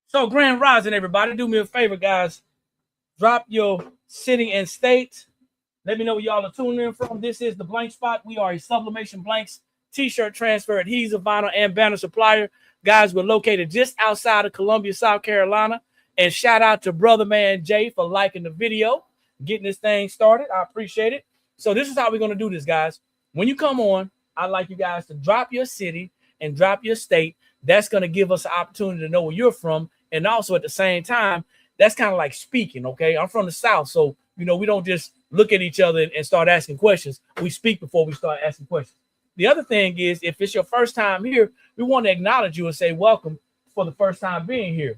So, Grand Rising, everybody, do me a favor, guys. Drop your city and state. Let me know where y'all are tuning in from. This is the Blank Spot. We are a Sublimation Blanks t-shirt transfer, adhesive, vinyl, and banner supplier. Guys, we're located just outside of Columbia, South Carolina. And shout out to Brother Man Jay for liking the video, getting this thing started. I appreciate it. So this is how we're going to do this, guys. When you come on, I'd like you guys to drop your city and drop your state. That's going to give us an opportunity to know where you're from. And also at the same time, that's kind of like speaking, okay? I'm from the South, so, you know, we don't just look at each other and start asking questions. We speak before we start asking questions. The other thing is, if it's your first time here, we want to acknowledge you and say welcome for the first time being here.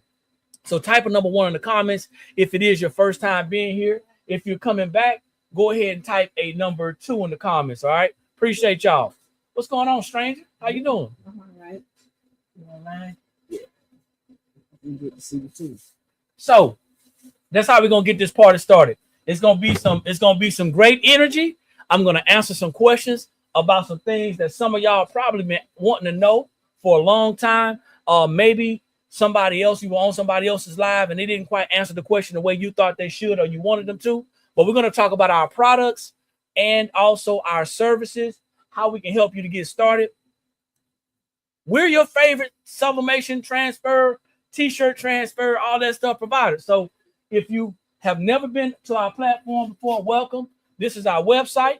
So type a number 1 in the comments if it is your first time being here. If you're coming back, go ahead and type a number 2 in the comments, all right? Appreciate y'all. What's going on, stranger? How you doing? I'm all right. You all right? Yeah. Good to see you too. So that's how we're gonna get this party started. It's gonna be some great energy. I'm gonna answer some questions about some things that some of y'all probably been wanting to know for a long time. Maybe somebody else, you were on somebody else's live and they didn't quite answer the question the way you thought they should or you wanted them to. But we're gonna talk about our products and also our services, how we can help you to get started. We're your favorite sublimation transfer, t-shirt transfer, all that stuff provided. So if you have never been to our platform before, welcome. This is our website.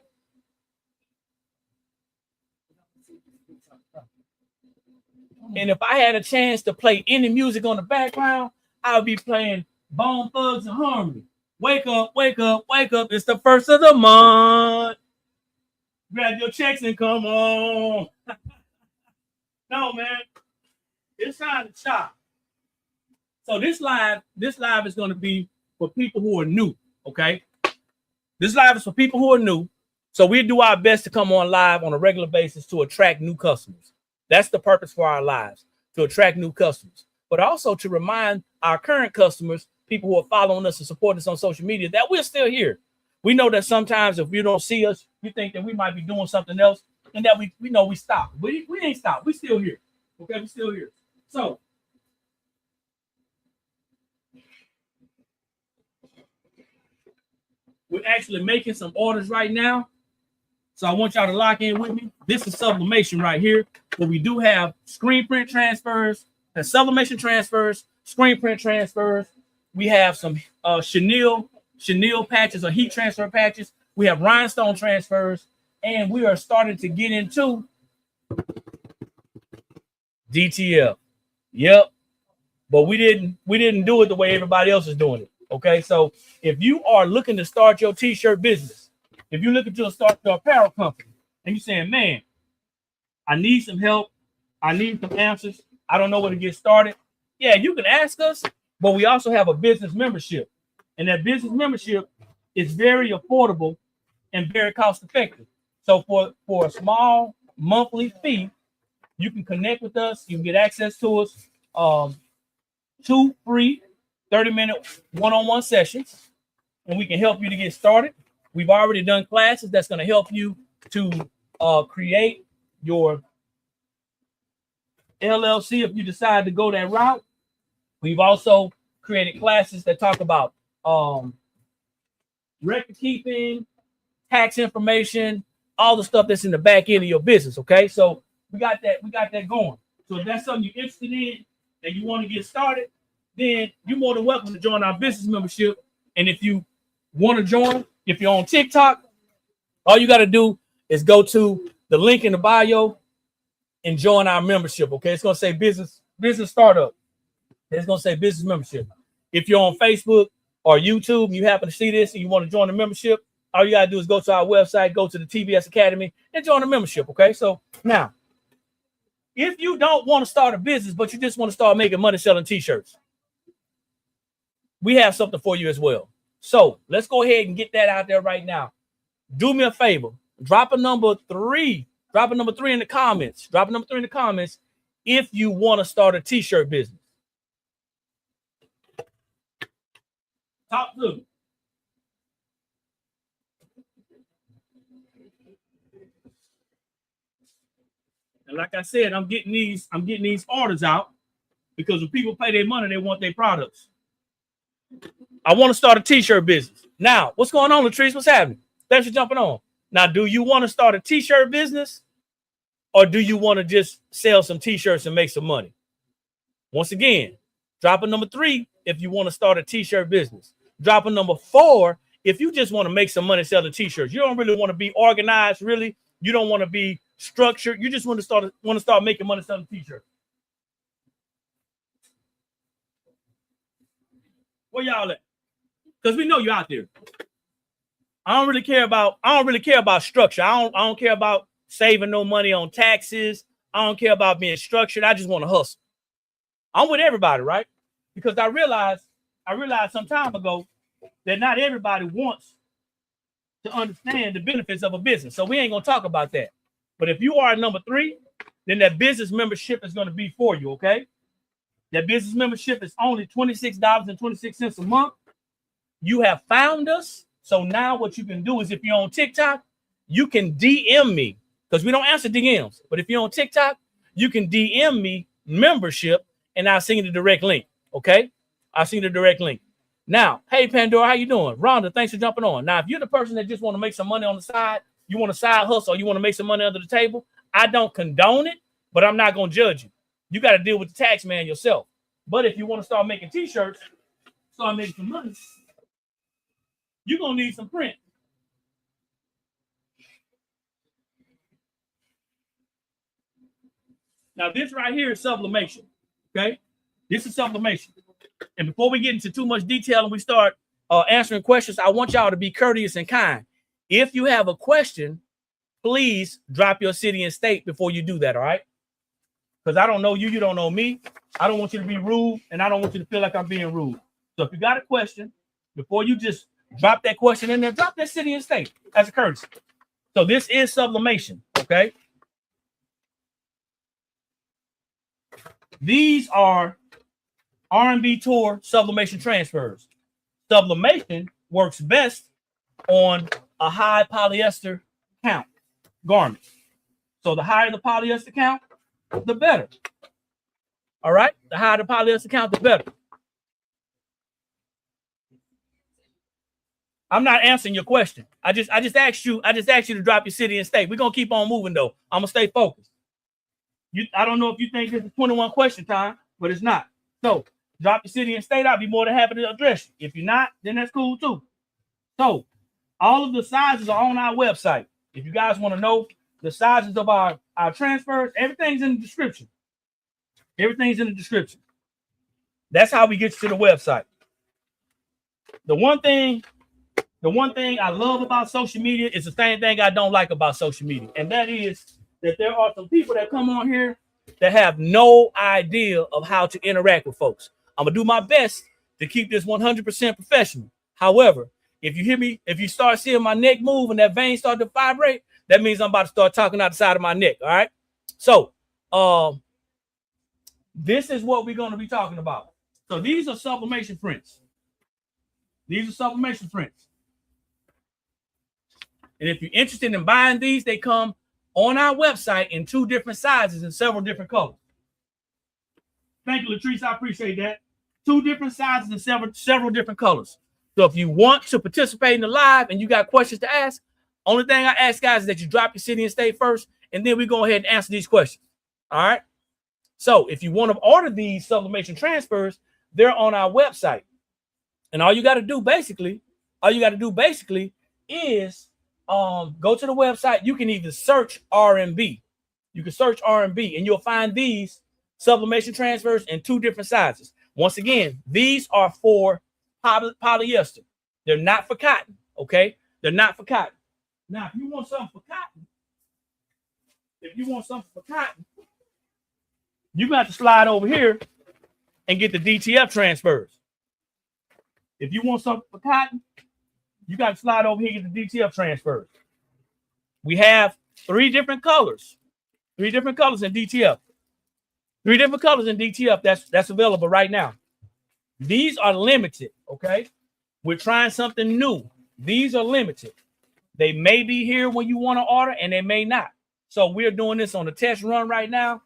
And if I had a chance to play any music on the background, I would be playing Bone Thugs and Harmony. Wake up, wake up, wake up. It's the first of the month. Grab your checks and come on. No, man. It's time to shop. So this live is going to be for people who are new, okay? This live is for people who are new. So we do our best to come on live on a regular basis to attract new customers. That's the purpose for our lives, to attract new customers, but also to remind our current customers, people who are following us and supporting us on social media, that we're still here. We know that sometimes if you don't see us, you think that we might be doing something else and that we know we stopped. We ain't stopped. We still here. Okay, we still here. So we're actually making some orders right now. So I want y'all to lock in with me. This is sublimation right here, but we do have screen print transfers, and sublimation transfers, screen print transfers. We have some chenille patches or heat transfer patches. We have rhinestone transfers, and we are starting to get into DTF. Yep. But we didn't do it the way everybody else is doing it. Okay. So if you are looking to start your t-shirt business, if you're looking to start your apparel company and you're saying, man, I need some help, I need some answers, I don't know where to get started. Yeah, you can ask us, but we also have a business membership. And that business membership is very affordable and very cost effective. So for a small monthly fee, you can connect with us, you can get access to us, 2 free 30-minute one-on-one sessions, and we can help you to get started. We've already done classes that's going to help you to create your LLC if you decide to go that route. We've also created classes that talk about record keeping, tax information, all the stuff that's in the back end of your business. Okay, so we got that going. So if that's something you're interested in and you want to get started, then you're more than welcome to join our business membership. And if you want to join, if you're on TikTok, all you got to do is go to the link in the bio and join our membership. Okay, it's going to say business startup. It's going to say business membership. If you're on Facebook or YouTube and you happen to see this and you want to join the membership, all you got to do is go to our website, go to the TBS Academy and join the membership. Okay, so now, if you don't want to start a business, but you just want to start making money selling t-shirts, we have something for you as well. So let's go ahead and get that out there right now. Do me a favor. Drop a number 3. Drop a number 3 in the comments. Drop a number 3 in the comments if you want to start a t-shirt business. Top 2. And like I said, I'm getting these orders out. Because when people pay their money, they want their products. I want to start a t-shirt business. Now, what's going on, Latrice? What's happening? Thanks for jumping on. Now, do you want to start a t-shirt business, or do you want to just sell some t-shirts and make some money? Once again, drop a number 3 if you want to start a t-shirt business. Drop a number 4 if you just want to make some money selling t-shirts. You don't really want to be organized, really. You don't want to be structured. You just want to start making money selling t-shirts. Where y'all at? Because we know you're out there. I don't really care about structure. I don't care about saving no money on taxes. I don't care about being structured. I just want to hustle. I'm with everybody, right? Because I realized some time ago that not everybody wants to understand the benefits of a business. So we ain't gonna talk about that. But if you are number 3, then that business membership is gonna be for you, okay? That business membership is only $26.26 a month. You have found us. So now what you can do is, if you're on TikTok, you can DM me, because we don't answer DMs. But if you're on TikTok, you can DM me membership, and I'll send you the direct link. Okay? I'll send you the direct link. Now, hey Pandora, how you doing? Rhonda, thanks for jumping on. Now, if you're the person that just want to make some money on the side, you want a side hustle, or you want to make some money under the table, I don't condone it, but I'm not gonna judge you. You got to deal with the tax man yourself. But if you want to start making t-shirts, start making some money, you're gonna need some print. Now, this right here is sublimation. Okay, this is sublimation. And before we get into too much detail and we start answering questions, I want y'all to be courteous and kind. If you have a question, please drop your city and state before you do that, all right? Because I don't know you, you don't know me. I don't want you to be rude, and I don't want you to feel like I'm being rude. So if you got a question, before you just drop that question in there, drop that city and state as a courtesy. So this is sublimation, okay? These are R&B Tour sublimation transfers. Sublimation works best on a high polyester count garment. So the higher the polyester count, the better. All right? The higher the polyester count, the better. I'm not answering your question. I just asked you to drop your city and state. We're gonna keep on moving though. I'm gonna stay focused. I don't know if you think this is 21 question time, but it's not. So drop your city and state. I'll be more than happy to address you. If you're not, then that's cool too. So all of the sizes are on our website. If you guys want to know the sizes of our transfers, everything's in the description. Everything's in the description. That's how we get to the website. The one thing I love about social media is the same thing I don't like about social media. And that is that there are some people that come on here that have no idea of how to interact with folks. I'm going to do my best to keep this 100% professional. However, if you hear me, if you start seeing my neck move and that vein start to vibrate, that means I'm about to start talking out the side of my neck. All right. So this is what we're going to be talking about. So these are sublimation prints. These are sublimation prints. And if you're interested in buying these, they come on our website in 2 different sizes and several different colors. Thank you, Latrice. I appreciate that. 2 different sizes and several different colors. So if you want to participate in the live and you got questions to ask, only thing I ask guys is that you drop your city and state first, and then we go ahead and answer these questions. All right. So if you want to order these sublimation transfers, they're on our website. And all you got to do basically is go to the website. You can even search R&B. You can search R&B and you'll find these sublimation transfers in 2 different sizes. Once again, these are for polyester. They're not for cotton. Okay. They're not for cotton. Now, if you want something for cotton, you got to slide over here and get the DTF transfers. If you want something for cotton, you got to slide over here and get the DTF transfers. We have 3 different colors. 3 different colors in DTF. 3 different colors in DTF that's available right now. These are limited, okay? We're trying something new. These are limited. They may be here when you want to order, and they may not. So we're doing this on a test run right now.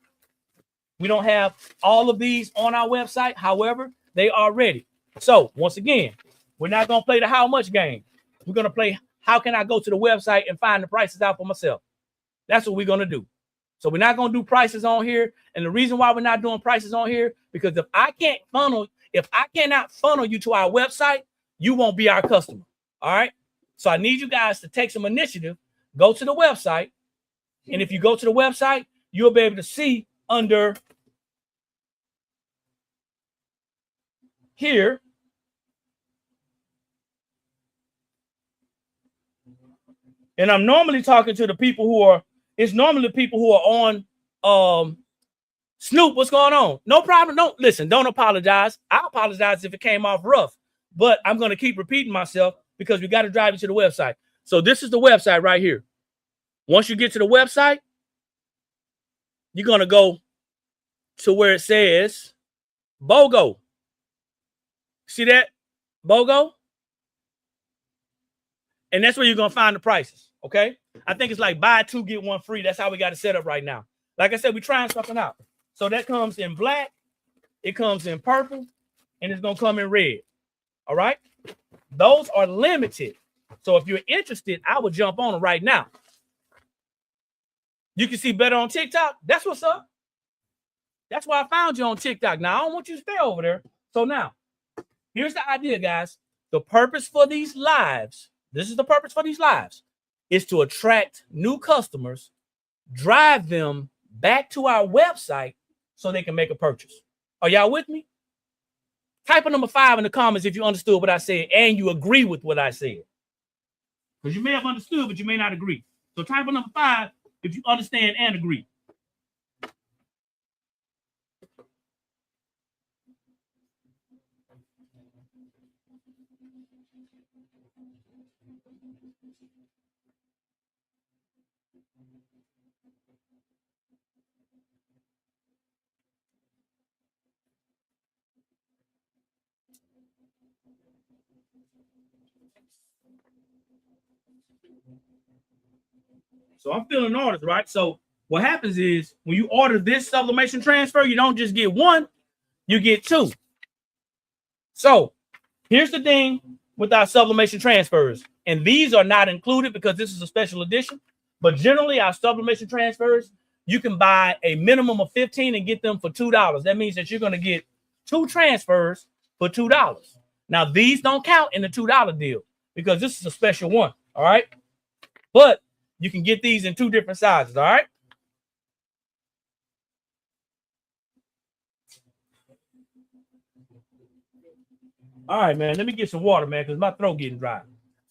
We don't have all of these on our website. However, they are ready. So once again, we're not going to play the how much game. We're going to play how can I go to the website and find the prices out for myself. That's what we're going to do. So we're not going to do prices on here. And the reason why we're not doing prices on here, because if I cannot funnel you to our website, you won't be our customer. All right. So I need you guys to take some initiative, go to the website. And if you go to the website, you'll be able to see under here. And I'm normally talking to the people who are, it's normally people who are on Snoop, what's going on? No problem. Don't apologize. I apologize if it came off rough, but I'm going to keep repeating myself because we got to drive you to the website. So this is the website right here. Once you get to the website, you're going to go to where it says BOGO. See that? BOGO? And that's where you're going to find the prices, okay? I think it's like buy two, get one free. That's how we got it set up right now. Like I said, we're trying something out. So that comes in black, it comes in purple, and it's going to come in red, all right? Those are limited. So if you're interested, I would jump on them right now. You can see better on TikTok. That's what's up. That's why I found you on TikTok. Now, I don't want you to stay over there. So now, here's the idea, guys. The purpose for these lives, this is the purpose for these lives, is to attract new customers, drive them back to our website so they can make a purchase. Are y'all with me? Type a number 5 in the comments if you understood what I said and you agree with what I said. Because you may have understood, but you may not agree. So type a number 5 if you understand and agree. So I'm filling orders, right? So what happens is when you order this sublimation transfer, you don't just get one, you get two. So here's the thing with our sublimation transfers. And these are not included because this is a special edition. But generally, our sublimation transfers, you can buy a minimum of 15 and get them for $2. That means that you're going to get 2 transfers for $2. Now, these don't count in the $2 deal because this is a special one. All right. But you can get these in 2 different sizes. All right. All right, man. Let me get some water, man, because my throat getting dry.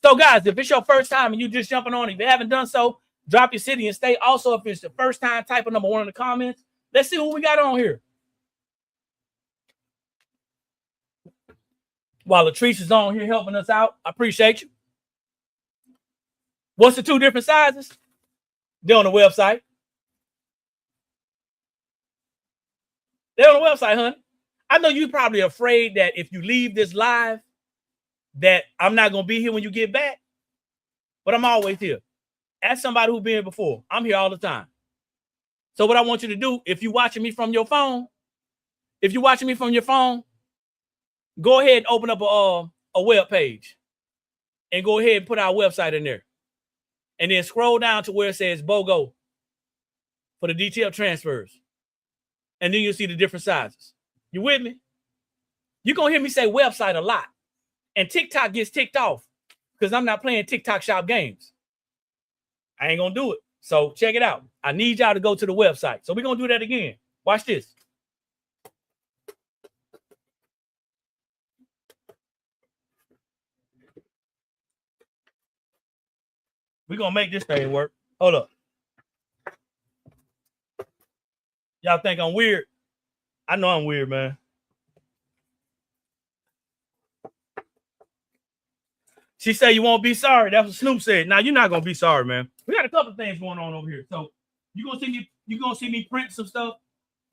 So, guys, if it's your first time and you just jumping on, if you haven't done so, drop your city and state. Also, if it's the first time, type a number 1 in the comments. Let's see what we got on here. While Latrice is on here helping us out, I appreciate you. What's the 2 different sizes? They're on the website. They're on the website, honey. I know you're probably afraid that if you leave this live, that I'm not going to be here when you get back. But I'm always here. As somebody who's been here before, I'm here all the time. So what I want you to do, if you're watching me from your phone, go ahead and open up a web page and go ahead and put our website in there. And then scroll down to where it says BOGO for the DTF transfers. And then you'll see the different sizes. You with me? You're going to hear me say website a lot. And TikTok gets ticked off because I'm not playing TikTok shop games. I ain't going to do it. So check it out. I need y'all to go to the website. So we're going to do that again. Watch this. We're going to make this thing work. Hold up. Y'all think I'm weird? I know I'm weird, man. She said you won't be sorry. That's what Snoop said. Now you're not gonna be sorry, man. We got a couple of things going on over here. So you're gonna see me print some stuff.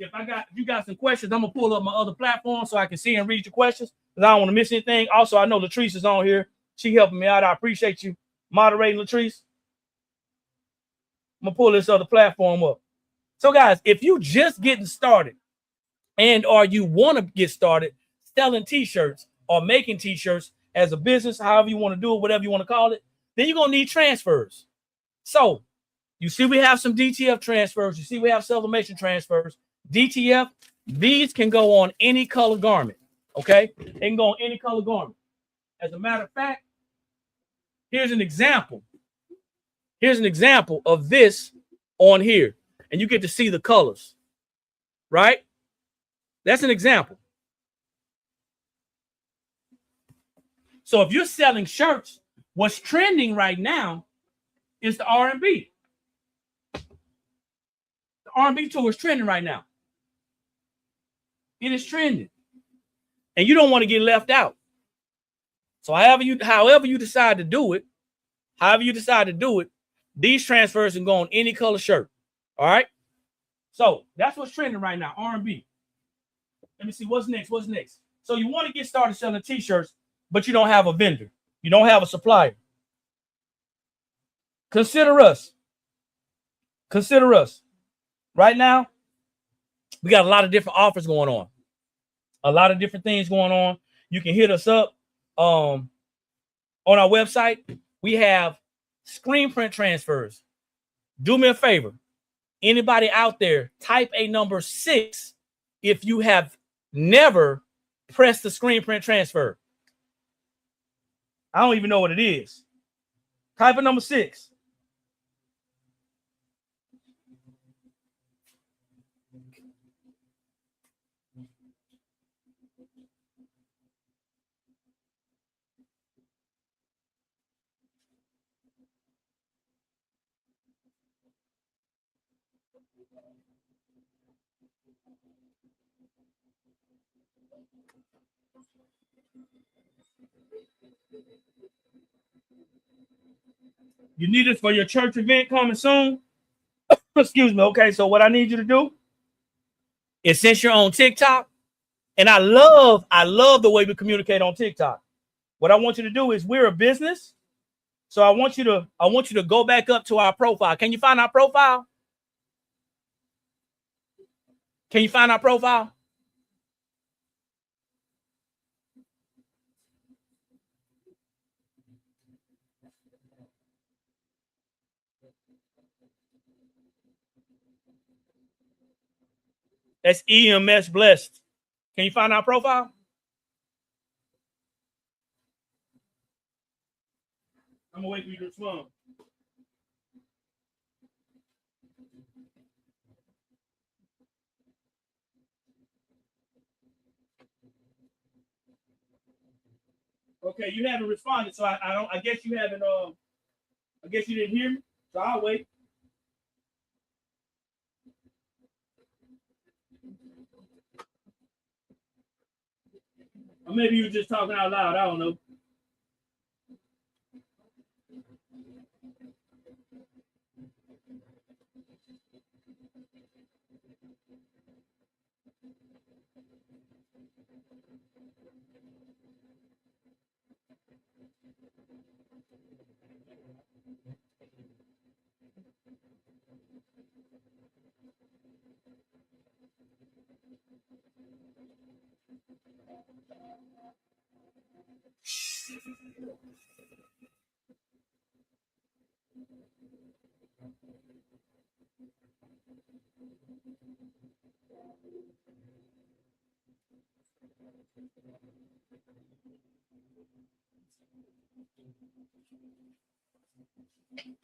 If you got some questions, I'm gonna pull up my other platform so I can see and read your questions because I don't want to miss anything. Also, I know Latrice is on here. She helping me out. I appreciate you moderating, Latrice. I'm gonna pull this other platform up. So, guys, if you just getting started and or you want to get started selling t-shirts or making t-shirts as a business, however you want to do it, whatever you want to call it, then you're going to need transfers. So you see we have some DTF transfers. You see we have sublimation transfers. DTF, these can go on any color garment, okay? They can go on any color garment. As a matter of fact, here's an example. Here's an example of this on here, and you get to see the colors, right? That's an example. So if you're selling shirts, what's trending right now is the R&B. The R&B tour is trending right now. It is trending. And you don't want to get left out. So however you decide to do it, these transfers can go on any color shirt. All right? So that's what's trending right now, R&B. Let me see, what's next? So you want to get started selling t-shirts, but you don't have a vendor. You don't have a supplier. Consider us. Right now, we got a lot of different offers going on. A lot of different things going on. You can hit us up on our website. We have screen print transfers. Do me a favor. Anybody out there, type a number 6 if you have never pressed the screen print transfer. I don't even know what it is. Type a number 6. You need it for your church event coming soon? Excuse me. Okay, so what I need you to do is, since you're on TikTok, and I love the way we communicate on TikTok. What I want you to do is, we're a business. So I want you to go back up to our profile. Can you find our profile? That's EMS Blessed. Can you find our profile? I'm gonna wait for you to respond. Okay, you haven't responded, so I guess you haven't. I guess you didn't hear me, so I'll wait. Or maybe you were just talking out loud. I don't know.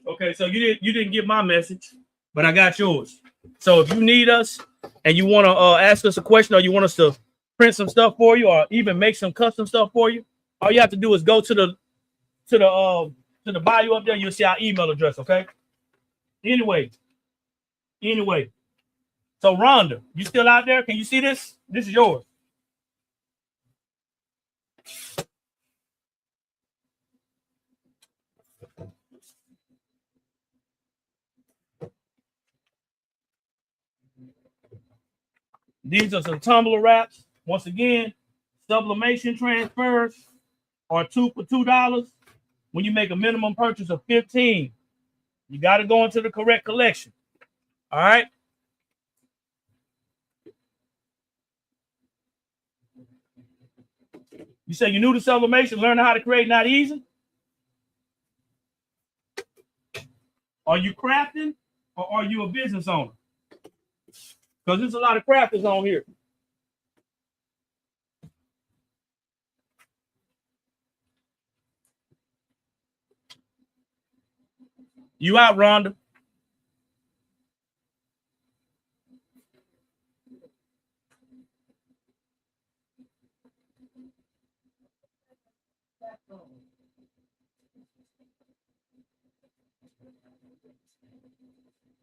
Okay, so you didn't get my message, but I got yours. So if you need us and you want to ask us a question, or you want us to print some stuff for you, or even make some custom stuff for you, all you have to do is go to the bio up there. You'll see our email address. Okay. Anyway. So Rhonda, you still out there? Can you see this? This is yours. These are some tumbler wraps. Once again, sublimation transfers are 2 for $2. When you make a minimum purchase of 15, you got to go into the correct collection. All right. You say you're new to sublimation, learning how to create, not easy? Are you crafting or are you a business owner? Because there's a lot of crafters on here. You out, Rhonda?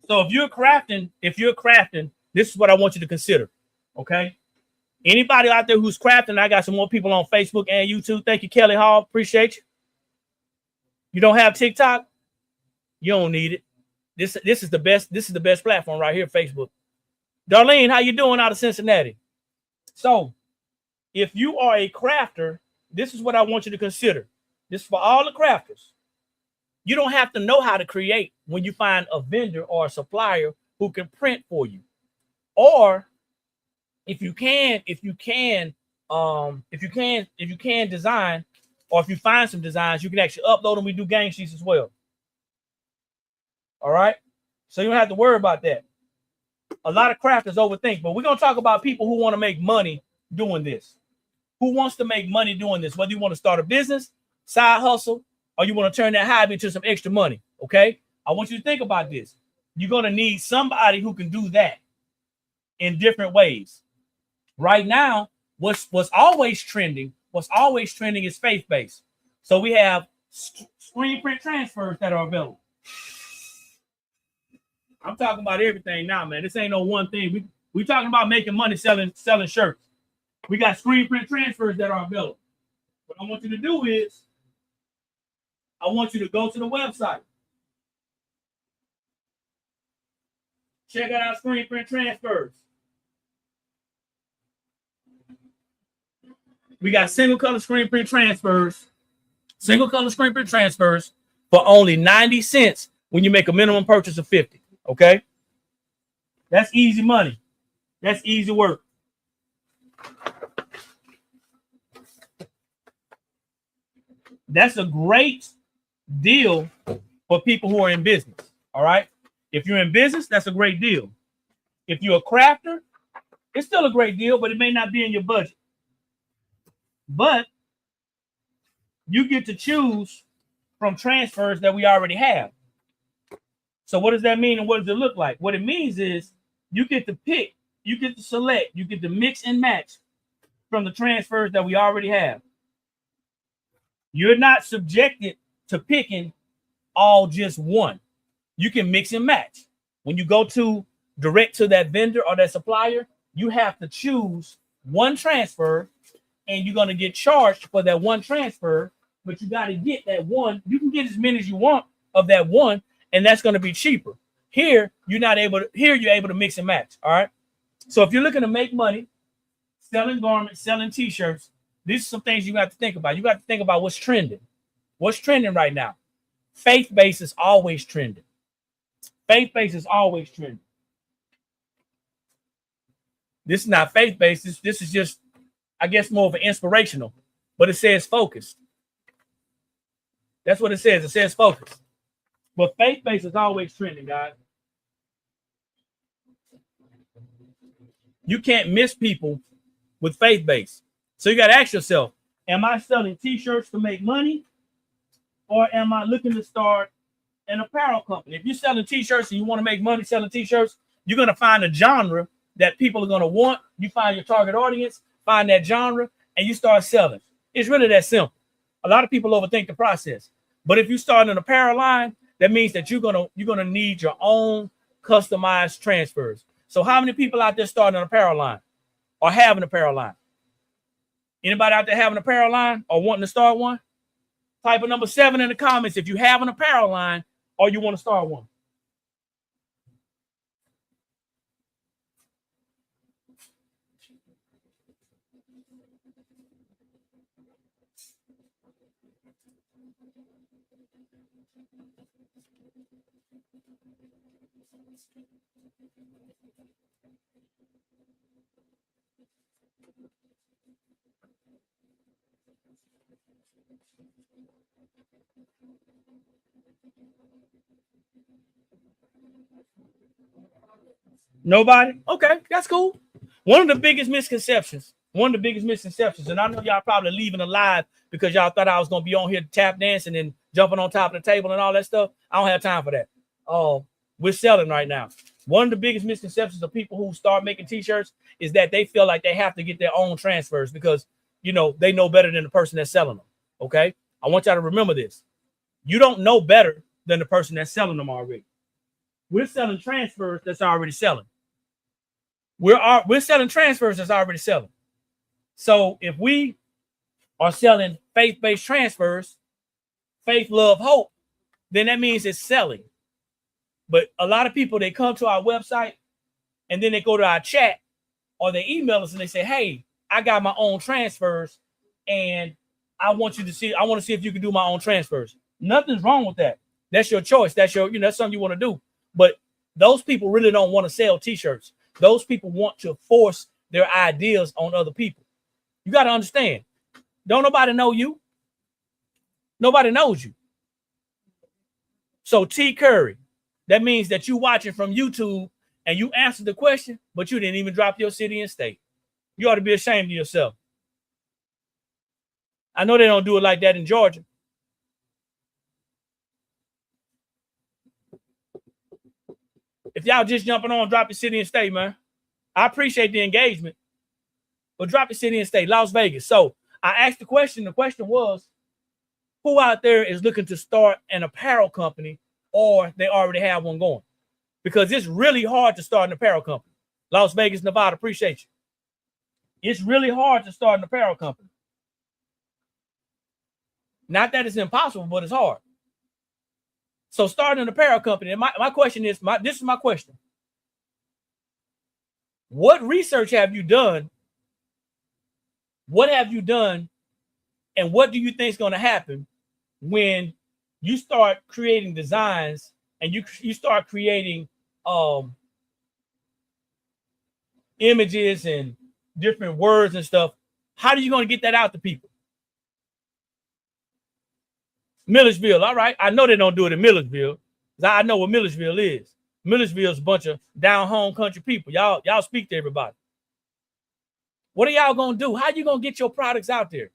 So if you're crafting, this is what I want you to consider. Okay. Anybody out there who's crafting, I got some more people on Facebook and YouTube. Thank you, Kelly Hall. Appreciate you. You don't have TikTok? You don't need it. This is the best. This is the best platform right here, Facebook. Darlene, how you doing out of Cincinnati? So if you are a crafter, this is what I want you to consider. This is for all the crafters. You don't have to know how to create when you find a vendor or a supplier who can print for you. Or if you can design, or if you find some designs, you can actually upload them. We do gang sheets as well. All right. So you don't have to worry about that. A lot of crafters overthink, but we're going to talk about people who want to make money doing this. Who wants to make money doing this? Whether you want to start a business, side hustle, or you want to turn that hobby into some extra money. Okay. I want you to think about this. You're going to need somebody who can do that in different ways. Right now, what's always trending is faith-based. So we have screen print transfers that are available. I'm talking about everything now, man. This ain't no one thing. We talking about making money selling shirts. We got screen print transfers that are available. What I want you to do is, I want you to go to the website. Check out our screen print transfers. We got single color screen print transfers. Single color screen print transfers for only 90 cents when you make a minimum purchase of 50. Okay? That's easy money. That's easy work. That's a great deal for people who are in business. All right? If you're in business, that's a great deal. If you're a crafter, it's still a great deal, but it may not be in your budget. But you get to choose from transfers that we already have. So what does that mean and what does it look like? What it means is you get to pick, you get to select, you get to mix and match from the transfers that we already have. You're not subjected to picking all just one. You can mix and match. When you go to direct to that vendor or that supplier, you have to choose one transfer and you're going to get charged for that one transfer, but you got to get that one. You can get as many as you want of that one, and that's going to be cheaper. Here, you're able to mix and match. All right. So if you're looking to make money selling garments, selling t-shirts, these are some things you have to think about. You got to think about what's trending. What's trending right now? Faith-based is always trending. Faith-based is always trending. This is not faith-based. This is just, I guess, more of an inspirational, but it says focused. That's what it says. It says focused. But faith-based is always trending, guys. You can't miss people with faith-based. So you got to ask yourself, am I selling t-shirts to make money? Or am I looking to start an apparel company? If you're selling t-shirts and you want to make money selling t-shirts, you're going to find a genre that people are going to want. You find your target audience, find that genre, and you start selling. It's really that simple. A lot of people overthink the process. But if you start an apparel line, that means that you're gonna need your own customized transfers. So how many people out there starting an apparel line or have an apparel line? Anybody out there have an apparel line or wanting to start one? Type a number 7 in the comments if you have an apparel line or you want to start one. Nobody? Okay, that's cool. One of the biggest misconceptions, and I know y'all probably leaving alive because y'all thought I was gonna be on here tap dancing and jumping on top of the table and all that stuff. I don't have time for that. We're selling right now. One of the biggest misconceptions of people who start making t-shirts is that they feel like they have to get their own transfers because they know better than the person that's selling them. Okay, I want y'all to remember this. You don't know better than the person that's selling them already. We're selling transfers that's already selling. We're selling transfers that's already selling. So if we are selling faith-based transfers, faith, love, hope, then that means it's selling. But a lot of people, they come to our website and then they go to our chat or they email us and they say, hey, I got my own transfers and I want to see if you can do my own transfers. Nothing's wrong with that. That's your choice. That's that's something you want to do. But those people really don't want to sell t-shirts. Those people want to force their ideas on other people. You got to understand. Don't nobody know you. Nobody knows you. So T. Curry, that means that you watching from YouTube and you answered the question, but you didn't even drop your city and state. You ought to be ashamed of yourself. I know they don't do it like that in Georgia. If y'all just jumping on, drop your city and state, man. I appreciate the engagement, but drop your city and state, Las Vegas. So I asked the question. The question was, who out there is looking to start an apparel company or they already have one going? Because it's really hard to start an apparel company. Las Vegas, Nevada, appreciate you. It's really hard to start an apparel company. Not that it's impossible, but it's hard. So starting an apparel company, and my question is, this is my question. What research have you done? What have you done? And what do you think is going to happen when you start creating designs and you start creating images and different words and stuff? How are you going to get that out to people? Millersville, all right. I know they don't do it in Millersville. I know what Millersville is. Millersville is a bunch of down home country people. Y'all speak to everybody. What are y'all gonna do? How are you gonna get your products out there?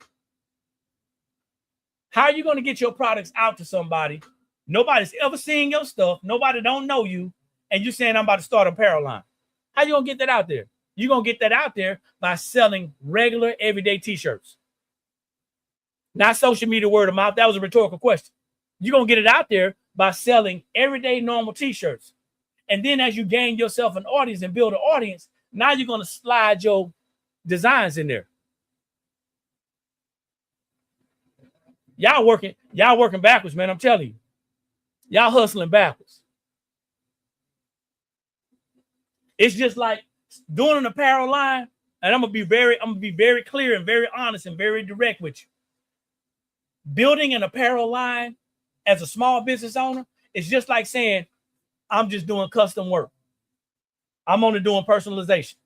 How are you gonna get your products out to somebody? Nobody's ever seen your stuff. Nobody don't know you, and you saying I'm about to start an apparel line. How you gonna get that out there? You're gonna get that out there by selling regular everyday t-shirts. Not social media word of mouth. That was a rhetorical question. You're going to get it out there by selling everyday normal t-shirts. And then as you gain yourself an audience and build an audience, now you're going to slide your designs in there. Y'all working backwards, man. I'm telling you. Y'all hustling backwards. It's just like doing an apparel line, and I'm gonna be very clear and very honest and very direct with you. Building an apparel line as a small business owner is just like saying, I'm just doing custom work. I'm only doing personalization.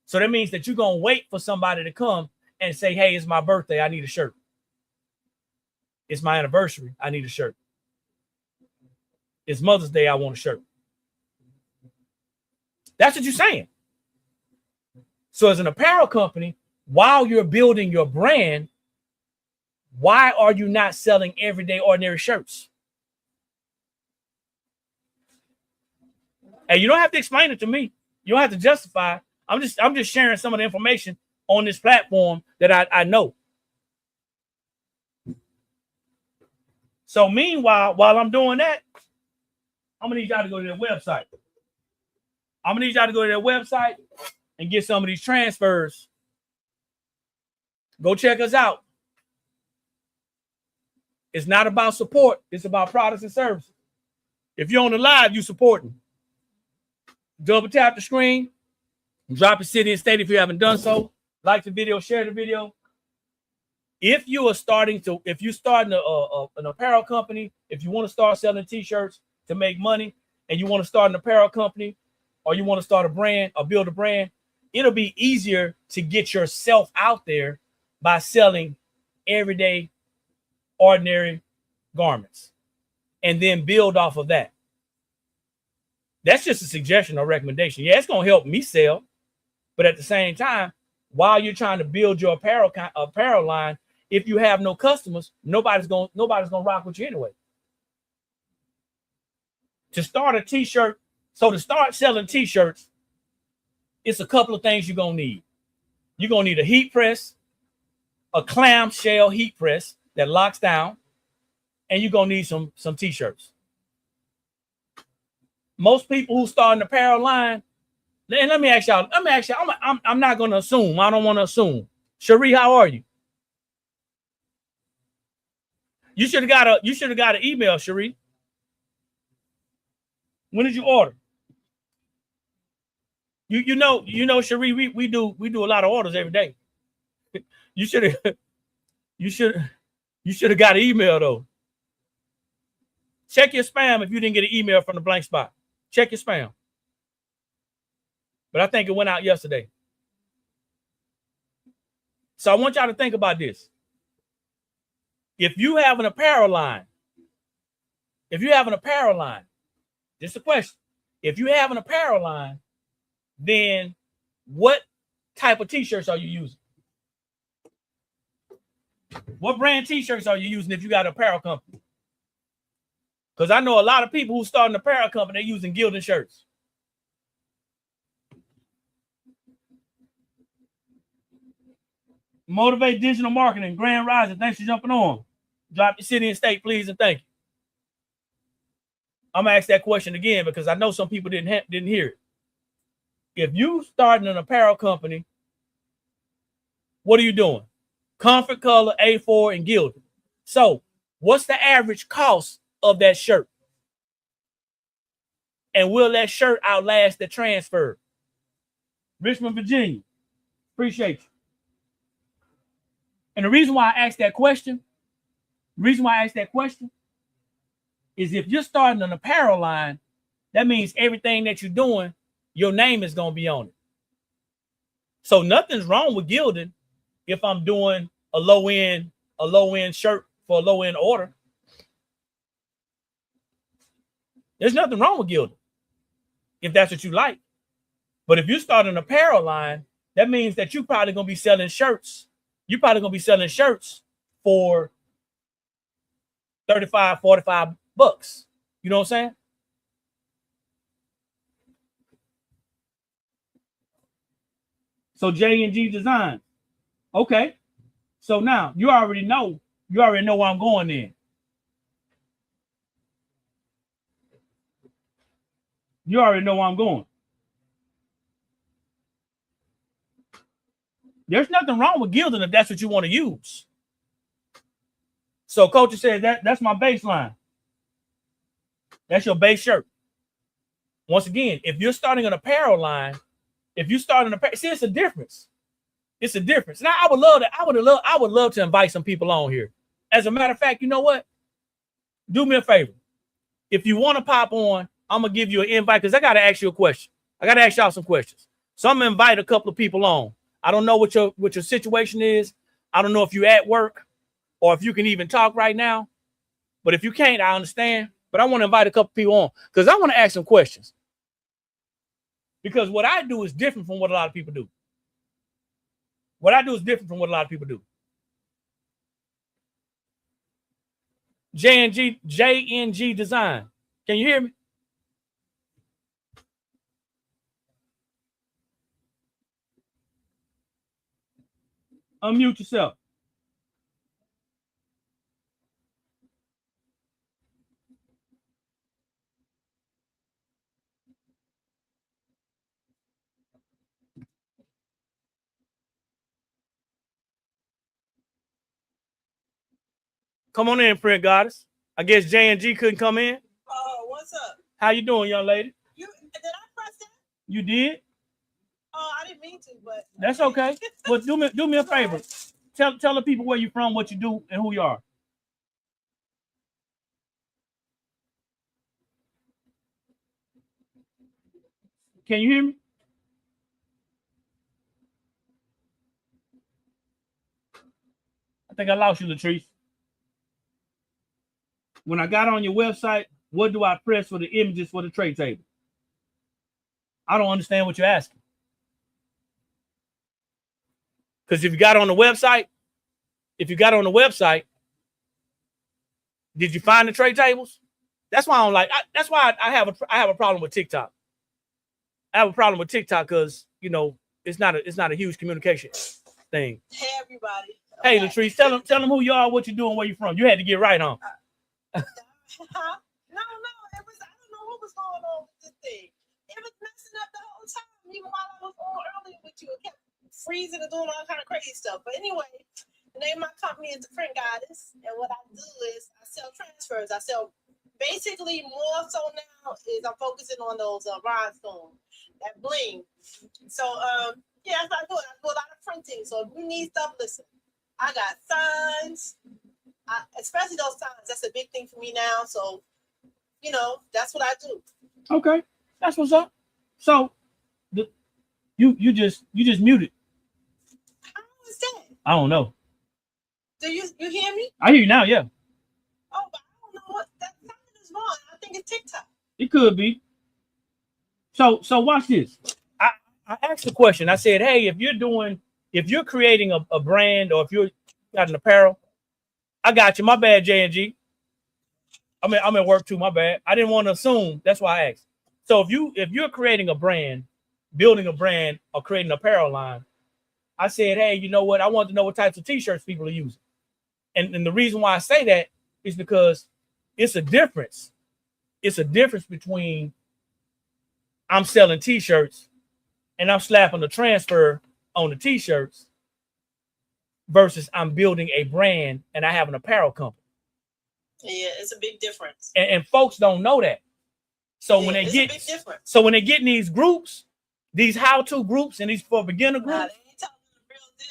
So that means that you're going to wait for somebody to come and say, hey, it's my birthday. I need a shirt. It's my anniversary. I need a shirt. It's Mother's Day. I want a shirt. That's what you're saying. So as an apparel company, while you're building your brand, why are you not selling everyday ordinary shirts? And you don't have to explain it to me. You don't have to justify. I'm just sharing some of the information on this platform that I know. So meanwhile, while I'm doing that, I'm gonna need y'all to go to their website. I'm gonna need y'all to go to their website and get some of these transfers. Go check us out. It's not about support. It's about products and services. If you're on the live, you supporting. Double tap the screen. Drop your city and state if you haven't done so. Like the video, share the video. If you're starting an apparel company, if you want to start selling t-shirts to make money, and you want to start an apparel company, or you want to start a brand or build a brand, it'll be easier to get yourself out there by selling everyday ordinary garments and then build off of that. That's just a suggestion or recommendation. Yeah, it's going to help me sell. But at the same time, while you're trying to build your apparel line, if you have no customers, nobody's going to rock with you anyway. To start a t-shirt, so to start selling t-shirts, it's a couple of things you're going to need. You're going to need a heat press, a clamshell heat press that locks down, and you're going to need some t-shirts. Most people who start an apparel line, and let me ask y'all, I'm not going to assume. I don't want to assume. Cherie, how are you? You should have got an email, Cherie. When did you order? You know, Cherie, we do a lot of orders every day. You should have got an email though. Check your spam if you didn't get an email from the blank spot. Check your spam. But I think it went out yesterday. So I want y'all to think about this. If you have an apparel line, just a question. If you have an apparel line, then what type of t-shirts are you using? What brand t-shirts are you using if you got an apparel company? Because I know a lot of people who start an apparel company, they're using Gildan shirts. Motivate Digital Marketing, Grand Rising. Thanks for jumping on. Drop your city and state, please, and thank you. I'm gonna ask that question again because I know some people didn't hear it. If you starting an apparel company, what are you doing? Comfort Color, A4, and Gildan. So, what's the average cost of that shirt? And will that shirt outlast the transfer? Richmond, Virginia. Appreciate you. And the reason why I asked that question, is if you're starting an apparel line, that means everything that you're doing, your name is going to be on it. So nothing's wrong with Gildan if I'm doing a low-end shirt for a low-end order. There's nothing wrong with Gildan if that's what you like. But if you start an apparel line, that means that you're probably going to be selling shirts. You're probably going to be selling shirts for $35, $45. You know what I'm saying? So J&G Design. Okay. So now you already know where I'm going in. You already know where I'm going. There's nothing wrong with Gildan if that's what you want to use. So Coach said that's my baseline. That's your base shirt. Once again, if you're starting an apparel line, see, it's a difference. It's a difference. Now, I would love to invite some people on here. As a matter of fact, you know what? Do me a favor. If you want to pop on, I'm gonna give you an invite because I gotta ask you a question. I gotta ask y'all some questions. So I'm gonna invite a couple of people on. I don't know what your situation is. I don't know if you're at work or if you can even talk right now. But if you can't, I understand. But I want to invite a couple people on because I want to ask some questions. Because what I do is different from what a lot of people do. JNG Design. Can you hear me? Unmute yourself. Come on in, Print Goddess. I guess J&G couldn't come in. Oh, what's up? How you doing, young lady? Did I press that? You did? Oh, I didn't mean to, but that's okay. But do me a favor. Tell the people where you're from, what you do, and who you are. Can you hear me? I think I lost you, Latrice. when I got on your website, what do I press for the images for the tray table? I don't understand what you're asking. Because if you got on the website, did you find the tray tables? That's why I don't like. That's why I have a problem with TikTok. I have a problem with TikTok because it's not a huge communication thing. Hey everybody. Hey Latrice, tell them who you are, what you doing, where you from. You had to get right, huh? No, it was, I don't know what was going on with this thing. It was messing up the whole time, even while I was on earlier with you. It kept freezing and doing all kind of crazy stuff. But anyway, the name of my company is the Print Goddess, and what I do is I sell transfers. I sell basically more so now is I'm focusing on those rhinestones, that bling. So yeah, that's what I do. I do a lot of printing. So if you need stuff, listen. I got signs, especially those signs. That's a big thing for me now. So that's what I do. Okay, that's what's up. So you just muted. How is that? I don't know. Do you hear me? I hear you now. Yeah. Oh, but I don't know what that sound is wrong. I think it's TikTok. It could be. So watch this. I asked the question. I said, hey, if you're creating a brand or if you got an apparel, I got you. My bad, J&G. I'm at work too. My bad. I didn't want to assume. That's why I asked. So if you're creating a brand, building a brand, or creating an apparel line, I said, hey, you know what? I want to know what types of t-shirts people are using. And the reason why I say that is because it's a difference. It's a difference between I'm selling t-shirts and I'm slapping the transfer on the t-shirts versus I'm building a brand and I have an apparel company. Yeah, it's a big difference. And folks don't know that. So yeah, when they get in these groups, these how-to groups and these for beginner groups,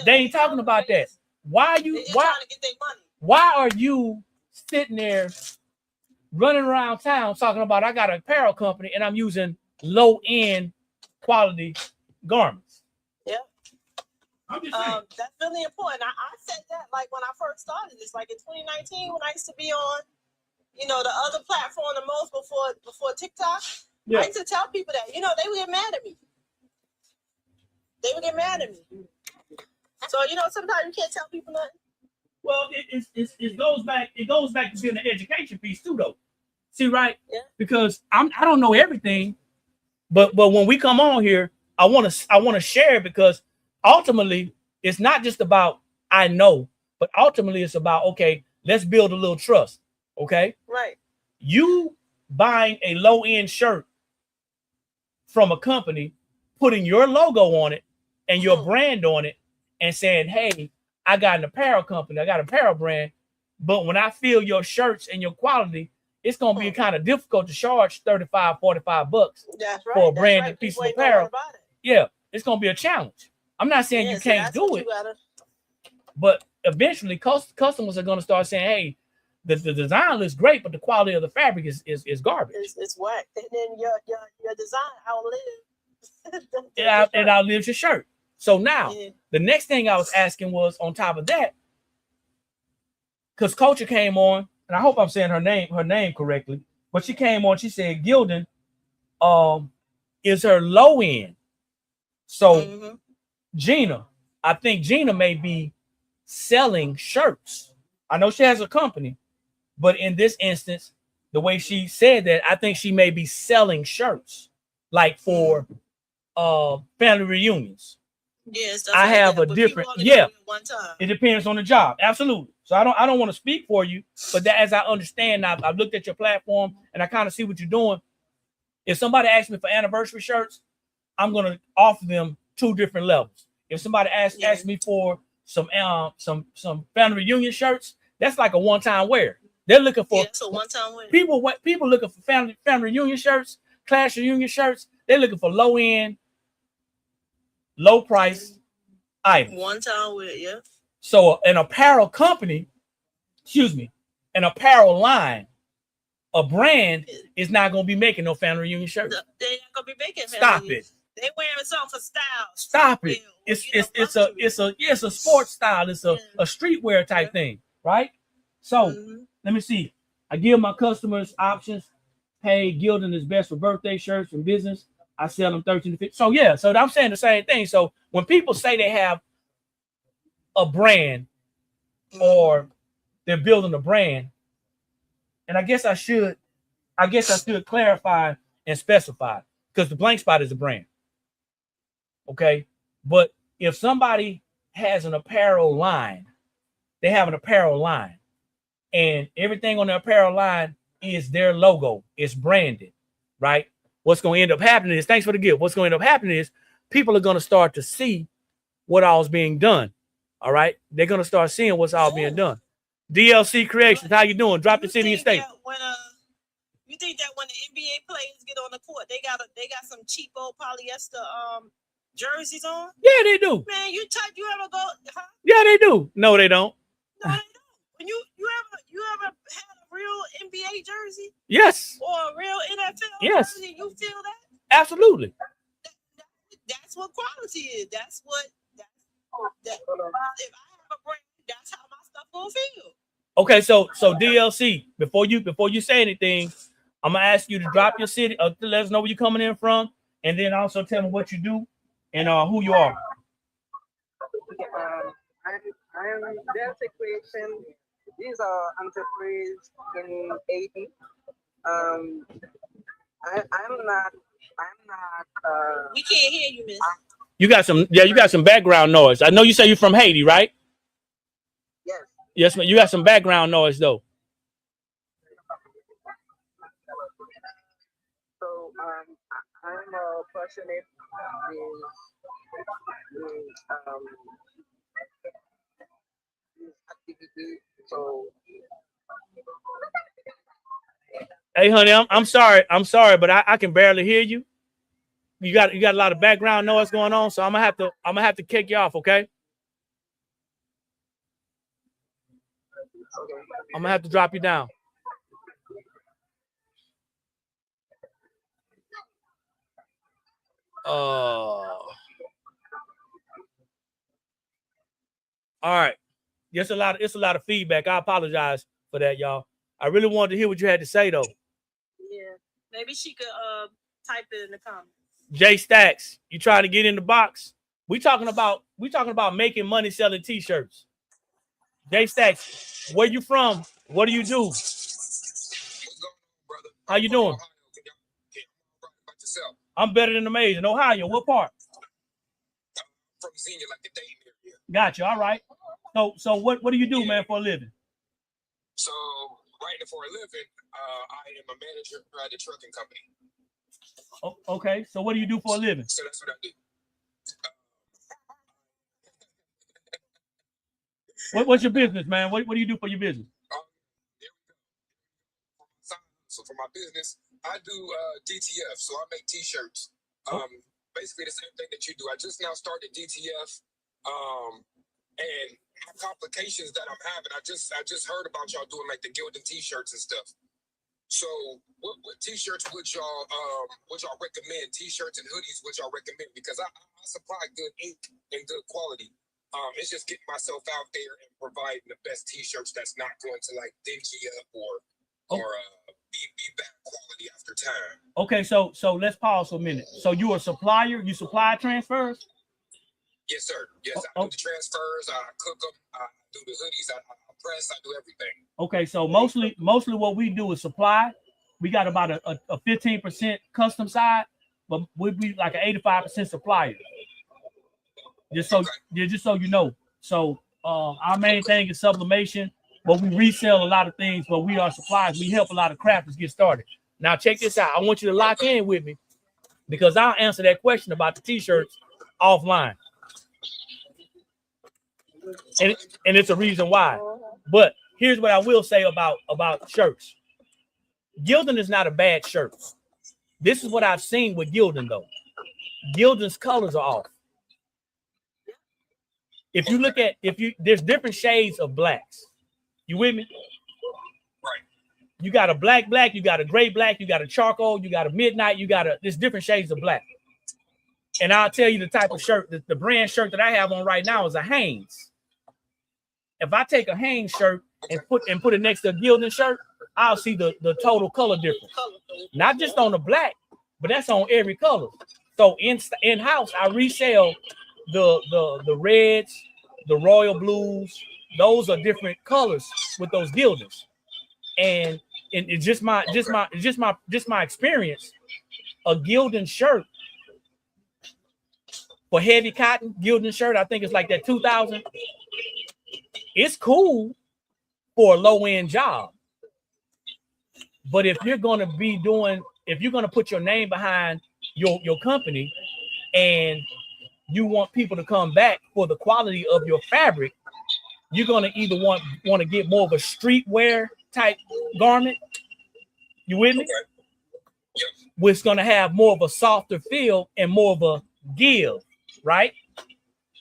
they ain't talking about that. Why trying to get their money? Why are you sitting there running around town talking about I got an apparel company and I'm using low-end quality garments? Yeah. I'm just saying. That's really important. I said that like when I first started this, like in 2019 when I used to be on, the other platform the most before TikTok. Yeah. I used to tell people that, they would get mad at me. So, sometimes you can't tell people nothing. Well, it goes back to being an education piece too, though. See, right? Yeah. Because I don't know everything, but when we come on here, I want to share because ultimately it's not just about I know, but ultimately it's about okay, let's build a little trust. Okay. Right. You buying a low-end shirt from a company, putting your logo on it and your brand on it, and saying, hey, I got an apparel company, I got an apparel brand, but when I feel your shirts and your quality, it's going to be kind of difficult to charge $35, $45 for a branded piece of apparel. Yeah, it's going to be a challenge. I'm not saying you can't do it, but eventually customers are going to start saying, hey, the design looks great, but the quality of the fabric is garbage. It's whack. And then your design outlives. It outlives your shirt. So now, the next thing I was asking was on top of that, because Culture came on, and I hope I'm saying her name correctly, but she came on, she said Gildan is her low end. So Gina, I think Gina may be selling shirts. I know she has a company, but in this instance, the way she said that, I think she may be selling shirts like for family reunions. Yes, I have a different. Yeah, one time. It depends on the job. Absolutely. So I don't want to speak for you, but that as I understand, I've looked at your platform and I kind of see what you're doing. If somebody asks me for anniversary shirts, I'm gonna offer them two different levels. If somebody asks me for some family reunion shirts, that's like a one-time wear. They're looking for it's a one-time wear. People looking for family reunion shirts, class reunion shirts. They're looking for low end, low price items. One-time wear, yeah. So an apparel company, an apparel line, a brand is not going to be making no family reunion shirts. They're not going to be making. Stop it. They wearing something for style. Stop it. It's a sports style. It's a streetwear type thing, right? So let me see. I give my customers options. Hey, Gildan is best for birthday shirts and business. I sell them 13 to 50. So yeah, so I'm saying the same thing. So when people say they have a brand or they're building a brand, and I guess I should clarify and specify because the blank spot is a brand. Okay. But if somebody has an apparel line, they have an apparel line, and everything on the apparel line is their logo, it's branded, right? What's going to end up happening is, thanks for the gift. What's going to end up happening is people are going to start to see what all's being done. All right. They're going to start seeing what's all being done. DLC Creations, how you doing? Drop the city and state. You think that when the NBA players get on the court, they got some cheap old polyester jerseys on? Yeah, they do. Man, you ever go? Huh? Yeah, they do. No, they don't. No, they don't. When you ever had a real NBA jersey? Yes. Or a real NFL jersey? You feel that? Absolutely. That's what quality is. If I have a brand, that's how my stuff will feel. Okay, so DLC, before you say anything, I'm gonna ask you to drop your city, to let us know where you're coming in from, and then also tell me what you do and who you are. I'm DLC Creation. These are entrepreneurs in Haiti. I'm not. We can't hear you, miss. You got some background noise. I know you say you're from Haiti, right? Yes. Yes, man. You got some background noise though. So I'm passionate with activity. So Hey, honey, I'm sorry, but I can barely hear you. You got a lot of background noise going on, so I'm gonna have to kick you off, okay? I'm gonna have to drop you down. All right. It's a lot of feedback. I apologize for that, y'all. I really wanted to hear what you had to say though. Yeah. Maybe she could type it in the comments. Jay Stacks, you trying to get in the box? We talking about making money selling t-shirts. Jay Stacks, where you from? What do you do? How you doing? I'm better than amazing. Ohio, what part? From Xenia, like the Dayton area. Gotcha. All right. So what do you do, man, for a living? So right now for a living, I am a manager at a trucking company. Okay. So what do you do for a living? So that's what I do. What's your business, man? What do you do for your business? So for my business, I do DTF. So I make t-shirts. Basically the same thing that you do. I just now started DTF. And complications that I'm having. I just heard about y'all doing like the Gildan t-shirts and stuff. So what t-shirts would y'all recommend? T-shirts and hoodies would y'all recommend? Because I supply good ink and good quality. It's just getting myself out there and providing the best t-shirts that's not going to like dingy up or be bad quality after time. Okay, so let's pause for a minute. So you a supplier? You supply transfers? Yes, sir. Yes, I do the transfers. I cook them. I do the hoodies. I press. I do everything. Okay, so mostly what we do is supply. We got about a 15% custom side, but we'd be like an 85% supplier. Just so you know. So our main thing is sublimation, but we resell a lot of things, but we are suppliers. We help a lot of crafters get started. Now check this out. I want you to lock in with me because I'll answer that question about the t-shirts offline. And it's a reason why. But here's what I will say about shirts. Gildan is not a bad shirt. This is what I've seen with Gildan though. Gildan's colors are off. If you look at there's different shades of blacks. You with me? Right. You got a black, you got a gray black, you got a charcoal, you got a midnight, there's different shades of black. And I'll tell you the type of shirt, the brand shirt that I have on right now is a Hanes. If I take a Hanes shirt and put it next to a Gildan shirt, I'll see the total color difference. Not just on the black, but that's on every color. So in house, I resell the reds, the royal blues. Those are different colors with those gildings, and it's just my experience. A gilding shirt for heavy cotton gilding shirt, I think it's like that 2,000. It's cool for a low end job, but if you're gonna put your name behind your company, and you want people to come back for the quality of your fabric, you're gonna either want to get more of a streetwear type garment. You with me? Okay. Yep. Which is gonna have more of a softer feel and more of a give, right?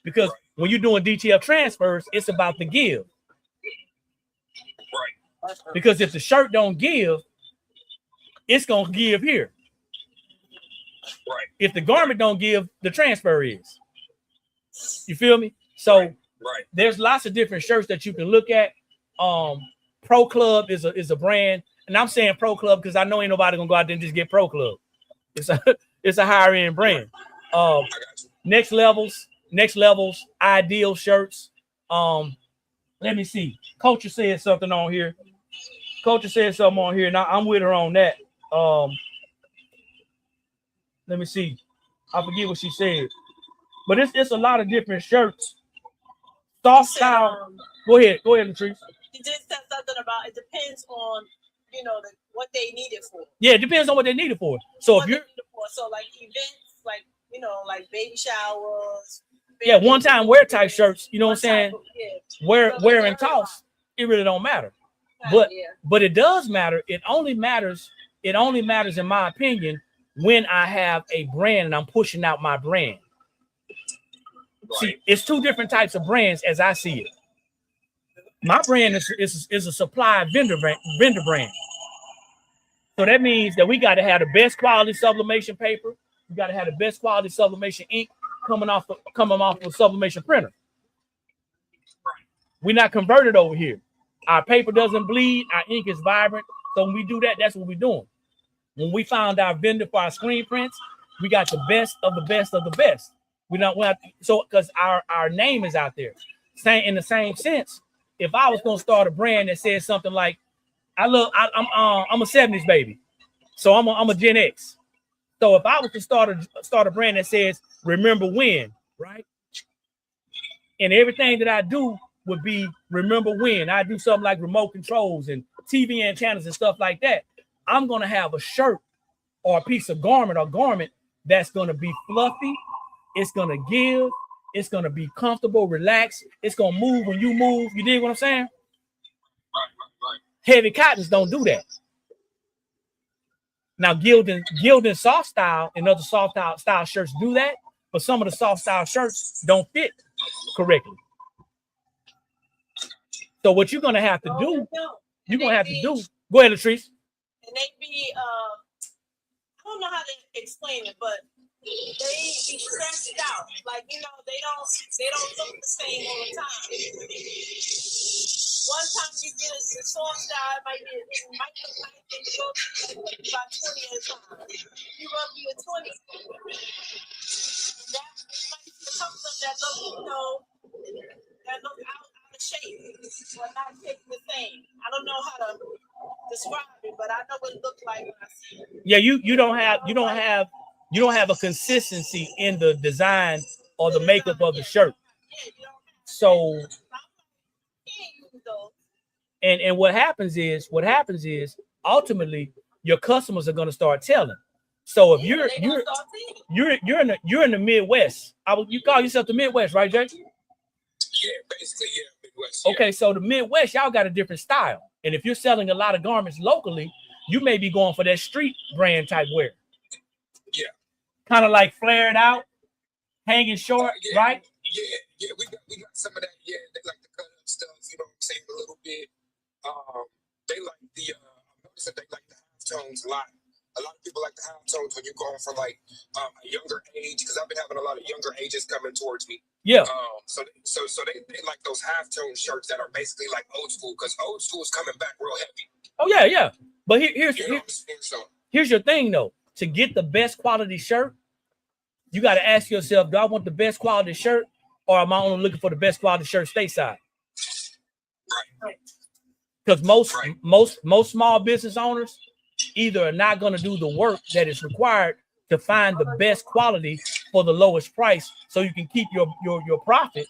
Because when you're doing DTF transfers, it's about the give. Right. Because if the shirt don't give, it's gonna give here. Right. If the garment don't give, the transfer is. You feel me? So Right. there's lots of different shirts that you can look at. Pro Club is a brand, and I'm saying Pro Club because I know ain't nobody gonna go out there and just get Pro Club. It's a higher end brand. I got you. Next levels, ideal shirts. Let me see. Culture said something on here. Now I'm with her on that. Let me see. I forget what she said, but it's a lot of different shirts. Soft style. Go ahead, Latrice. You just said something about it depends on what they need it for. Yeah, it depends on what they need it for. So What they need it for. So like events, like like baby showers. one time wear type shirts. You know what I'm saying? Yeah. Wear and toss. It really don't matter. But it does matter. It only matters in my opinion when I have a brand and I'm pushing out my brand. Right. See, it's two different types of brands as I see it. My brand is a supply vendor brand. So that means that we got to have the best quality sublimation paper. We got to have the best quality sublimation ink coming off a sublimation printer. We're not converted over here. Our paper doesn't bleed. Our ink is vibrant. So when we do that, that's what we're doing. When we found our vendor for our screen prints, we got the best of the best of the best. Because our name is out there. In the same sense, if I was gonna start a brand that says something like, I'm a 70s baby, so I'm a Gen X. So if I was to start a brand that says remember when, right? And everything that I do would be remember when. I do something like remote controls and TV antennas and stuff like that. I'm gonna have a shirt or a piece of garment that's gonna be fluffy. It's gonna give. It's gonna be comfortable, relaxed. It's gonna move when you move. You dig what I'm saying? Right. Heavy cottons don't do that. Now, gilding soft style and other soft style shirts do that, but some of the soft style shirts don't fit correctly. So what you're gonna have to do, go ahead, Latrice. And they be I don't know how to explain it, but they be stretched out. Like, they don't look the same all the time. One time you get a soft style, it might look nice and go to about 20 at a time. You run me a 20. And that you might see something that look out of shape or not taking the same. I don't know how to describe it, but I know what it looks like when I see it. Yeah, you don't have a consistency in the design or the makeup of the shirt. So and what happens is ultimately your customers are going to start telling. So if you're in the Midwest, you call yourself the Midwest, right, Jay? Yeah, basically, yeah, Midwest. Yeah. Okay, so the Midwest, y'all got a different style. And if you're selling a lot of garments locally, you may be going for that street brand type wear. Yeah. Kind of like flared out, hanging short, right? Yeah, we got some of that. Yeah, they like the cut up stuff, you know what I'm saying, a little bit. They like I'm noticing they like the half tones a lot. A lot of people like the half tones when you're going for like a younger age, because I've been having a lot of younger ages coming towards me. Yeah. So they like those half tone shirts that are basically like old school, because old school is coming back real heavy. Oh yeah, yeah. But here's You know what I'm saying? So here's your thing though. To get the best quality shirt, you got to ask yourself, do I want the best quality shirt, or am I only looking for the best quality shirt stateside? right, Because right, most small business owners either are not going to do the work that is required to find the best quality for the lowest price, so you can keep your profit.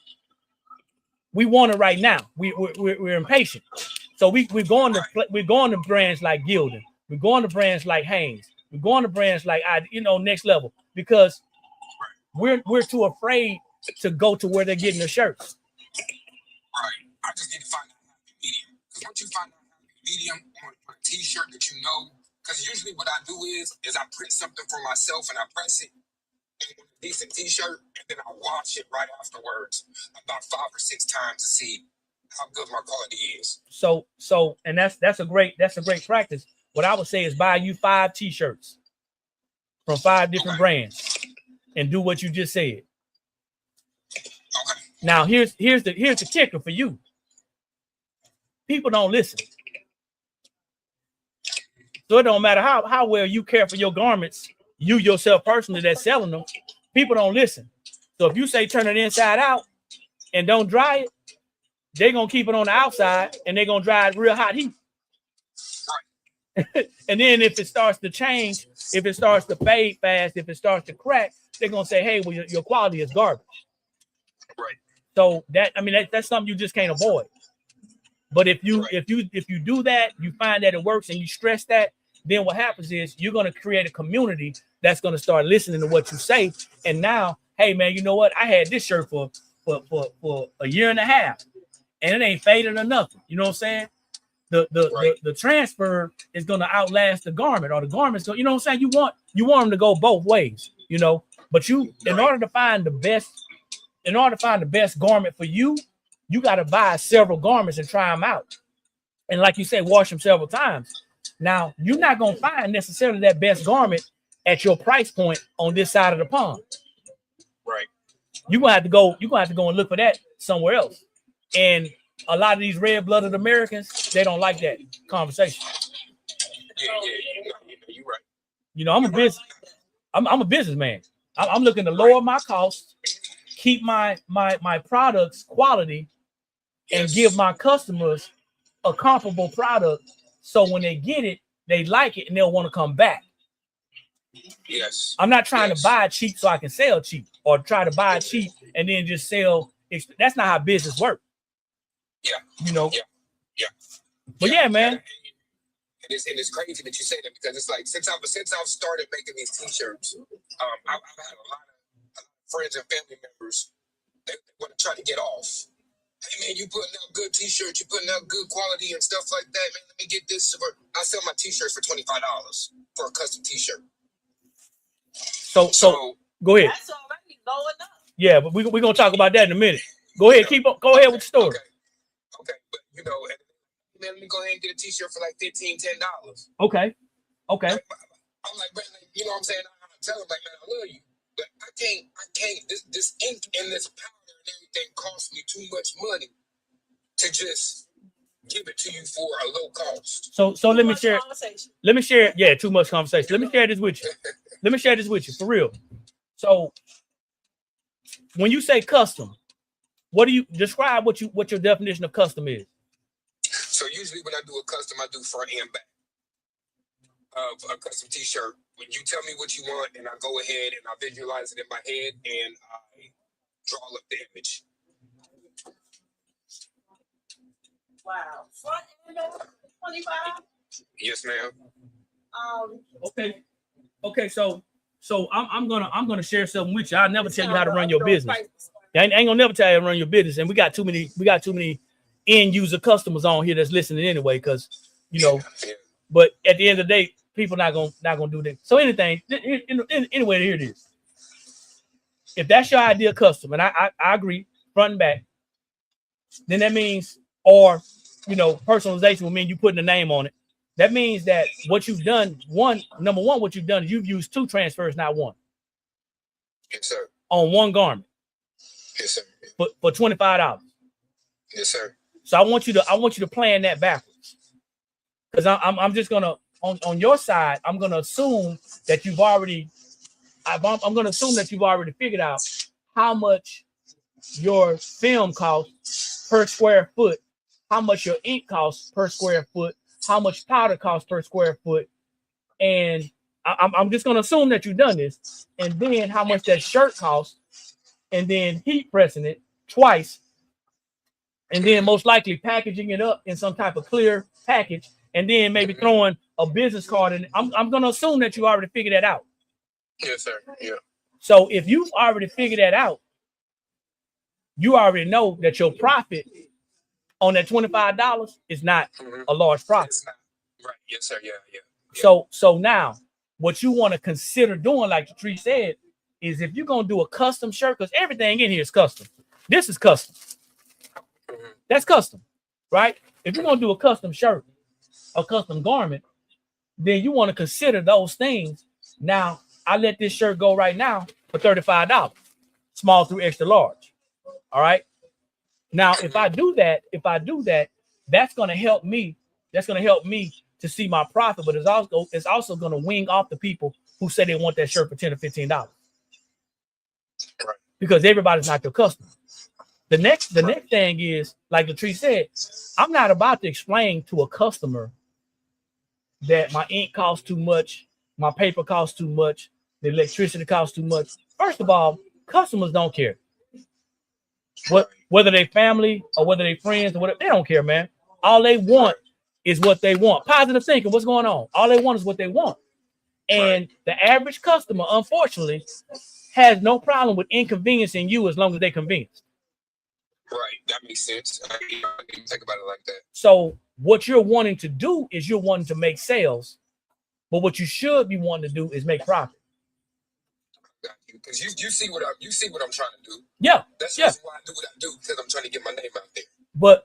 We want it right now. We're impatient, so we're going to brands like Gildan. We're going to brands like Hanes. We're going to brands like Next Level, because we're too afraid to go to where they're getting the shirts. right. I just need to find that happy medium. Because once you find that happy medium on a t-shirt that you know, because usually what I do is I print something for myself and I press it in a decent t-shirt, and then I wash it right afterwards about 5 or 6 times to see how good my quality is. So and that's a great practice. What I would say is buy you 5 t-shirts from 5 different brands and do what you just said. Okay. Now here's the kicker for you. People don't listen. So it don't matter how well you care for your garments, you yourself personally that's selling them, people don't listen. So if you say turn it inside out and don't dry it, they're gonna keep it on the outside and they're gonna dry it real hot heat. And then if it starts to change, if it starts to fade fast, if it starts to crack, they're gonna say, hey, well, your quality is garbage. Right. So that's something you just can't avoid. But if you do that, you find that it works and you stress that, then what happens is you're gonna create a community that's gonna start listening to what you say. And now, hey man, you know what? I had this shirt for a year and a half, and it ain't faded or nothing. You know what I'm saying? The transfer is gonna outlast the garment, or the garment's gonna, you know what I'm saying? You want them to go both ways, But in order to find the best garment for you, you got to buy several garments and try them out. And like you say, wash them several times. Now, you're not going to find necessarily that best garment at your price point on this side of the pond. Right. You're going to have to go and look for that somewhere else. And a lot of these red-blooded Americans, they don't like that conversation. Yeah, you're right. I'm a businessman. I'm looking to lower my costs, keep my products quality, and give my customers a comparable product, so when they get it, they like it and they'll want to come back. Yes. I'm not trying to buy cheap so I can sell cheap, or try to buy cheap and then just sell. That's not how business works. Yeah. Yeah. But yeah, man. And it's crazy that you say that, because it's like since I've started making these t-shirts, I've had a lot of friends and family members that want to try to get off. Hey man, you putting out good t-shirts, you putting out good quality and stuff like that, man. Let me get this. I sell my t-shirts for $25 for a custom t-shirt. So go ahead. That's already low enough. Yeah, but we're gonna talk about that in a minute. Go ahead, go ahead with the story. Okay, but man, let me go ahead and get a t-shirt for like $15, $10. Okay. I'm like, man, you know what I'm saying? I tell him, like, man, I love you, but I can't. This ink and this powder and everything costs me too much money to just give it to you for a low cost. So let me share. Yeah, too much conversation. Let me share this with you. For real. So when you say custom, what do you describe? What your definition of custom is? So usually when I do a custom, I do front and back of a custom t-shirt. When you tell me what you want, and I go ahead and I visualize it in my head and I draw up the image. Wow. Front and back, 25. Yes, ma'am. Okay. So I'm gonna share something with you. I'll never tell you how to run your business. I ain't gonna never tell you how to run your business. And we got too many end user customers on here that's listening anyway, because But at the end of the day, people not gonna do that. So anyway, here it is. If that's your idea of custom, and I agree, front and back, then that means, or personalization will mean you putting a name on it. That means that what you've done, number one, what you've done is you've used 2 transfers, not 1. Yes, sir. On 1 garment. Yes, sir. For $25. Yes, sir. So I want you to plan that backwards. because I'm just gonna on your side, I'm gonna assume that you've already I'm gonna assume that you've already figured out how much your film costs per square foot, how much your ink costs per square foot, how much powder costs per square foot, and I'm just gonna assume that you've done this, and then how much that shirt costs, and then heat pressing it twice, and then most likely packaging it up in some type of clear package, and then maybe throwing a business card in. I'm gonna assume that you already figured that out. Yes, sir. Yeah. So if you've already figured that out, you already know that your profit on that $25 is not a large profit. It's not. Right. Yes, sir. Yeah. So now what you want to consider doing, like the tree said, is if you're gonna do a custom shirt, because everything in here is custom. This is custom. That's custom, right? If you're gonna do a custom shirt, a custom garment, then you want to consider those things. Now, I let this shirt go right now for $35, small through extra large. All right. Now, if I do that, that's gonna help me. That's gonna help me to see my profit, but it's also gonna wing off the people who say they want that shirt for $10 or $15. Right. Because everybody's not your customer. The next thing is, like the tree said, I'm not about to explain to a customer that my ink costs too much, my paper costs too much, the electricity costs too much. First of all, customers don't care. Whether they family or whether they friends or whatever, they don't care, man. All they want is what they want. Positive thinking, what's going on? All they want is what they want. And the average customer, unfortunately, has no problem with inconveniencing you as long as they're convinced. Right. That makes sense. I didn't think about it like that. So what you're wanting to do is you're wanting to make sales, but what you should be wanting to do is make profit. Because you see what I'm trying to do. Yeah. That's just why I do what I do, because I'm trying to get my name out there.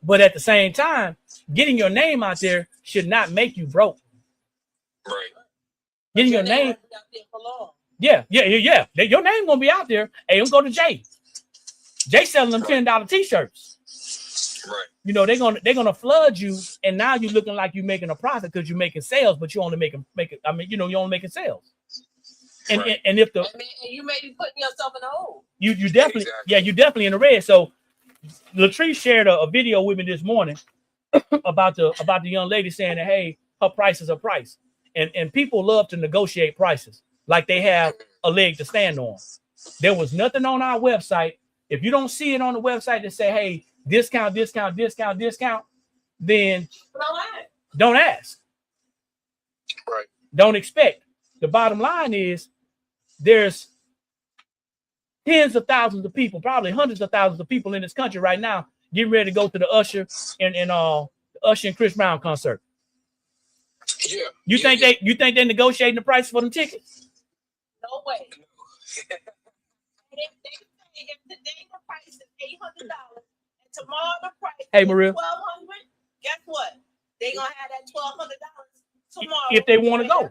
But at the same time, getting your name out there should not make you broke. Right. Getting your name out there for long. Yeah. Your name gonna be out there. Hey, I'm going to Jay. Jay selling them $10 t-shirts. Right. You know, they're gonna flood you, and now you're looking like you're making a profit because you're making sales, but you only making you're only making sales. And and if the and you may be putting yourself in the hole. You definitely you're definitely in the red. So Latrice shared a video with me this morning about the young lady saying that, hey, her price is her price. And people love to negotiate prices like they have a leg to stand on. There was nothing on our website. If you don't see it on the website that say, hey, discount, then don't ask. Right. Don't expect. The bottom line is there's tens of thousands of people, probably hundreds of thousands of people in this country right now getting ready to go to the Usher and Chris Brown concert. Yeah. You think they're negotiating the price for them tickets? No way. If today the price is $800 and tomorrow the price is Maria. $1,200, guess what? They're gonna have that $1,200 tomorrow if they want to go. Yeah,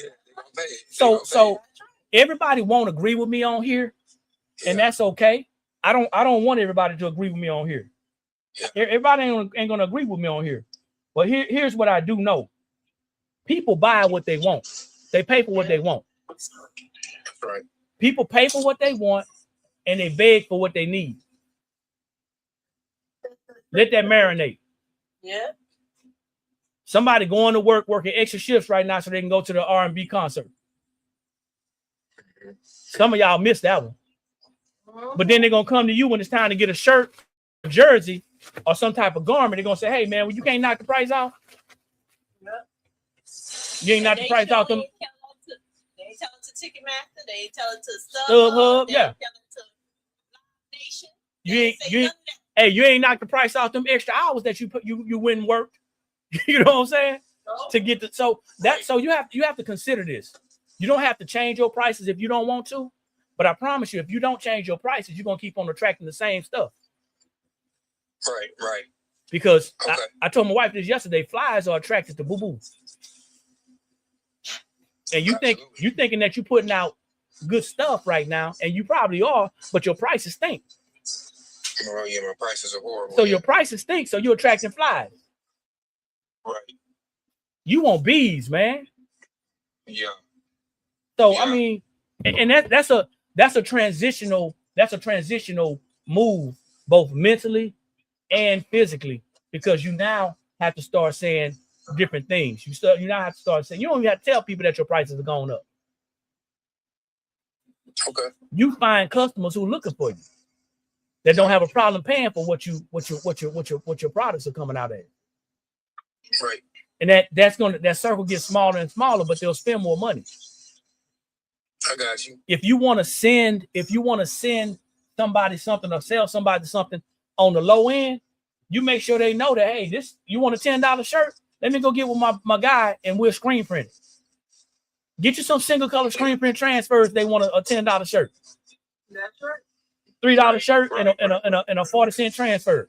they're gonna pay it. So everybody won't agree with me on here, and that's okay. I don't want everybody to agree with me on here. Yeah. Everybody ain't gonna agree with me on here. But here's what I do know. People buy what they want. They pay for what they want. That's right. People pay for what they want, and they beg for what they need. Let that marinate. Yeah. Somebody going to work, working extra shifts right now so they can go to the R&B concert. Some of y'all missed that one. But then they're going to come to you when it's time to get a shirt, a jersey, or some type of garment. They're going to say, hey, man, well, you can't knock the price off. You ain't knock the price off them. They tell it to Ticketmaster. They tell it to StubHub. They Yeah. tell it to Nation. You ain't knock the price off them extra hours that you went and worked. You know what I'm saying? No. To get so you have to consider this. You don't have to change your prices if you don't want to, but I promise you, if you don't change your prices, you're gonna keep on attracting the same stuff. Right. Because I told my wife this yesterday, flies are attracted to boo-boo. And you thinking that you're putting out good stuff right now, and you probably are, but your prices stink. Oh yeah, my prices are horrible. So your prices stink, so you're attracting flies. Right. You want bees, man. Yeah. So Yeah. I mean, and that's a transitional move, both mentally and physically, because you now have to start saying different things. You now have to start saying, you don't even have to tell people that your prices are going up. Okay. You find customers who are looking for you that don't have a problem paying for what your products are coming out at. Right. And that circle gets smaller and smaller, but they'll spend more money. I got you. If you want to send somebody something or sell somebody something on the low end, you make sure they know that, hey, this, you want a $10 shirt? Let me go get with my guy and we'll screen print it. Get you some single color screen print transfers. They want a $10 shirt. That's right. $3 shirt and a 40-cent transfer.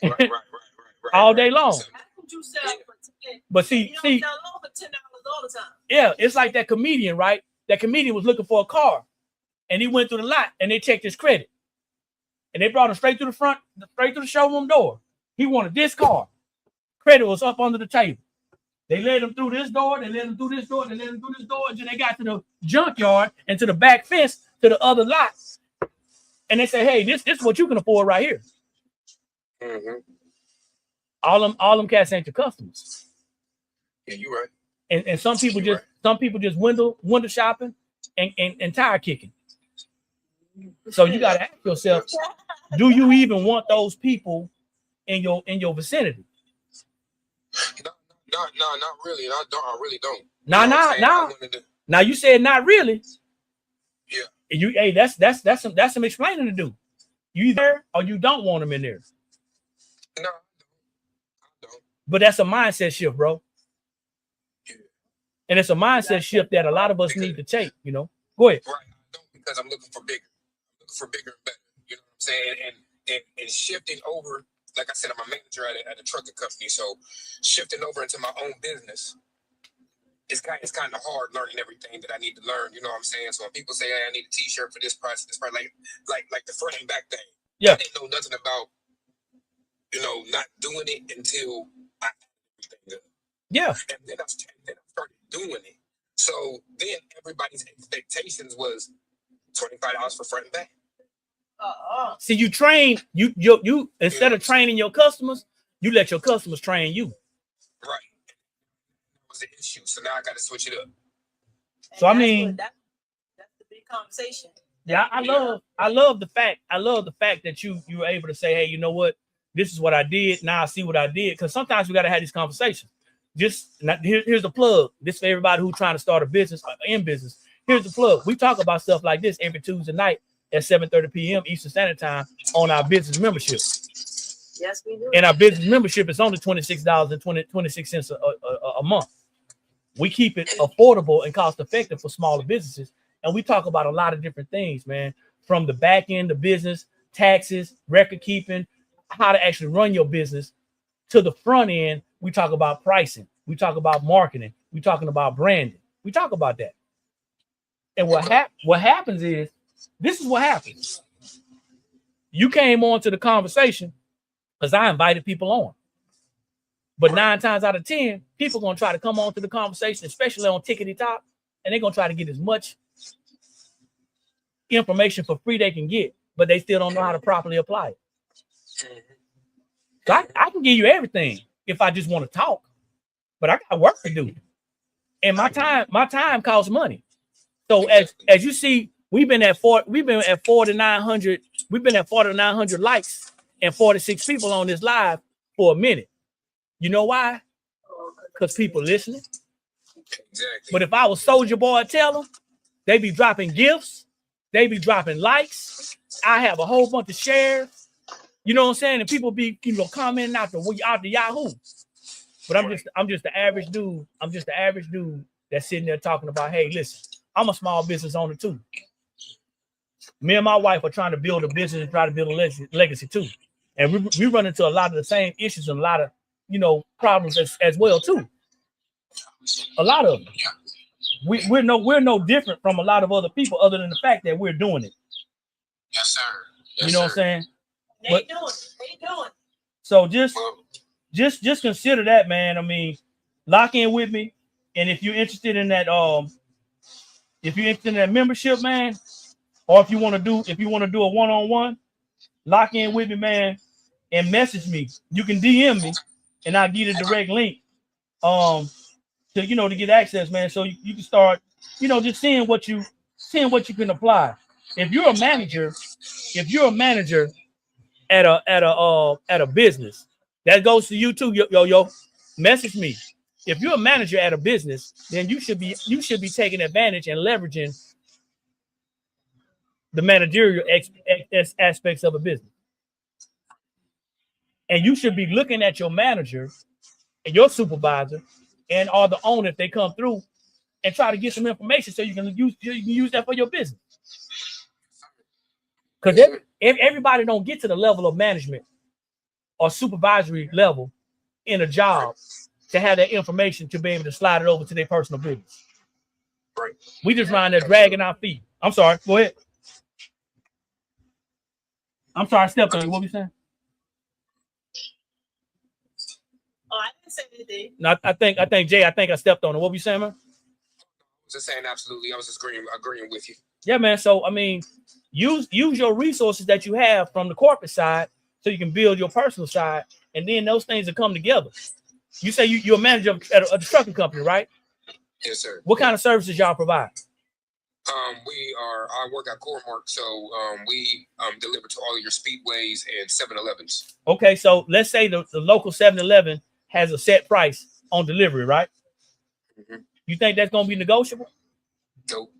Right. All day long. That's what you sell for 10. But You don't see, sell low for $10 all the time. yeah, it's like that comedian, right? That comedian was looking for a car, and he went through the lot, and they checked his credit, and they brought him straight to the front, straight to the showroom door. He wanted this car. Credit was up under the table. They led him through this door, they led him through this door, they led him through this door, until they got to the junkyard and to the back fence to the other lot. And they say, hey, this is what you can afford right here. Mm-hmm. All them cats ain't your customers. Yeah, you're right. And some people just window shopping and tire kicking. So you gotta ask yourself, do you even want those people in your vicinity? No, not really. I really don't. Now you said not really. Yeah. Hey, that's some explaining to do. You either or you don't want them in there. No, I don't. But that's a mindset shift, bro. Yeah. And it's a mindset shift that a lot of us need to take, you know. Go ahead. Right. I don't, because I'm looking for bigger. I'm looking for bigger and better. You know what I'm saying? And shifting over, like I said, I'm a manager at a trucking company. So shifting over into my own business, it's kind of hard learning everything that I need to learn. You know what I'm saying? So when people say, hey, I need a t-shirt for this price, like the front and back thing. Yeah. I didn't know nothing about, not doing it until I had everything up. Yeah. And then I started doing it. So then everybody's expectations was $25 for front and back. See, you train you instead of training your customers, you let your customers train you. Right. That was the issue. So now I got to switch it up. So I mean, that's the big conversation. Yeah, I love the fact that you were able to say, hey, you know what? This is what I did. Now I see what I did. Because sometimes we got to have these conversations. Here's the plug. This for everybody who's trying to start a business or in business. Here's the plug. We talk about stuff like this every Tuesday night at 7:30 p.m. Eastern Standard Time on our business membership. Yes, we do. And our business membership is only $26.26 a month. We keep it affordable and cost effective for smaller businesses. And we talk about a lot of different things, man, from the back end of business, taxes, record keeping, how to actually run your business, to the front end. We talk about pricing. We talk about marketing. We're talking about branding. We talk about that. And what happens is, this is what happens. You came on to the conversation because I invited people on. But 9 times out of 10, people are going to try to come on to the conversation, especially on Tickety Top, and they're going to try to get as much information for free they can get, but they still don't know how to properly apply it. So I can give you everything if I just want to talk, but I got work to do. And my time costs money. So as you see, we've been at 4,900 likes and 46 people on this live for a minute. You know why? Because people listening. Exactly. But if I was Soldier Boy, tell them, they be dropping gifts, they be dropping likes. I have a whole bunch of shares. You know what I'm saying? And people be commenting out the Yahoo. But I'm just the average dude. I'm just the average dude that's sitting there talking about, hey, listen, I'm a small business owner too. Me and my wife are trying to build a business and try to build a legacy too. And we run into a lot of the same issues and a lot of problems as well too. A lot of them. We're no different from a lot of other people, other than the fact that we're doing it. Yes, sir. Yes, you know what I'm saying? They doing it. So just consider that, man. I mean, lock in with me. And if you're interested in that, membership, man, or if you want to do a one-on-one, lock in with me, man, and message me. You can DM me, and I'll give you the direct link. To get access, man. So you can start, just seeing what you can apply. If you're a manager at a business, that goes to you too, yo. Message me. If you're a manager at a business, then you should be taking advantage and leveraging the managerial aspects of a business. And you should be looking at your manager and your supervisor and all the owner if they come through and try to get some information so you can use that for your business. Because everybody don't get to the level of management or supervisory level in a job to have that information to be able to slide it over to their personal business. Right. We just around there dragging our feet. I'm sorry. Go ahead. I'm sorry. I stepped on you. What were you saying? Oh, I didn't say anything. No, I think Jay, I stepped on it. What were you saying, man? Just saying absolutely. I was just agreeing with you. Yeah, man. So I mean, use your resources that you have from the corporate side so you can build your personal side, and then those things will come together. You say you're a manager at a trucking company, right? Yes, sir. What kind of services y'all provide? I work at Core-Mark, so we deliver to all of your speedways and 7-Elevens. Okay, so let's say the local 7-Eleven has a set price on delivery, right? Mm-hmm. You think that's going to be negotiable? Nope.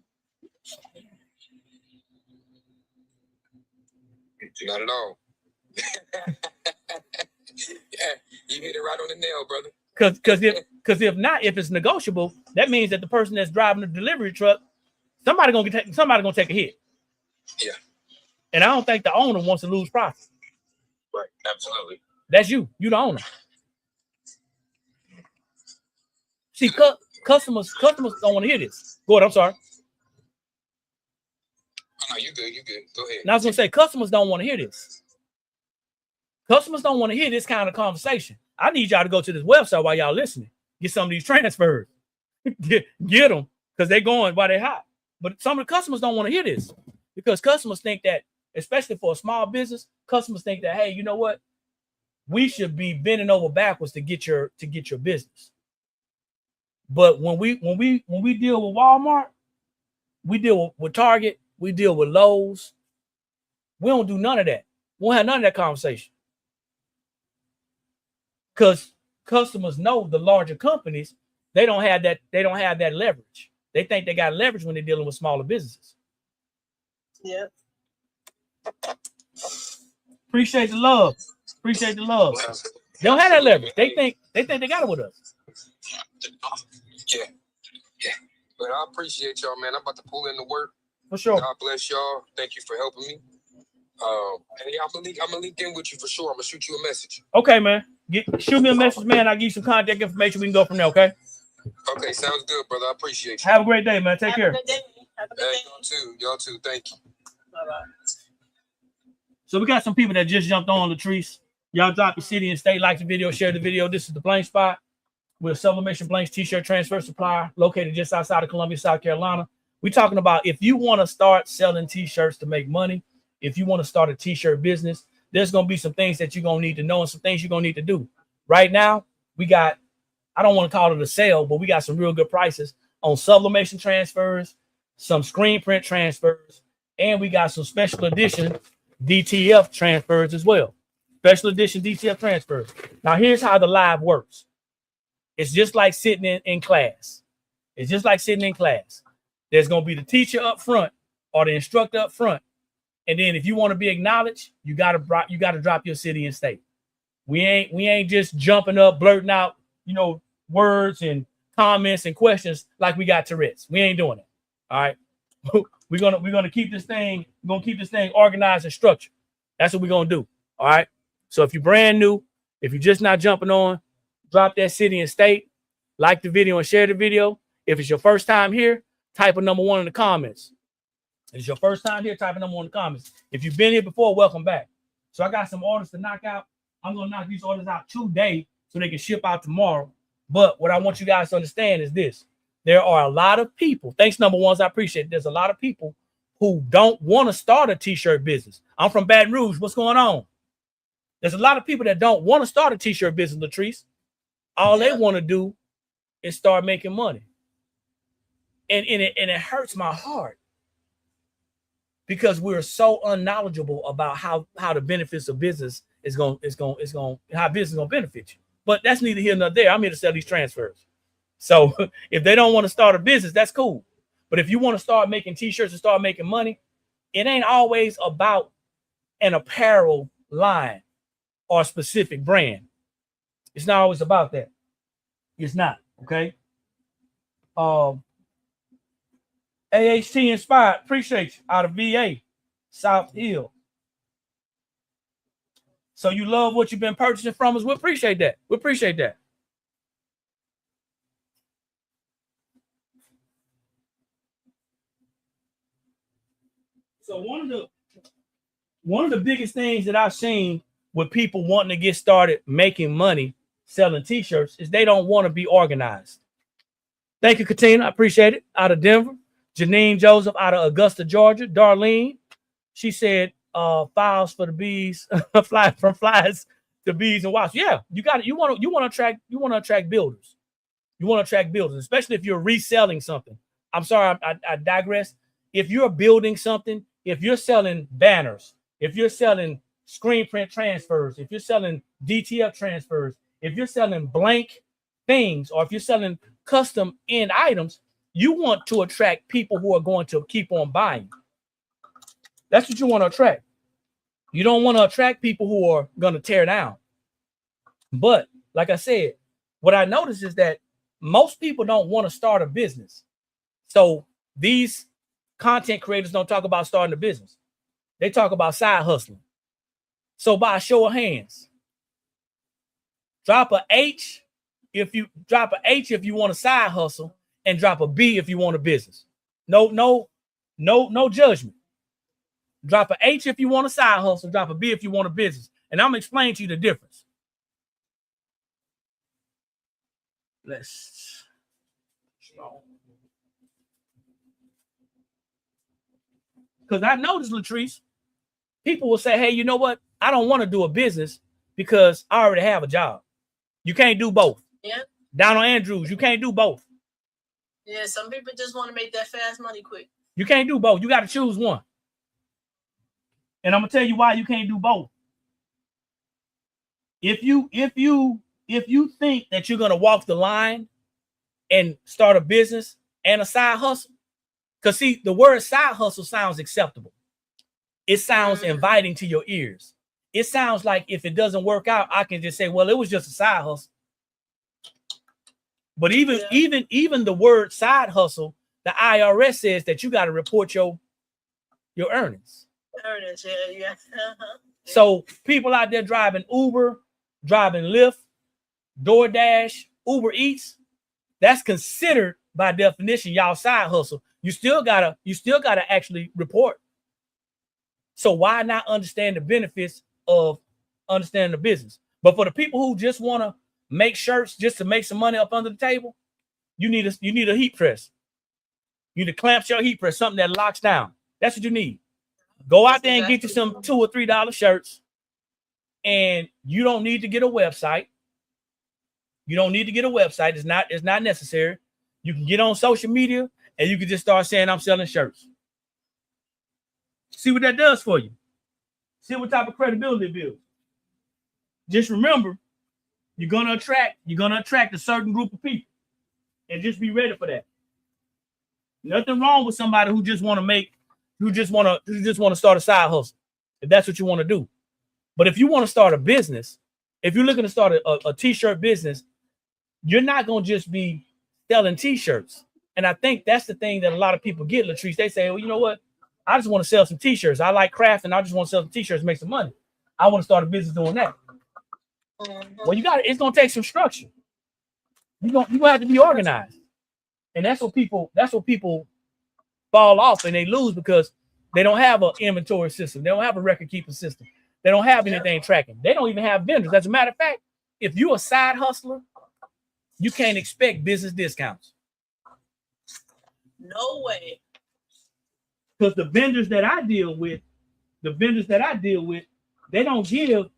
Not at all. Yeah, you hit it right on the nail, brother. Because if not, if it's negotiable, that means that the person that's driving the delivery truck, somebody gonna take a hit. Yeah. And I don't think the owner wants to lose profit. Right. Absolutely. That's you. You the owner. See, customers don't want to hear this. Go ahead. I'm sorry. No, you good. You good. Go ahead. Now I was gonna say customers don't want to hear this. Customers don't want to hear this kind of conversation. I need y'all to go to this website while y'all listening. Get some of these transfers. Get them because they're going while they're hot. But some of the customers don't want to hear this because customers think that, especially for a small business, customers think that, hey, you know what? We should be bending over backwards to get your business. But when we deal with Walmart, we deal with Target, we deal with Lowe's. We don't do none of that. We won't have none of that conversation. Because customers know the larger companies, they don't have that leverage. They think they got leverage when they're dealing with smaller businesses. Yeah. Appreciate the love. They don't have that leverage. They think they got it with us. Yeah. But I appreciate y'all, man. I'm about to pull in the work. For sure. God bless y'all. Thank you for helping me. Hey, I'm gonna link in with you for sure. I'm gonna shoot you a message. Okay, man. Shoot me a message, man. I'll give you some contact information. We can go from there, okay? Okay, sounds good, brother. I appreciate you. Have a great day, man. Take care. Have a good day. Y'all too. Thank you. Bye-bye. So we got some people that just jumped on, Latrice. Y'all drop your city and state, like the video, share the video. This is the Blank Spot. We're a Sublimation Blanks t-shirt transfer supplier located just outside of Columbia, South Carolina. We're talking about if you want to start selling t-shirts to make money, if you want to start a t-shirt business, there's going to be some things that you're going to need to know and some things you're going to need to do. Right now, we got, I don't want to call it a sale, but we got some real good prices on sublimation transfers, some screen print transfers, and we got some special edition DTF transfers as well. Special edition DTF transfers. Now, here's how the live works. It's just like sitting in class. It's just like sitting in class. There's going to be the teacher up front or the instructor up front. And then if you want to be acknowledged, you got to drop your city and state. We ain't just jumping up, blurting out, words and comments and questions like we got Tourette's. We ain't doing it. All right. We're gonna keep this thing organized and structured. That's what we're gonna do. All right. So if you're brand new, if you're just not jumping on, drop that city and state, like the video and share the video. If it's your first time here, type a number 1 in the comments. If it's your first time here, type a number 1 in the comments. If you've been here before, welcome back. So I got some orders to knock out. I'm gonna knock these orders out today so they can ship out tomorrow. But what I want you guys to understand is this. There are a lot of people. Thanks, number ones. I appreciate it. There's a lot of people who don't want to start a t-shirt business. I'm from Baton Rouge. What's going on? There's a lot of people that don't want to start a t-shirt business, Latrice. All they want to do is start making money. And it hurts my heart because we're so unknowledgeable about how the benefits of business how business is gonna benefit you. But that's neither here nor there. I'm here to sell these transfers. So if they don't want to start a business, that's cool. But if you want to start making t-shirts and start making money, it ain't always about an apparel line or a specific brand. It's not always about that. It's not, okay? AHT Inspired, appreciate you, out of VA, South Hill. So you love what you've been purchasing from us. We appreciate that. We appreciate that. So one of the biggest things that I've seen with people wanting to get started making money selling t-shirts is they don't want to be organized. Thank you, Katina. I appreciate it. Out of Denver. Janine Joseph out of Augusta, Georgia. Darlene, she said files for the bees, from flies to bees and wasps. Yeah, you got it. You want to attract builders. You want to attract builders, especially if you're reselling something. I'm sorry, I digress. If you're building something, if you're selling banners, if you're selling screen print transfers, if you're selling DTF transfers, if you're selling blank things, or if you're selling custom end items, you want to attract people who are going to keep on buying. That's what you want to attract. You don't want to attract people who are going to tear down. But like I said, what I noticed is that most people don't want to start a business. So these content creators don't talk about starting a business. They talk about side hustling. So by a show of hands, drop a H if you want a side hustle, and drop a B if you want a business. No judgment. Drop a H if you want a side hustle, drop a B if you want a business. And I'm gonna explain to you the difference. Because I noticed, Latrice, people will say, hey, you know what? I don't want to do a business because I already have a job. You can't do both. Yeah. Donald Andrews, you can't do both. Yeah, some people just want to make that fast money quick. You can't do both. You got to choose one. And I'm gonna tell you why you can't do both. If you think that you're gonna walk the line and start a business and a side hustle, because see, the word side hustle sounds acceptable. It sounds inviting to your ears. It sounds like if it doesn't work out, I can just say, well, it was just a side hustle. But even the word side hustle, the IRS says that you got to report your earnings. Earnings, yeah. So people out there driving Uber, driving Lyft, DoorDash, Uber Eats, that's considered by definition y'all side hustle. You still gotta actually report. So why not understand the benefits of understanding the business? But for the people who just want to make shirts just to make some money up under the table, you need a heat press. You need to clamp your heat press, something that locks down. That's what you need. Go out there and get you some $2 or $3 shirts, and you don't need to get a website. You don't need to get a website. It's not necessary. You can get on social media and you can just start saying, I'm selling shirts. See what that does for you. See what type of credibility it builds. Just remember, you're gonna attract a certain group of people, and just be ready for that. Nothing wrong with somebody who just want to start a side hustle, if that's what you want to do. But if you want to start a business, if you're looking to start a t-shirt business, you're not gonna just be selling t-shirts. And I think that's the thing that a lot of people get, Latrice. They say, well, you know what? I just want to sell some t-shirts. I like craft, and I just want to sell some t-shirts, make some money. I want to start a business doing that. Well, it's gonna take some structure. You're gonna have to be organized. And that's what people fall off and they lose, because they don't have an inventory system. They don't have a record keeping system. They don't have anything tracking. They don't even have vendors. As a matter of fact, if you're a side hustler, you can't expect business discounts. No way. Because the vendors that I deal with, they don't give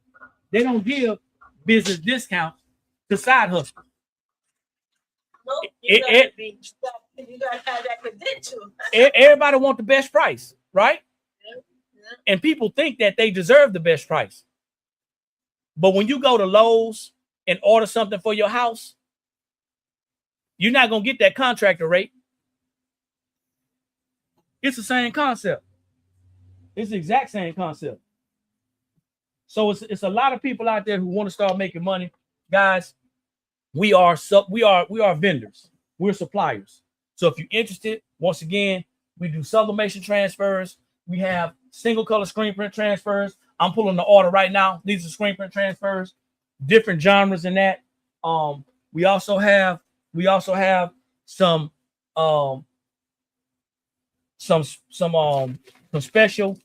business discounts to side hustlers. Nope. You gotta have that credential. Everybody want the best price, right? Yeah. And people think that they deserve the best price. But when you go to Lowe's and order something for your house, you're not gonna get that contractor rate. It's the same concept. It's the exact same concept. So it's a lot of people out there who want to start making money. Guys, we are vendors. We're suppliers. So if you're interested, once again, we do sublimation transfers. We have single color screen print transfers. I'm pulling the order right now. These are screen print transfers, different genres in that. We also have some special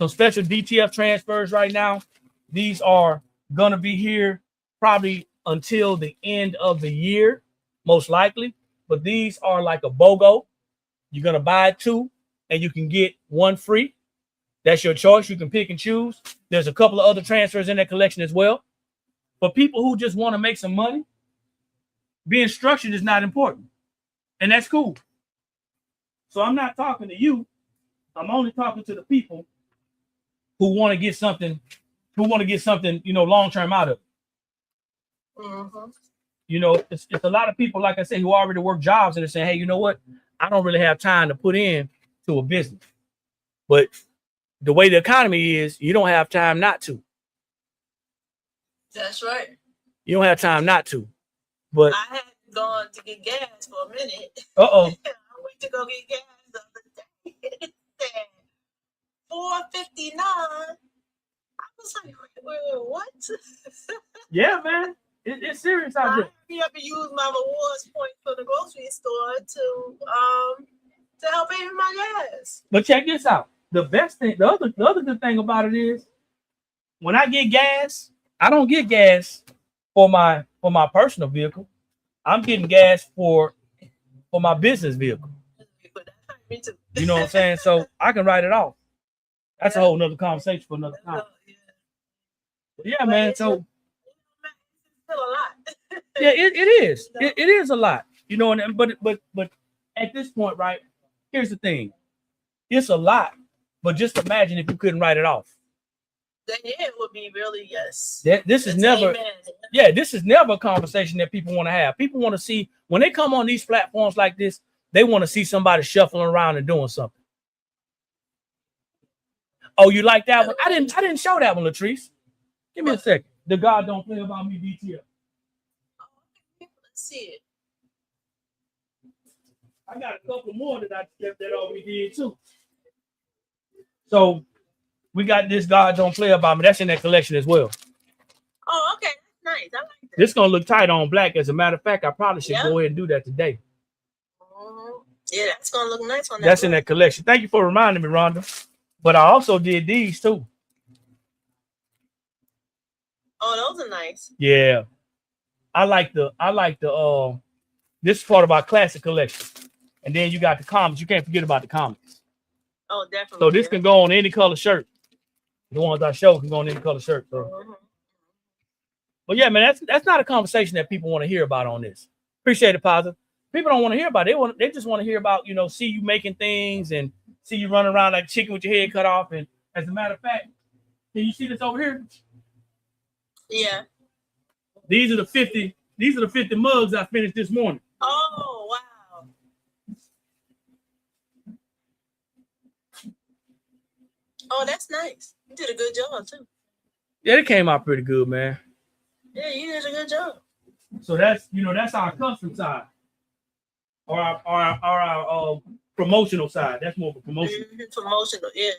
DTF transfers right now. These are gonna be here probably until the end of the year, most likely. But these are like a BOGO. You're gonna buy two and you can get one free. That's your choice. You can pick and choose. There's a couple of other transfers in that collection as well. For people who just want to make some money, being structured is not important. And that's cool. So I'm not talking to you. I'm only talking to the people who want to get something, long-term out of it. Mm-hmm. It's a lot of people, like I said, who already work jobs and they're saying, hey, you know what? I don't really have time to put in to a business. But the way the economy is, you don't have time not to. That's right. You don't have time not to. But I had gone to get gas for a minute. I went to go get gas the other day. It said $4.59. I was like, wait, what? Yeah, man. It's serious out there. I have to use my rewards point for the grocery store to help pay for my gas. But check this out. The best thing, the other good thing about it is when I get gas, I don't get gas for my personal vehicle. I'm getting gas for my business vehicle. Me too. You know what I'm saying? So I can write it off. That's a whole nother conversation for another time. Yeah, man. So it's still a lot. yeah, it is. It is a lot. But at this point, right? Here's the thing. It's a lot, but just imagine if you couldn't write it off. Then it would be really yes. This is never. This is never a conversation that people want to have. People want to see when they come on these platforms like this. They want to see somebody shuffling around and doing something. Oh, you like that one? I didn't show that one, Latrice. Give me a second. The God don't play about me, DTF. Let's see it. I got a couple more that we did too. So we got this God don't play about me. That's in that collection as well. Oh, okay. That's nice. I like that. This gonna look tight on black. As a matter of fact, I probably should go ahead and do that today. Yeah, that's gonna look nice on that. That's in that collection. Thank you for reminding me, Rhonda. But I also did these too. Oh, those are nice. Yeah. I like the this is part of our classic collection. And then you got the comics. You can't forget about the comics. Oh, definitely. So this can go on any color shirt. The ones I showed can go on any color shirt. So. But yeah, man, that's not a conversation that people want to hear about on this. Appreciate it, Positive. People don't want to hear about it. They just want to hear about, see you making things and see you running around like a chicken with your head cut off. And as a matter of fact, can you see this over here? Yeah. These are the 50 mugs I finished this morning. Oh, wow. Oh, that's nice. You did a good job too. Yeah, it came out pretty good, man. Yeah, you did a good job. So that's our custom side. Or our promotional side. That's more of a promotion. Promotional, yeah.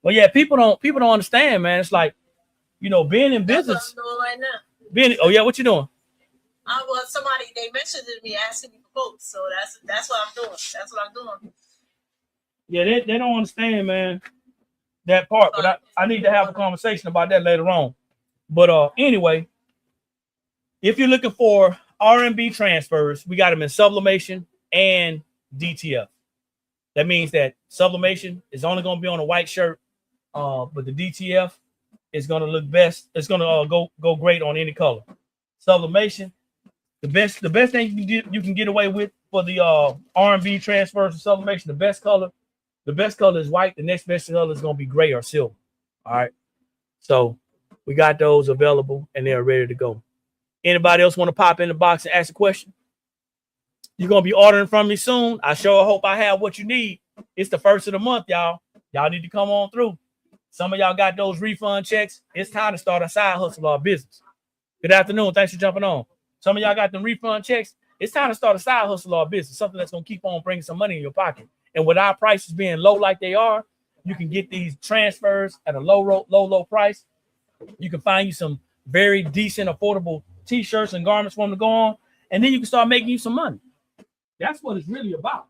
Well, yeah, people don't understand, man. It's like, being in business. That's what I'm doing right now. Oh yeah, what you doing? They mentioned it to me asking me for quotes, so that's what I'm doing. That's what I'm doing. Yeah, they don't understand, man, that part. But I need to have a conversation about that later on. But anyway, if you're looking for R&B transfers, we got them in sublimation and DTF. That means that sublimation is only going to be on a white shirt, but the DTF is going to look best. It's going to go great on any color. Sublimation, the best thing you can get away with for the R&B transfers and sublimation. The best color is white. The next best color is going to be gray or silver. All right, so we got those available and they're ready to go. Anybody else want to pop in the box and ask a question? You're going to be ordering from me soon. I sure hope I have what you need. It's the first of the month, y'all. Y'all need to come on through. Some of y'all got those refund checks. It's time to start a side hustle or business. Good afternoon. Thanks for jumping on. Some of y'all got them refund checks. It's time to start a side hustle or business, something that's going to keep on bringing some money in your pocket. And with our prices being low like they are, you can get these transfers at a low price. You can find you some very decent, affordable T-shirts and garments for them to go on. And then you can start making you some money. That's what it's really about.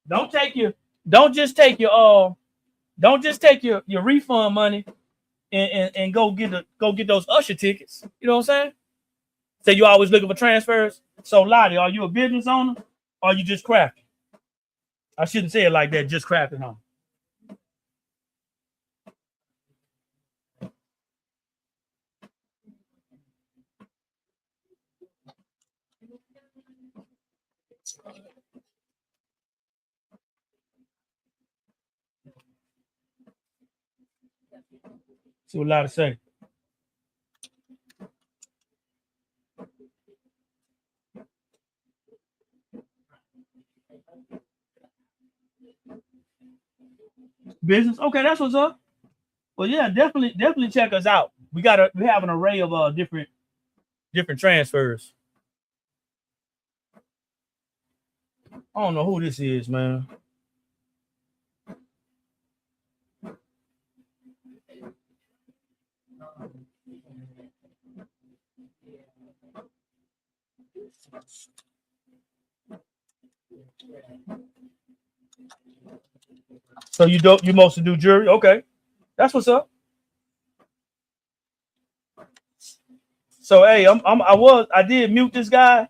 Don't just take your refund money and go get those usher tickets. You know what I'm saying? Say you always looking for transfers. So Lottie, are you a business owner or are you just crafting? I shouldn't say it like that, just crafting, huh? See what Lottie say. Business, okay, that's what's up. Well, yeah, definitely check us out. We have an array of different transfers. I don't know who this is, man. So you mostly do jewelry? Okay. That's what's up. So hey, I did mute this guy,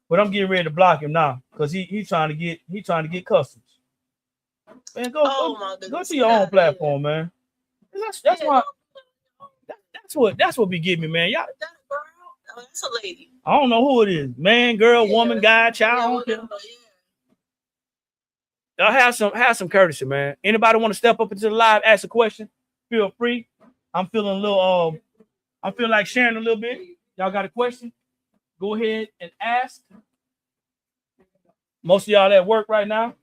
but I'm getting ready to block him now because he's trying to get customs. Man, go to your own platform, man. That's what be getting me, man. Y'all, that's a lady. I don't know who it is. Man, girl, woman, guy, child. I don't care. Y'all have some courtesy, man. Anybody want to step up into the live, ask a question? Feel free. I'm feeling a little I feel like sharing a little bit. Y'all got a question? Go ahead and ask. Most of y'all at work right now,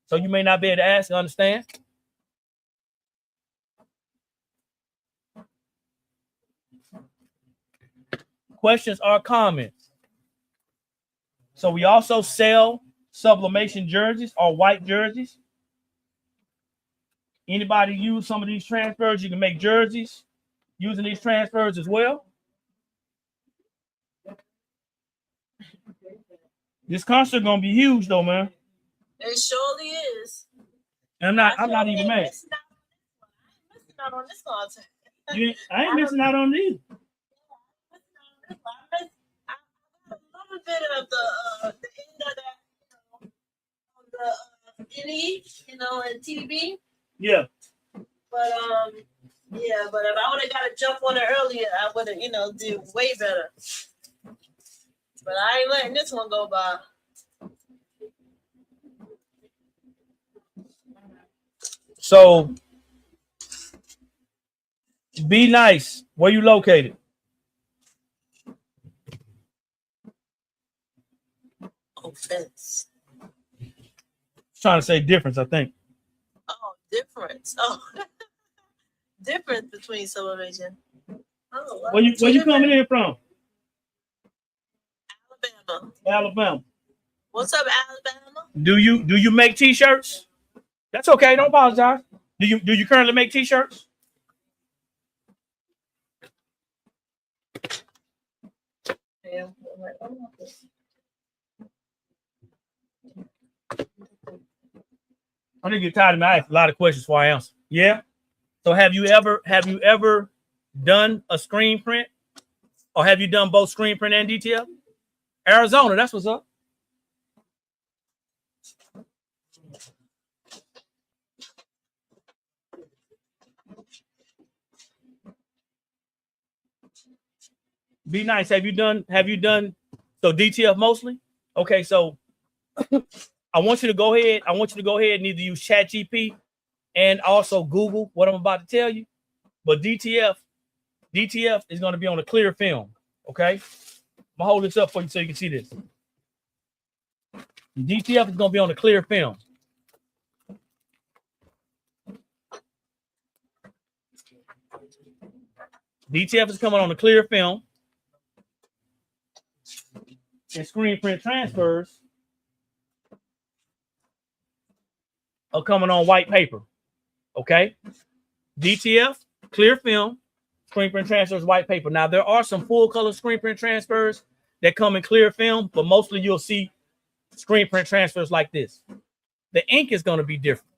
so you may not be able to ask and understand. Questions or comments? So we also sell sublimation jerseys or white jerseys. Anybody use some of these transfers? You can make jerseys using these transfers as well. This concert gonna be huge though, man. It surely is. And I'm not even mad. I ain't missing out on this concert. I ain't missing out on these. I got a little bit of the end of that, the NE, and TB. Yeah. But but if I would have got to jump on it earlier, I would have, did way better. But I ain't letting this one go by. So, be nice. Where you located? Offense. Trying to say difference, I think. Oh, difference. Oh, difference between sublimation. Oh, where you coming in from? Alabama. What's up, Alabama? Do you make T-shirts? That's okay. Don't apologize. Do you currently make T-shirts? Yeah. I think you're tired of me. I ask a lot of questions before I answer. Yeah. So have you ever done a screen print Or have you done both screen print and DTF? Arizona, that's what's up. Be nice. Have you done so DTF mostly? Okay, so I want you to go ahead and either use ChatGPT and also Google what I'm about to tell you. But DTF is going to be on a clear film. Okay, I'm gonna hold this up for you so you can see this. DTF is going to be on a clear film. DTF is coming on a clear film. And screen print transfers are coming on white paper. Okay. DTF, clear film, screen print transfers, white paper. Now, there are some full color screen print transfers that come in clear film, but mostly you'll see screen print transfers like this. The ink is going to be different.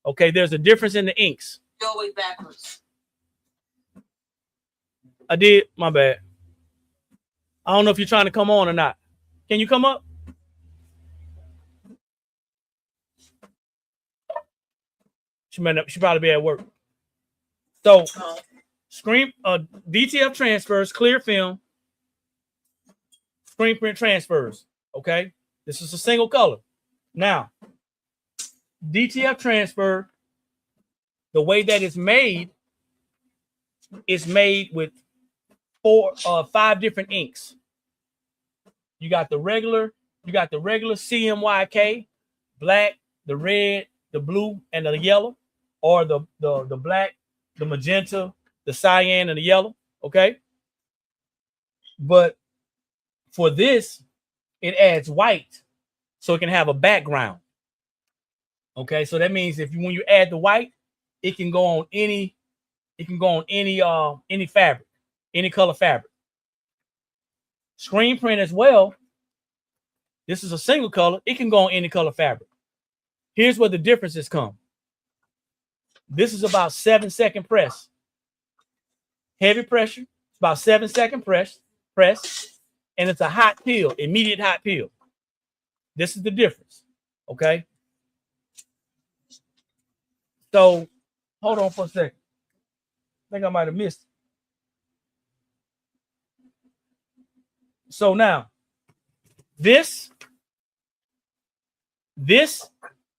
Okay. There's a difference in the inks. Go way backwards. I did. My bad. I don't know if you're trying to come on or not. Can you come up? She probably be at work. So, DTF transfers, clear film, screen print transfers. Okay, this is a single color. Now, DTF transfer, the way that it's made is made with 5 different inks. You got the regular CMYK, black, the red, the blue, and the yellow, or the black, the magenta, the cyan, and the yellow. Okay. But for this, it adds white so it can have a background. Okay, so that means when you add the white, it can go on any fabric, any color fabric. Screen print as well. This is a single color. It can go on any color fabric. Here's where the differences come. This is about 7-second press. Heavy pressure. It's about 7-second press. And it's a hot peel, immediate hot peel. This is the difference. Okay. So hold on for a second. I think I might have missed it. So now, this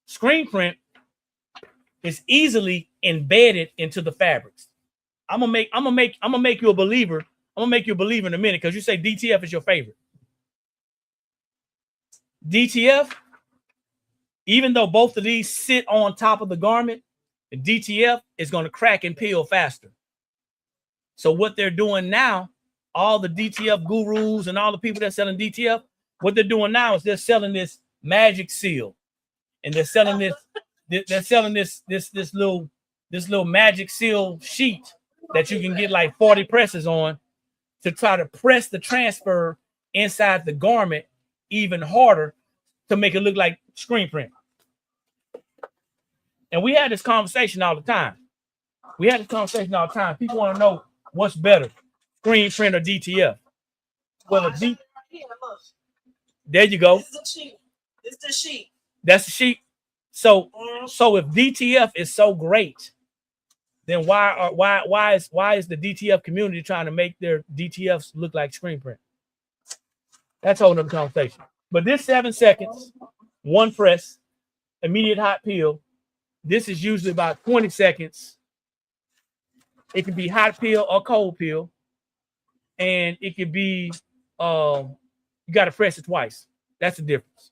screen print is easily embedded into the fabrics. I'm gonna make you a believer. I'm gonna make you a believer in a minute because you say DTF is your favorite. DTF, even though both of these sit on top of the garment, the DTF is going to crack and peel faster. So what they're doing now, all the DTF gurus and all the people that are selling DTF, what they're doing now is they're selling this magic seal, and they're selling this little magic seal sheet that you can get like 40 presses on to try to press the transfer inside the garment even harder to make it look like screen print. And we had this conversation all the time. People want to know what's better, screen print or DTF. Well, there you go. This is the sheet. This is the sheet. That's the sheet. So if DTF is so great, then why is the DTF community trying to make their DTFs look like screen print? That's a whole nother conversation. But this 7 seconds, one press, immediate hot peel. This is usually about 20 seconds. It can be hot peel or cold peel. And it could be, you got to press it twice. That's the difference.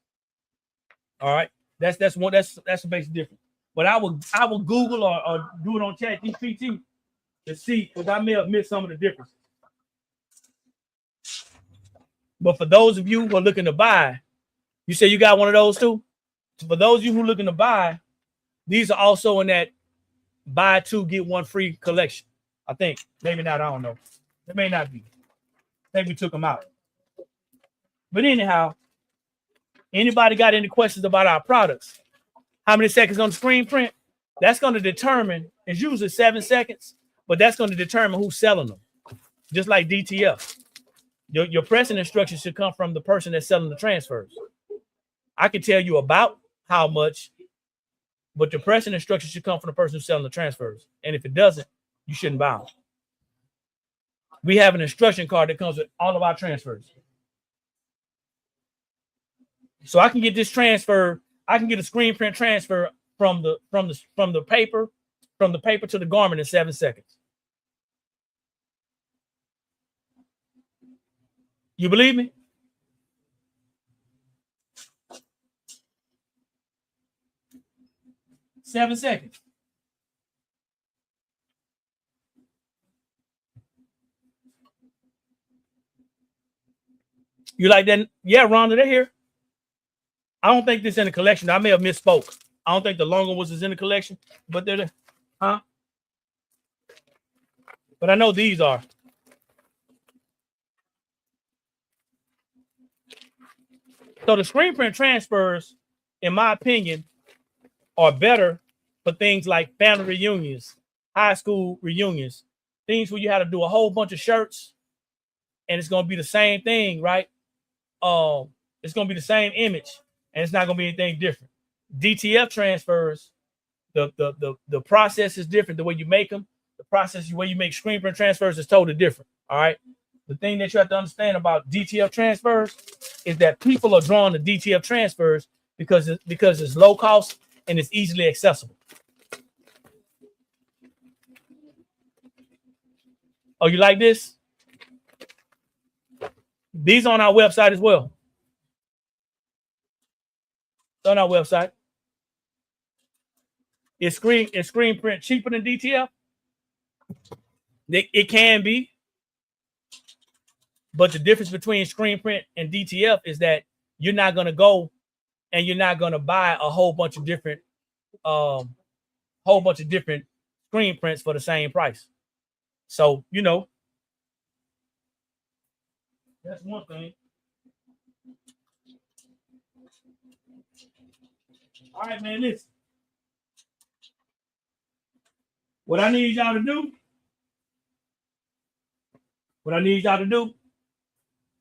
All right. That's the basic difference. But I will Google or do it on ChatGPT to see, because I may have missed some of the differences. But for those of you who are looking to buy, you say you got one of those too? For those of you who are looking to buy, these are also in that buy 2, get 1 free collection. I think. Maybe not. I don't know. It may not be. I think we took them out. But anyhow, anybody got any questions about our products? How many seconds on the screen print? That's going to determine, it's usually 7 seconds, but that's going to determine who's selling them. Just like DTF. Your pressing instructions should come from the person that's selling the transfers. I can tell you about how much, but your pressing instructions should come from the person who's selling the transfers. And if it doesn't, you shouldn't buy them. We have an instruction card that comes with all of our transfers. So I can get this transfer. I can get a screen print transfer from the paper to the garment in 7 seconds. You believe me? Seven seconds. You like that? Yeah, Rhonda, they're here. I don't think this is in the collection. I may have misspoke. I don't think the longer ones is in the collection, but they're there. Huh? But I know these are. So the screen print transfers, in my opinion, are better for things like family reunions, high school reunions, things where you had to do a whole bunch of shirts, and it's going to be the same thing, right? It's going to be the same image, and it's not going to be anything different. DTF transfers, the process is different. The way you make them, the process, the way you make screen print transfers is totally different. All right. The thing that you have to understand about DTF transfers is that people are drawn to DTF transfers because it's low cost and it's easily accessible. Oh, you like this? These on our website as well. It's on our website. Is screen print cheaper than DTF? It can be. But the difference between screen print and DTF is that you're not going to go and you're not going to buy a whole bunch of different screen prints for the same price. So, you know, that's one thing. All right, man, listen. What I need y'all to do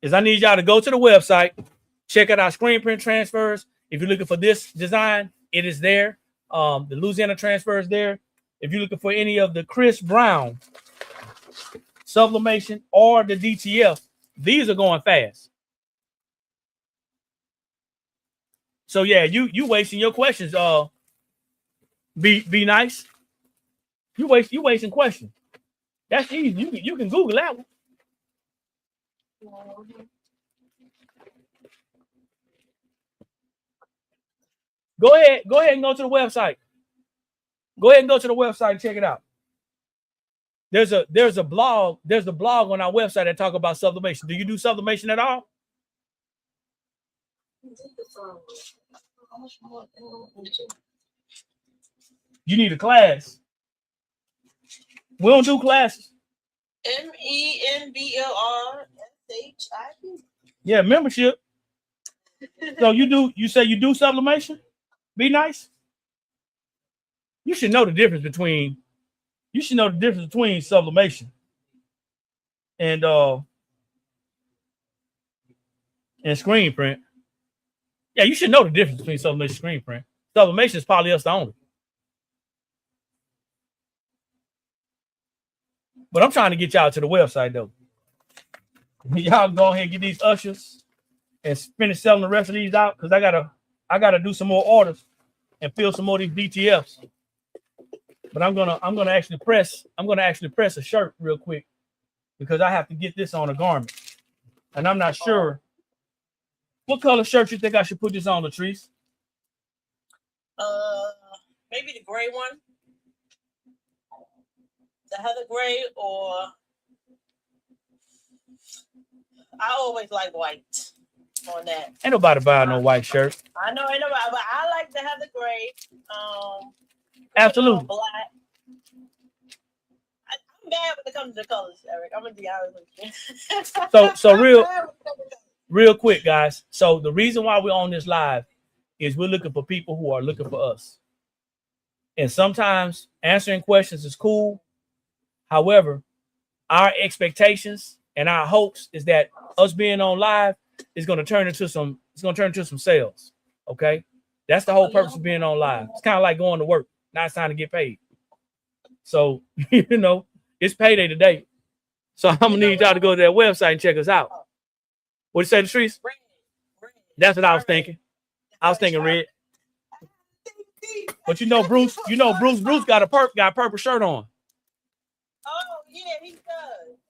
is I need y'all to go to the website, check out our screen print transfers. If you're looking for this design, it is there. The Louisiana transfer is there. If you're looking for any of the Chris Brown sublimation or the DTF, these are going fast. So yeah, you wasting your questions. Be nice. You wasting questions. That's easy. You can Google that one. Go ahead and go to the website. Go ahead and go to the website and check it out. There's a blog on our website that talk about sublimation. Do you do sublimation at all? You need a class. We don't do classes. MEMBLRSHIP. Yeah, membership. So you say you do sublimation? Be nice. You should know the difference between sublimation and screen print. Yeah, you should know the difference between sublimation and screen print. Sublimation is polyester only. But I'm trying to get y'all to the website though. Y'all go ahead and get these ushers and finish selling the rest of these out because I gotta do some more orders and fill some more of these DTFs. But I'm gonna actually press a shirt real quick because I have to get this on a garment. And I'm not sure what color shirt you think I should put this on, Latrice. Maybe the gray one. The heather gray, or I always like white on that. Ain't nobody buying no white shirt. I know ain't nobody, but I like the heather gray. Absolutely. Black. I'm bad when it comes to the colors, Eric. I'm gonna be honest with you. So real quick, guys. So the reason why we're on this live is we're looking for people who are looking for us. And sometimes answering questions is cool. However, our expectations and our hopes is that us being on live is going to turn into some. It's going to turn into some sales. Okay, that's the whole purpose of being on live. It's kind of like going to work. Now it's time to get paid. So it's payday today. So I'm gonna need y'all to go to that website and check us out. What you say, the streets? That's what I was thinking. I was thinking red. But Bruce Bruce got a purple shirt on. Oh yeah, he does.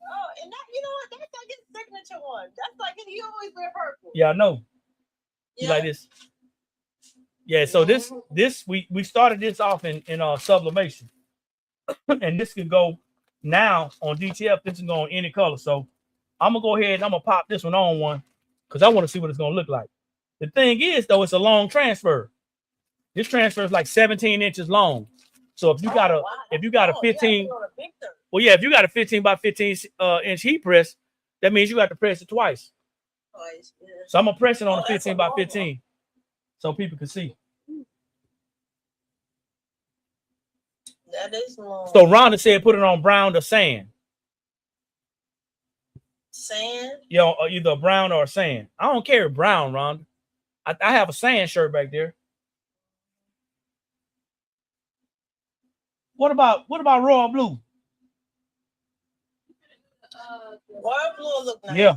Oh, and that what? That's like his signature one. That's like he always wear purple. Yeah, I know. You like this? Yeah. So this we started this off in sublimation, and this can go now on DTF. This can go on any color. So I'm gonna go ahead and I'm gonna pop this one on one because I want to see what it's gonna look like. The thing is, though, it's a long transfer. This transfer is like 17 inches long. So if you got a 15, if you got a 15 by 15 inch heat press, that means you got to press it twice. So I'm gonna press it on a 15 by 15 so people can see. That is long. So Rhonda said put it on brown or sand. Sand? Either brown or sand. I don't care brown, Rhonda. I have a sand shirt back there. What about royal blue? Royal blue look nice. Yeah.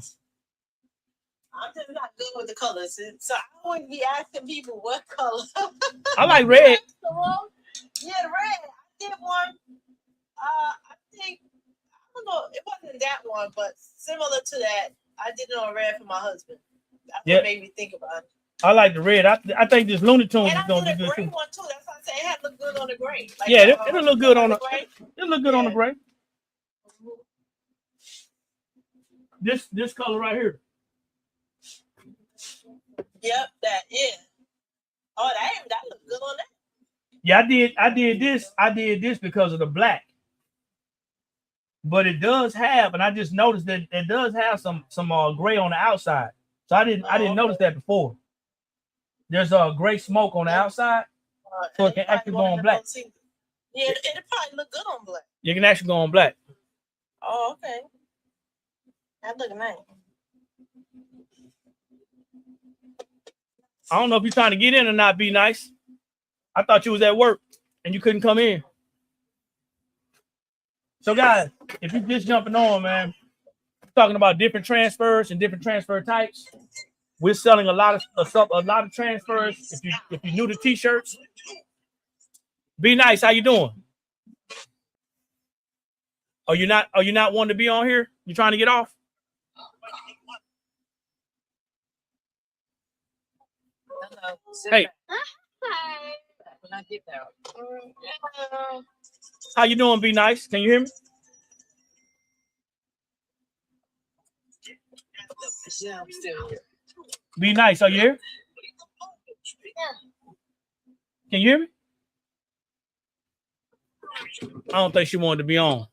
I'm just not good with the colors, so I always be asking people what color. I like red. Yeah, red. I did one. I think I don't know. It wasn't that one, but similar to that, I did it on red for my husband. That's what made me think about it. I like the red. I think this Looney Tunes is gonna be good too. One too. That's why I say it had to look good on the gray. Like, it'll look good on the gray. It'll look good on the gray. This color right here. Yep, that is. Oh, that look good on that. Yeah, I did this because of the black. But it does have, and I just noticed that it does have some gray on the outside. So I didn't notice that before. There's a gray smoke on the outside, so it can actually go on black. Yeah, it'll probably look good on black. You can actually go on black. Oh, okay. That look nice. I don't know if you're trying to get in or not. Be nice. I thought you was at work and you couldn't come in. So guys, if you're just jumping on, man, talking about different transfers and different transfer types. We're selling a lot of transfers. If you're new to t-shirts, be nice. How you doing? Are you not wanting to be on here? You trying to get off? Hey. When I get there. How you doing? Be nice. Can you hear me? Yeah, I'm still here. Be nice. Are you here? Can you hear me? I don't think she wanted to be on.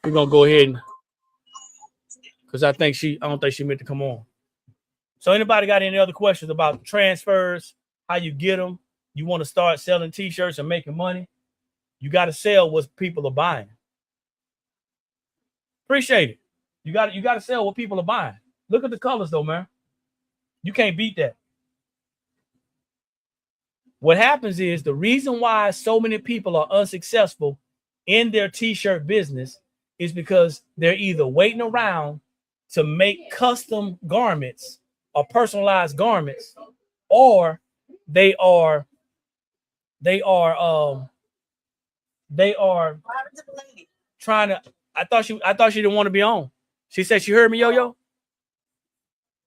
We're gonna go ahead and because I don't think she meant to come on. So anybody got any other questions about transfers, how you get them? You want to start selling t-shirts and making money? You got to sell what people are buying. Appreciate it. You got to sell what people are buying. Look at the colors though, man. You can't beat that. What happens is the reason why so many people are unsuccessful in their t-shirt business is because they're either waiting around to make custom garments or personalized garments, or they are trying to. I thought she didn't want to be on. She said she heard me, yo.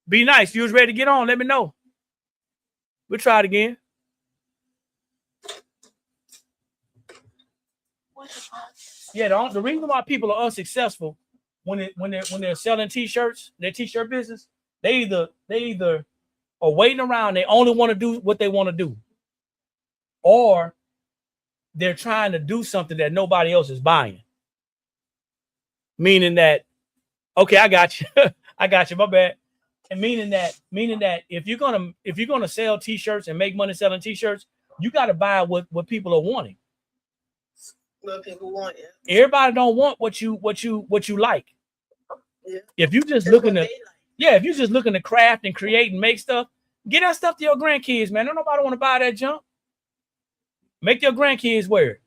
Be nice. You was ready to get on. Let me know. We'll try it again. Yeah, the reason why people are unsuccessful when they're selling t-shirts, their t-shirt business, they either are waiting around, they only want to do what they want to do, or they're trying to do something that nobody else is buying. Meaning that, okay, I got you, my bad. And meaning that if you're gonna sell t-shirts and make money selling t-shirts, You got to buy what people are wanting. What people want, yeah. Everybody don't want what you like. Yeah. If you just That's looking what to, they like. yeah, if you just looking to craft and create and make stuff, get that stuff to your grandkids, man. Don't nobody want to buy that junk. Make your grandkids wear it.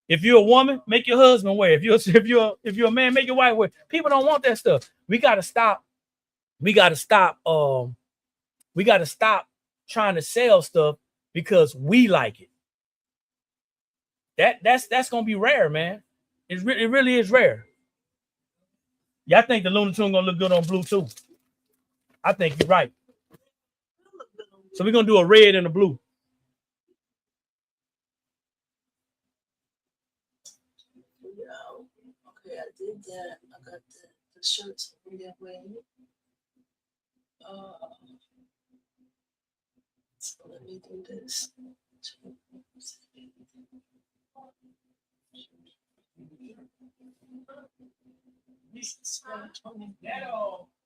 If you're a woman, make your husband wear it. If you're a man, make your wife wear it. People don't want that stuff. We gotta stop. We gotta stop trying to sell stuff because we like it. That's gonna be rare, man. It really is rare. Yeah, I think the Looney Tunes gonna look good on blue too. I think you're right. So we're gonna do a red and a blue. Okay, I did that. I got the shirts that way. So let me do this.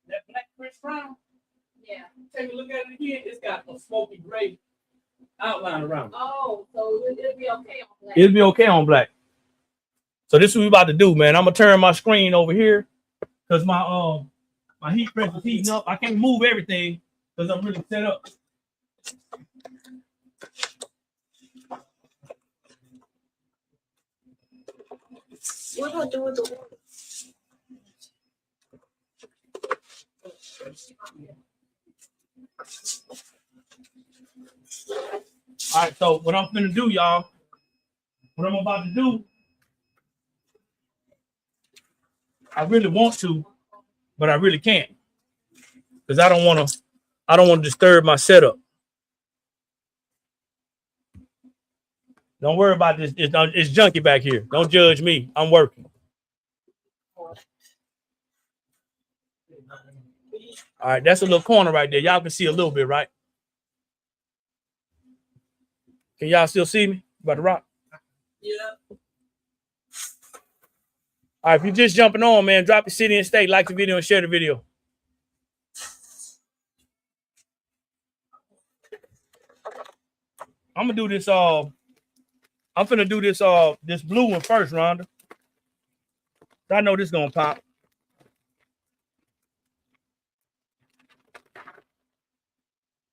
That black Chris Brown. Yeah. Take a look at it again. It's got a smoky gray outline around it. Oh, so it'll be okay on black. It'll be okay on black. So this is what we about to do, man. I'm gonna turn my screen over here because my heat press is heating up. I can't move everything because I'm really set up. What do I do with the water? All right, so what I'm gonna do, y'all, what I'm about to do, I really want to, but I really can't because I don't want to disturb my setup. Don't worry about this. It's junky back here. Don't judge me. I'm working. All right, that's a little corner right there. Y'all can see a little bit, right? Can y'all still see me? About to rock? Yeah. All right, if you're just jumping on, man, drop your city and state, like the video, and share the video. I'm gonna do this. I'm finna do this. This blue one first, Rhonda. I know this gonna pop.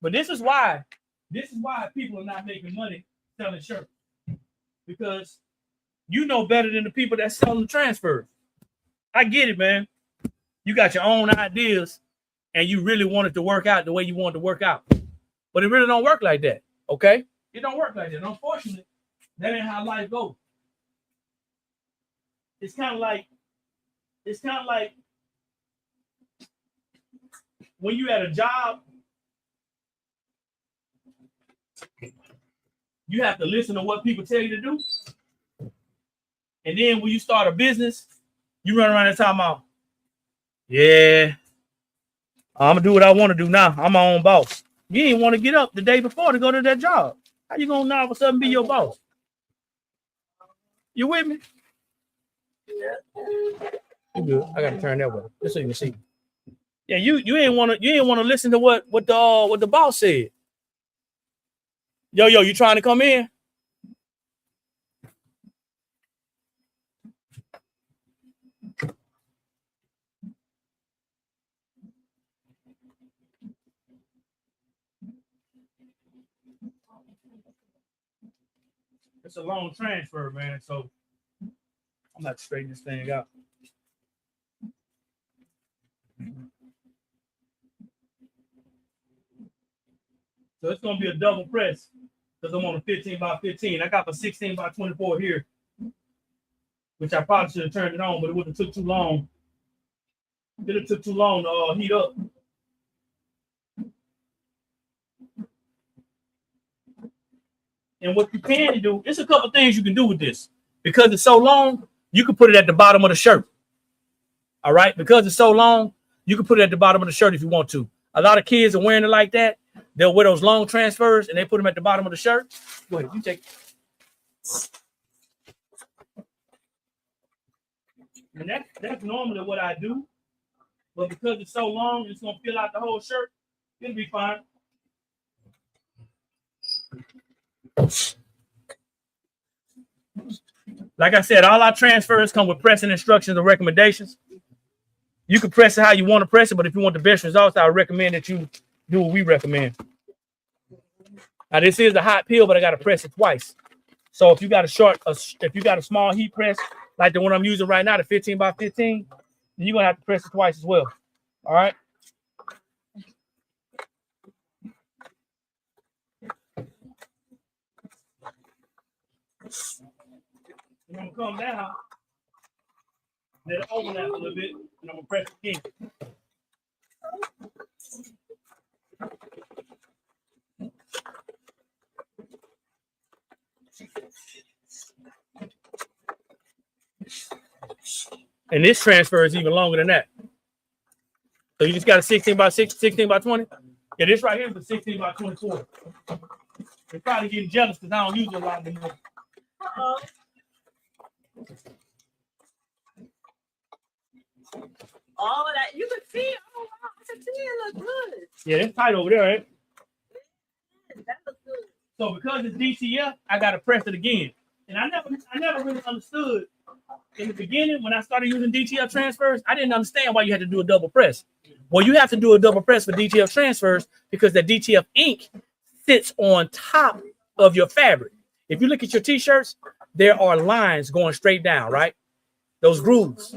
But this is why people are not making money selling shirts. Because you know better than the people that selling the transfers. I get it, man. You got your own ideas and you really want it to work out the way you want it to work out. But it really don't work like that. Okay? It don't work like that. Unfortunately, that ain't how life goes. It's kind of like when you at a job, you have to listen to what people tell you to do. And then when you start a business, you run around and talk about, yeah, I'm gonna do what I want to do now. I'm my own boss. You didn't want to get up the day before to go to that job. How you gonna now all of a sudden be your boss? You with me? You good. I gotta turn that way just so you can see. Yeah, you ain't wanna listen to what the boss said. Yo, you trying to come in? It's a long transfer, man. So I'm gonna have to straighten this thing out. So it's gonna be a double press because I'm on a 15 by 15. I got the 16 by 24 here, which I probably should have turned it on, but it wouldn't have took too long. It took too long to heat up. And what you can do, it's a couple things you can do with this. Because it's so long, you can put it at the bottom of the shirt. All right? Because it's so long, you can put it at the bottom of the shirt if you want to. A lot of kids are wearing it like that. They'll wear those long transfers and they put them at the bottom of the shirt. Go ahead, you take it. And that's normally what I do. But because it's so long, it's going to fill out the whole shirt. It'll be fine. Like I said, all our transfers come with pressing instructions and recommendations. You can press it how you want to press it, but if you want the best results, I would recommend that you do what we recommend. Now, this is a hot peel, but I got to press it twice. So if you got if you got a small heat press, like the one I'm using right now, the 15 by 15, then you're going to have to press it twice as well. All right. I'm going to come down, let it overlap a little bit, and I'm going to press it again. And this transfer is even longer than that. So you just got a 16 by 16 by 20? Yeah, this right here is a 16 by 24. They're probably getting jealous because I don't use it a lot anymore. Uh-oh. All of that. You can see. Oh, wow. I can see it look good. Yeah, it's tight over there, right? That looks good. So because it's DTF, I got to press it again. And I never really understood in the beginning when I started using DTF transfers, I didn't understand why you had to do a double press. Well, you have to do a double press for DTF transfers because the DTF ink sits on top of your fabric. If you look at your t-shirts, there are lines going straight down, right? Those grooves.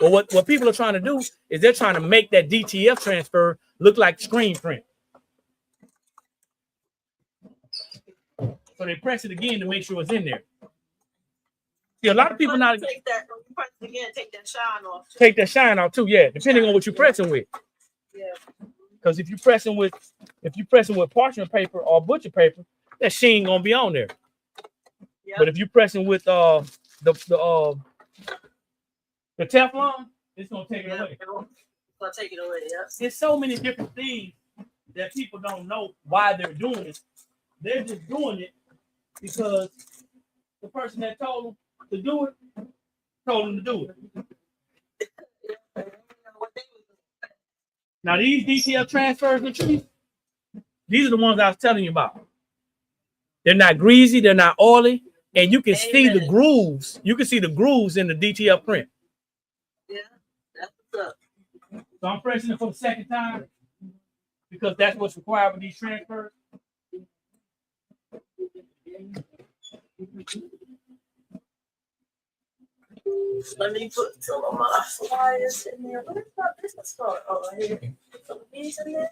Well, what people are trying to do is they're trying to make that DTF transfer look like screen print. So they press it again to make sure it's in there. See, a lot of people not take that. When you press it again, take that shine off. take that shine out too. Yeah, depending on what you're pressing with. Yeah. Because if you're pressing with parchment paper or butcher paper, that sheen gonna be on there. Yep. But if you're pressing with the Teflon, it's gonna take it away. It's gonna take it away. Yep. There's so many different things that people don't know why they're doing it. They're just doing it because the person that told them to do it told them to do it. Now these DTF transfers, these are the ones I was telling you about. They're not greasy, they're not oily, and you can see the grooves. You can see the grooves in the DTF print. Yeah, that's what's up. So I'm pressing it for the second time because that's what's required with these transfers. Let me put some of my flyers in there. What is my business card? Oh, right here. Put some of these in there.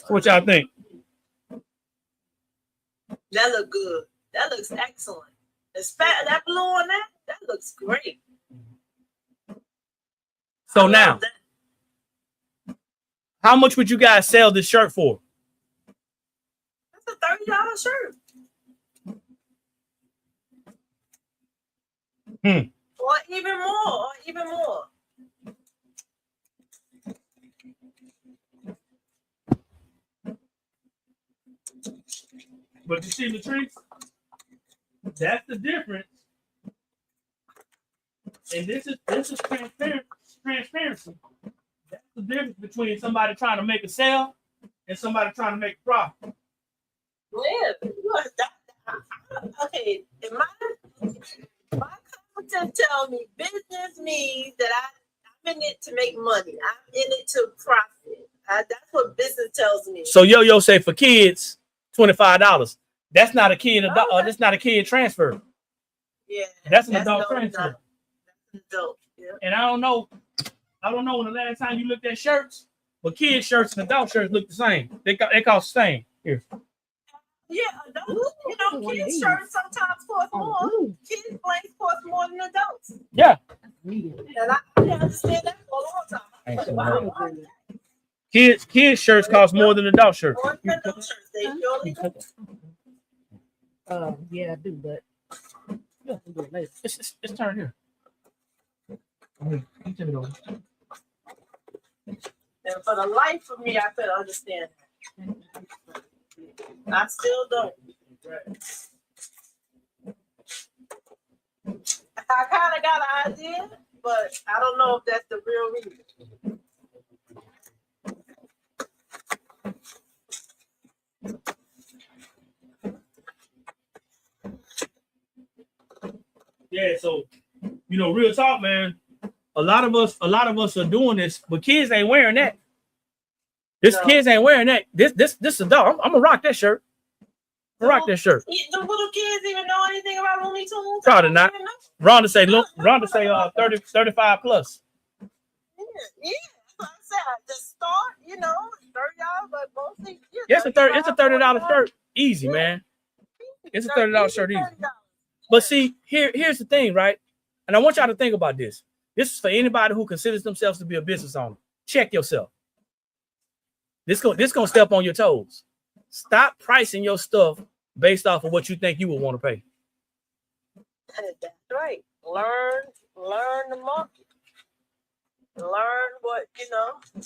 What y'all think? That look good. That looks excellent. That blue on that looks great. So now, how much would you guys sell this shirt for? That's a $30 shirt. Or even more. But you see, Latrice, that's the difference. And this is transparency. That's the difference between somebody trying to make a sale and somebody trying to make a profit. Yeah, okay. In my competence tell me business means that I'm in it to make money. I'm in it to profit. That's what business tells me. So Yo say for kids, $25. That's not a kid. That's not a kid transfer. Yeah, that's an adult transfer. That's an adult. Yeah. And I don't know when the last time you looked at shirts, but kids shirts and adult shirts look the same. They cost the same. Here. Yeah, adults, kids shirts sometimes cost more. Kids blanks cost more than adults. Yeah. And I didn't understand that for a long time. Kids shirts cost more than adult shirts. More than adult shirts, they surely do. Yeah, I do, but you have to do it later. It's turn here. And for the life of me, I could understand that. I still don't. I kind of got an idea, but I don't know if that's the real reason. Yeah, so real talk, man. A lot of us are doing this, but kids ain't wearing that. Kids ain't wearing that. This a dog. I'm gonna rock that shirt. Rock that shirt. The little kids even know anything about Looney Tunes? Probably not. Rhonda say 30, 35 plus. Yeah. That's what I said. The start, $30, but mostly. Yeah, it's a $30 shirt. Easy, man. It's a $30 shirt easy. But see, here's the thing, right? And I want y'all to think about this. This is for anybody who considers themselves to be a business owner. Check yourself. This gonna step on your toes. Stop pricing your stuff based off of what you think you would want to pay. That's right. Learn the market. Learn what,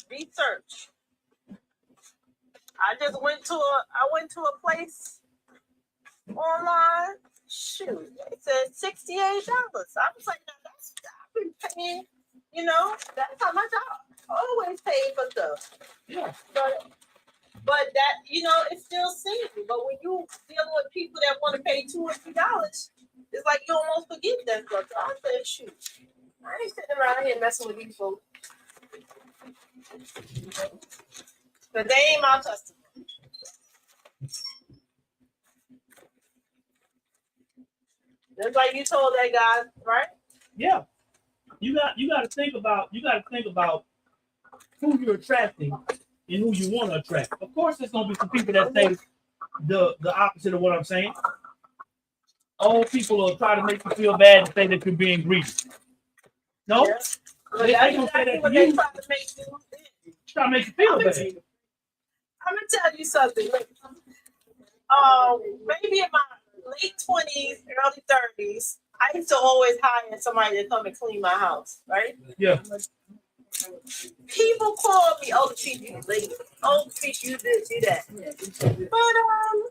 research. I went to a place online. Shoot, they said $68. I was like, no, I've been paying, that's how much I always pay for stuff. Yeah. But that, it's still seems. But when you dealing with people that want to pay $2 or $3, it's like you almost forget that stuff. So I said, shoot, I ain't sitting around here messing with these folks. But they ain't my customer. Just like you told that guy, right? Yeah. You got to think about who you're attracting and who you want to attract. Of course, there's gonna be some people that say the opposite of what I'm saying. All people will try to make you feel bad and say that you're being greedy. No, Yeah. they gonna say that to you. Try to make you feel bad. I'm gonna tell you something. Maybe in my late 20s, early 30s, I used to always hire somebody to come and clean my house, right? Yeah. People call me, oh, treat you late. Oh, treat you this, you that. But I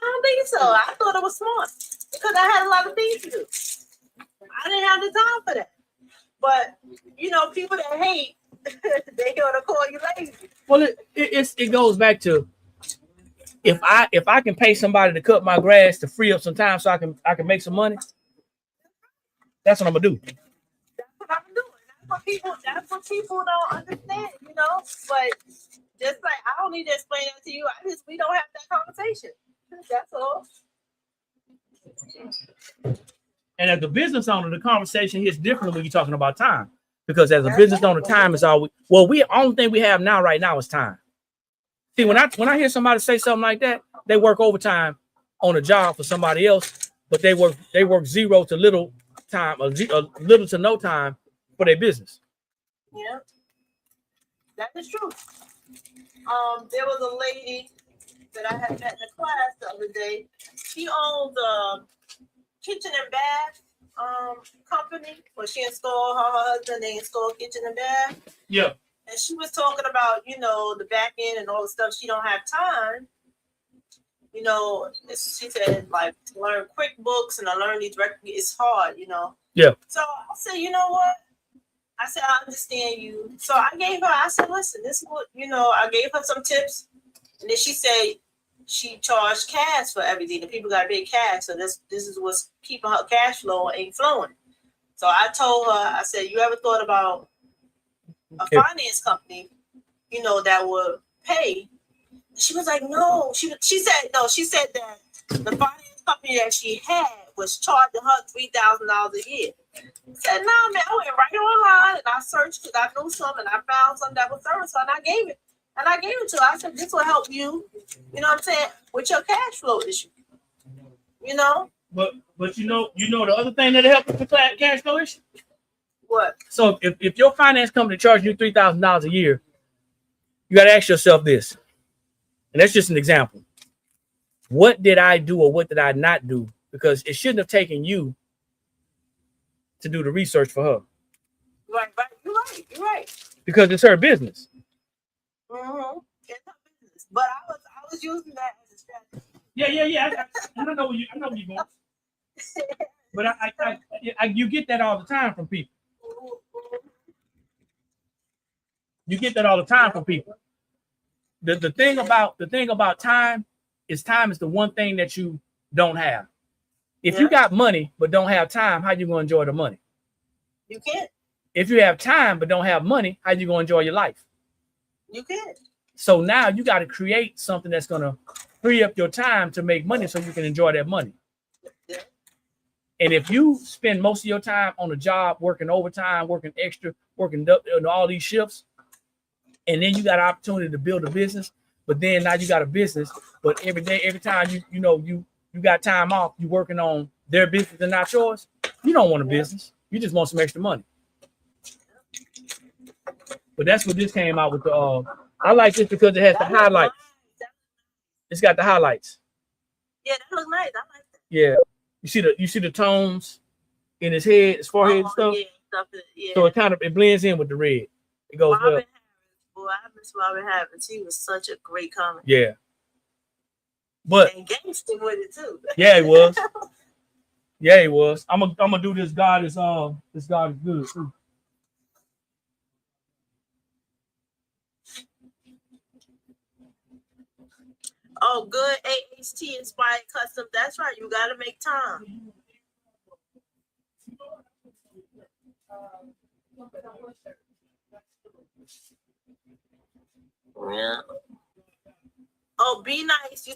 don't think so. I thought it was smart because I had a lot of things to do. I didn't have the time for that. But people that hate, they gonna call you lazy. Well, it goes back to if I can pay somebody to cut my grass to free up some time so I can make some money. That's what I'm gonna do. That's what I'm doing. That's what people don't understand, But just like I don't need to explain that to you. We don't have that conversation. That's all. And as a business owner, the conversation here is different when you're talking about time. Because as a business owner, time is all only thing we have right now is time. See, when I hear somebody say something like that, they work overtime on a job for somebody else, but they work zero to little time, or little to no time for their business. Yeah, that is true. There was a lady that I had met in a class the other day. She owns a kitchen and bath company where she installed her husband. They installed kitchen and bath. Yeah. And she was talking about, the back end and all the stuff. She don't have time. She said, like, to learn QuickBooks and to learn these records, it's hard, Yeah. So I said, you know what? I said, I understand you. So I said, listen, this is what, I gave her some tips. And then she said she charged cash for everything. The people got big cash. So this is what's keeping her cash flow ain't flowing. So I told her, I said, you ever thought about a finance company, that would pay? She was like, no. She said that the finance company that she had was charging her $3,000 a year. I said, no, man, I went right online and I searched because I knew some and I found some that was service, and I gave it. And I gave it to her. I said, this will help you, with your cash flow issue. But the other thing that helps with the cash flow issue? What? So if your finance company charges you $3,000 a year, you got to ask yourself this. And that's just an example. What did I do or what did I not do? Because it shouldn't have taken you to do the research for her. Right. You're right. Because it's her business. Mm-hmm. It's her business. But I was using that as a strategy. Yeah. I know where you're going. But you get that all the time from people. You get that all the time from people. The thing about time is the one thing that you don't have. If you got money but don't have time, how you gonna enjoy the money? You can't. If you have time but don't have money, how you gonna enjoy your life? You can't. So now you got to create something that's gonna free up your time to make money so you can enjoy that money. Yeah. And if you spend most of your time on a job, working overtime, working extra, working all these shifts, and then you got an opportunity to build a business, but then now you got a business, but every day, every time you got time off, you working on their business and not yours, you don't want a business. You just want some extra money. But that's what this came out with. I like this because it has the highlights. It's got the highlights. Yeah, that looks nice. I like that. Yeah, you see the tones in his head, his forehead and stuff. Yeah. So it blends in with the red. It goes well. Boy, I miss Robin Harris. He was such a great comic. Yeah. But and gangster with it too. Yeah, he was. Yeah, he was. I'm gonna do this. God is good too. Oh, good AHT inspired custom. That's right. You gotta make time. Yeah. Oh, be nice. You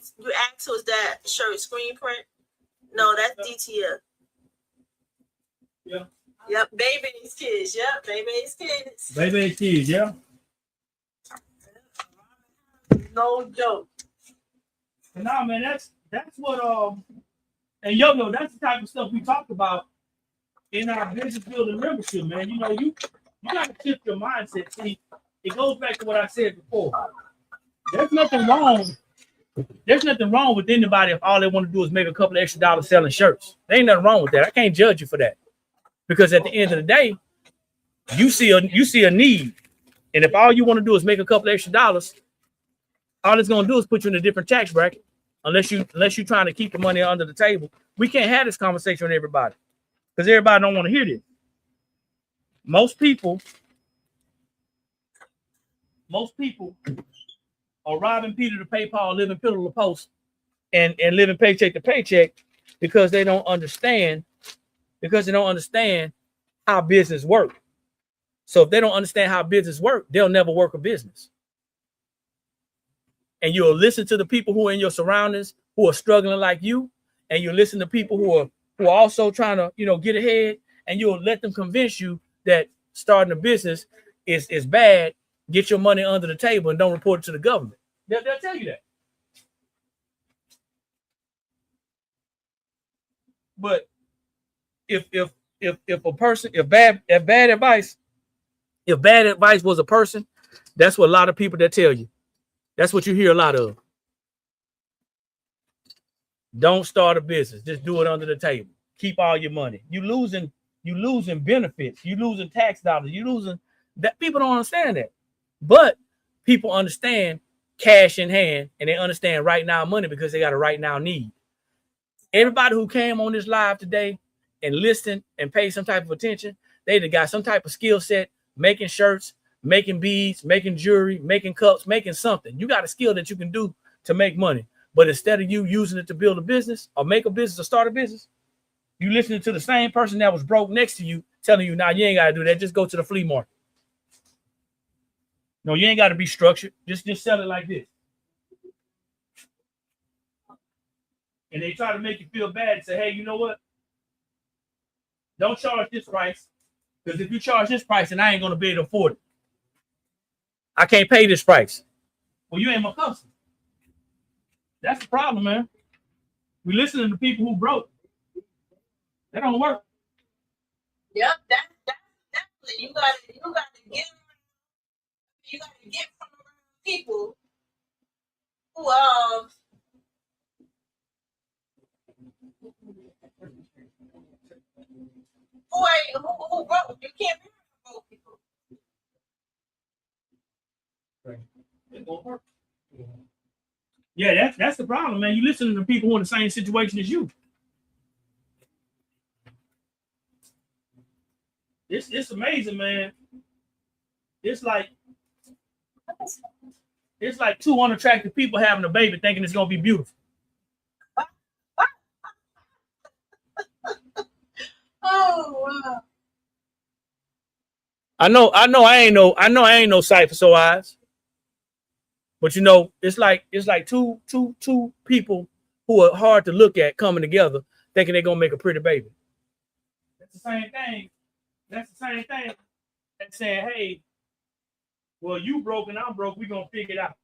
asked, was that shirt screen print? No, that's DTF. Yeah. Yep, Baby's Kids. Yep, Baby's Kids. Baby's Kids, yeah. No joke. Nah, man, that's what and yo, that's the type of stuff we talk about in our business building membership, man. You gotta shift your mindset. See, it goes back to what I said before. There's nothing wrong with anybody if all they want to do is make a couple of extra dollars selling shirts. There ain't nothing wrong with that. I can't judge you for that. Because at the end of the day, you see a need. And if all you want to do is make a couple of extra dollars, all it's gonna do is put you in a different tax bracket. Unless you're trying to keep the money under the table. We can't have this conversation with everybody. Because everybody don't want to hear this. Most people are robbing Peter to pay Paul, living pillar to post, and living paycheck to paycheck because they don't understand how business works. So if they don't understand how business works, they'll never work a business. And you'll listen to the people who are in your surroundings who are struggling like you, and you'll listen to people who are also trying to get ahead, and you'll let them convince you that starting a business is bad. Get your money under the table and don't report it to the government. They'll tell you that. But if bad advice was a person, that's what a lot of people that tell you. That's what you hear a lot of. Don't start a business. Just do it under the table. Keep all your money. You losing benefits. You losing tax dollars. You losing that. People don't understand that. But people understand cash in hand, and they understand right now money because they got a right now need. Everybody who came on this live today and listened and paid some type of attention, they got some type of skill set, making shirts, making beads, making jewelry, making cups, making something. You got a skill that you can do to make money. But instead of you using it to build a business or make a business or start a business, you listening to the same person that was broke next to you telling you, now you ain't got to do that. Just go to the flea market. No, you ain't got to be structured. Just sell it like this. And they try to make you feel bad and say, hey, you know what? Don't charge this price. Because if you charge this price, then I ain't going to be able to afford it. I can't pay this price. Well, you ain't my customer. That's the problem, man. We listening to people who broke. That don't work. Yep, that's definitely you gotta get from around people who broke. You can't be around broke people. It won't work. Yeah, that's the problem, man. You listening to people who are in the same situation as you. It's amazing, man. It's like two unattractive people having a baby thinking it's gonna be beautiful. Oh, wow. I know I ain't no sight for sore eyes. But you know, it's like two people who are hard to look at coming together, thinking they're gonna make a pretty baby. That's the same thing. That's the same thing. And saying, hey, well, you broke and I'm broke, we gonna figure it out.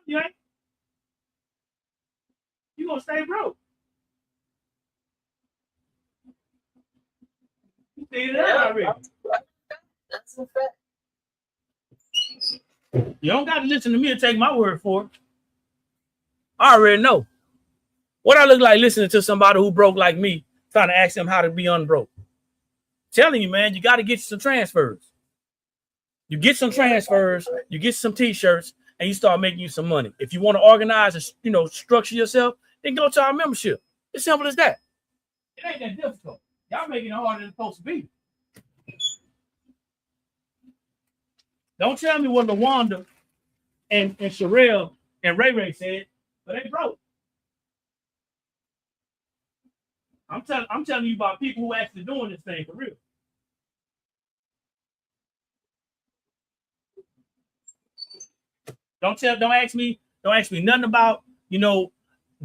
You ain't. You gonna stay broke. You figured it out already. That's a fact. You don't gotta listen to me and take my word for it. I already know. What I look like listening to somebody who broke like me, trying to ask them how to be unbroke. Telling you, man, you got to get some transfers. You get some transfers, you get some t-shirts, and you start making you some money. If you want to organize and structure yourself, then go to our membership. It's simple as that. It ain't that difficult. Y'all making it harder than it's supposed to be. Don't tell me what LaWanda and Sherelle and Ray Ray said, but they broke. I'm telling you about people who actually doing this thing for real. Don't ask me nothing about,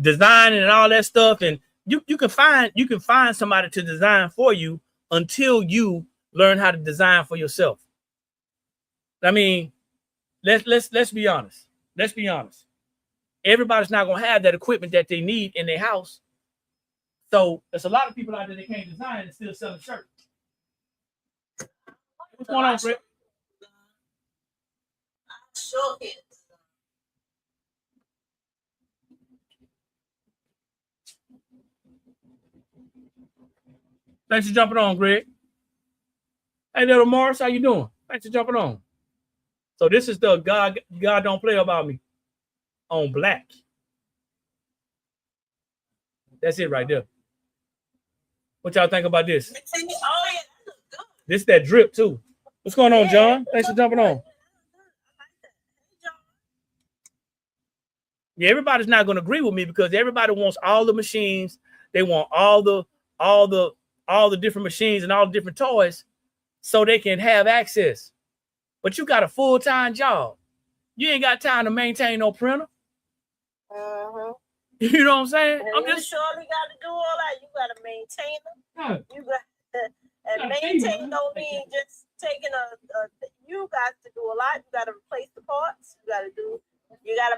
designing and all that stuff. And you can find somebody to design for you until you learn how to design for yourself. I mean, let's be honest. Let's be honest. Everybody's not gonna have that equipment that they need in their house. So there's a lot of people out there that can't design and still selling shirts. What's going on, Fred? I sure can. Thanks for jumping on, Greg. Hey, little Morris, how you doing? Thanks for jumping on. So this is the God Don't Play About Me on black. That's it right there. What y'all think about this? Oh, yeah, that looks good. This that drip too. What's going on, John? Thanks for jumping on. Yeah, everybody's not going to agree with me because everybody wants all the machines. They want all the different machines and all the different toys so they can have access. But you got a full-time job. You ain't got time to maintain no printer. Uh-huh. You know what I'm saying? And you surely got to do all that. You got to maintain them. Yeah. You got to, and maintain don't mean just taking you got to do a lot. You got to replace the parts. You got to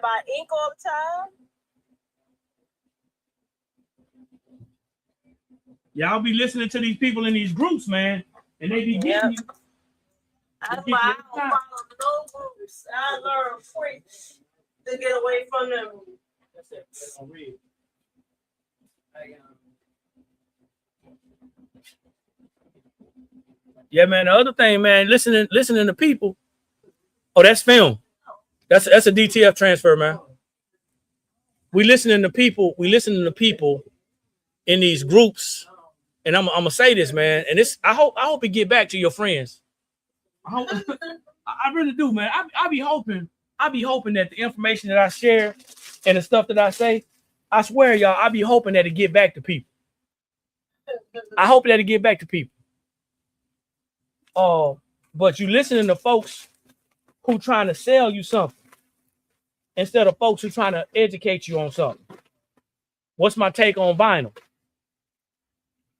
buy ink all the time. Y'all be listening to these people in these groups, man, and they be getting you. That's why I don't follow no groups. I learn quick to get away from them. Yeah, man. The other thing, man, listening to people. Oh, that's film. That's a DTF transfer, man. We listening to people in these groups, and I'm gonna say this, man. And this, I hope it get back to your friends. I really do, man. I be hoping that the information that I share and the stuff that I say, I swear, y'all, I be hoping that it get back to people. I hope that it get back to people. But you listening to folks who trying to sell you something instead of folks who trying to educate you on something. What's my take on vinyl?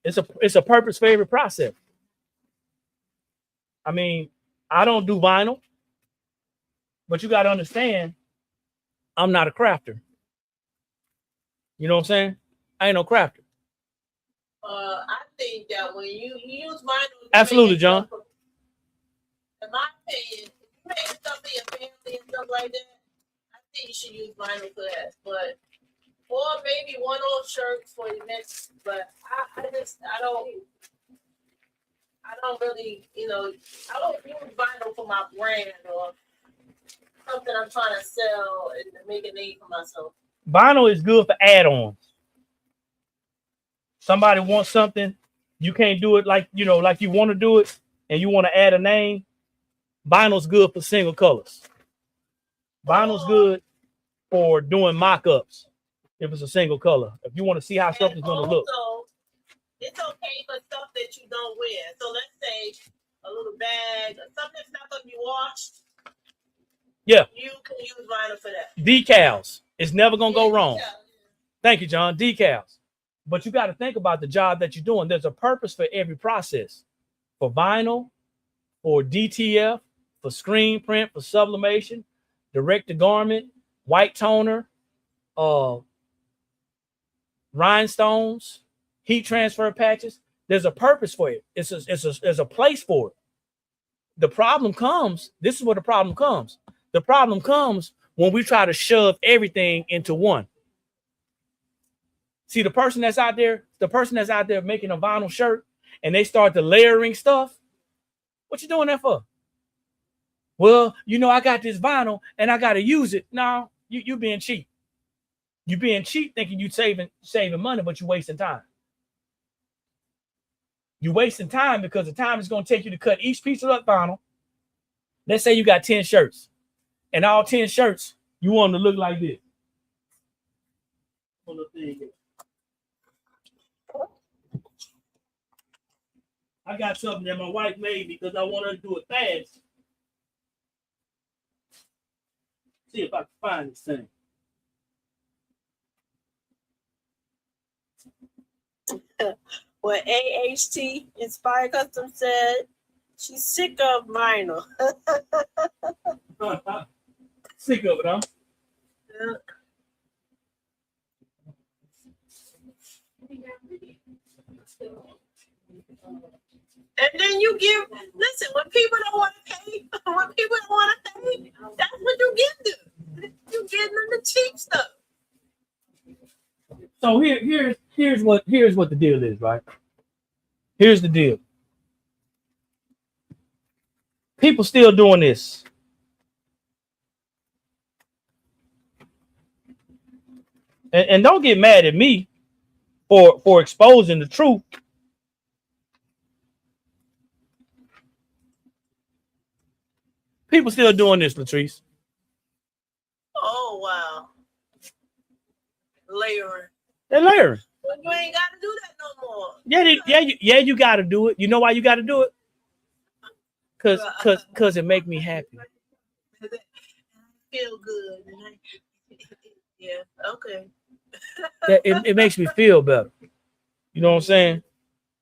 It's a purpose favorite process. I mean, I don't do vinyl, but you got to understand, I'm not a crafter. You know what I'm saying? I ain't no crafter. I think that when you use vinyl, absolutely, John. In my opinion, if you make stuff for your family and stuff like that, I think you should use vinyl for that. But or maybe one-off shirts for your next. But I don't really, I don't use vinyl for my brand or something I'm trying to sell and make a name for myself. Vinyl is good for add-ons. Somebody wants something, you can't do it like you want to do it, and you want to add a name. Vinyl's good for single colors. Vinyl's good for doing mock-ups if it's a single color. If you want to see how something's going to look. it's okay for stuff that you don't wear. So let's say a little bag, something that's not gonna be washed. Yeah. You can use vinyl for that. Decals. It's never gonna go wrong. Decals. Thank you, John. Decals. But you got to think about the job that you're doing. There's a purpose for every process. For vinyl, for DTF, for screen print, for sublimation, direct to garment, white toner, rhinestones, heat transfer patches. There's a purpose for it. There's a place for it. The problem comes, this is where the problem comes. The problem comes when we try to shove everything into one. See, the person that's out there making a vinyl shirt and they start the layering stuff. What you doing that for? Well, you know, I got this vinyl and I got to use it. No, you being cheap. You being cheap thinking you saving money, but you wasting time. You wasting time because the time is going to take you to cut each piece of that vinyl. Let's say you got 10 shirts and all 10 shirts, you want them to look like this. I got something that my wife made because I want her to do it fast. See if I can find this thing. Well, AHT Inspired Custom said she's sick of vinyl. Sick of it, huh? Yeah. And then you give, listen, when people don't want to pay, that's what you give them. You give them the cheap stuff. So here's what the deal is, right? Here's the deal. People still doing this. And don't get mad at me for exposing the truth. People still doing this, Latrice. Oh, wow. Layering. They're layering. Well, you ain't got to do that no more. You got to do it. You know why you got to do it? Cause it make me happy. Feel good. Yeah, okay. It makes me feel better. You know what I'm saying?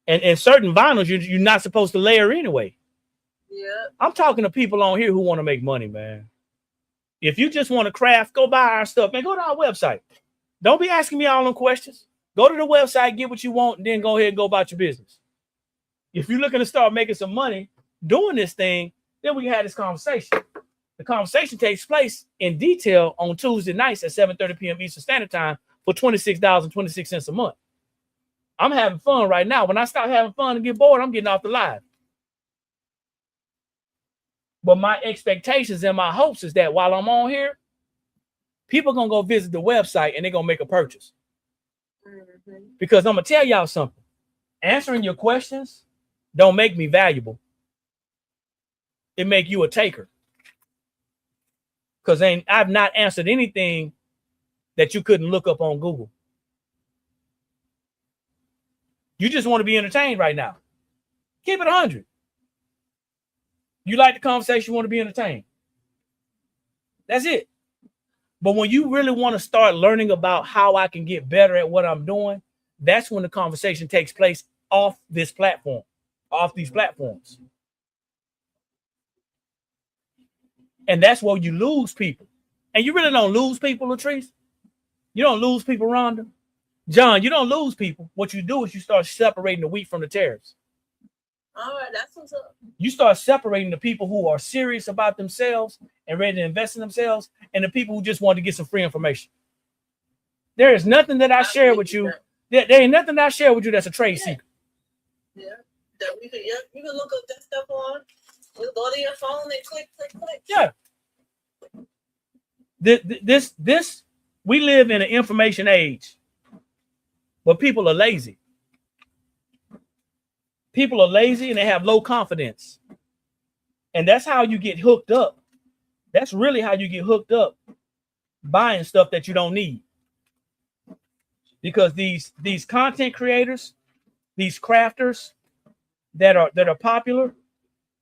And certain vinyls you're not supposed to layer anyway. Yeah. I'm talking to people on here who want to make money, man. If you just want to craft, go buy our stuff, man. Go to our website. Don't be asking me all them questions. Go to the website, get what you want, and then go ahead and go about your business. If you're looking to start making some money doing this thing, then we can have this conversation. The conversation takes place in detail on Tuesday nights at 7:30 p.m. Eastern Standard Time for $26.26 a month. I'm having fun right now. When I start having fun and get bored, I'm getting off the live. But my expectations and my hopes is that while I'm on here, people are going to go visit the website and they're going to make a purchase. Mm-hmm. Because I'm going to tell y'all something. Answering your questions don't make me valuable. It make you a taker. Because I've not answered anything that you couldn't look up on Google. You just want to be entertained right now. Keep it 100. You like the conversation, you want to be entertained. That's it. But when you really want to start learning about how I can get better at what I'm doing, that's when the conversation takes place off this platform, off these platforms. And that's where you lose people. And you really don't lose people, Latrice. You don't lose people, Rhonda. John, you don't lose people. What you do is you start separating the wheat from the tares. All right, that's what's up. You start separating the people who are serious about themselves and ready to invest in themselves and the people who just want to get some free information. There is nothing that I share with you. There ain't nothing that I share with you that's a trade secret. Yeah. You can look up that stuff on. You go to your phone and click. Yeah. This we live in an information age, but people are lazy. People are lazy and they have low confidence. And that's how you get hooked up. That's really how you get hooked up, buying stuff that you don't need. Because these content creators, these crafters that are popular,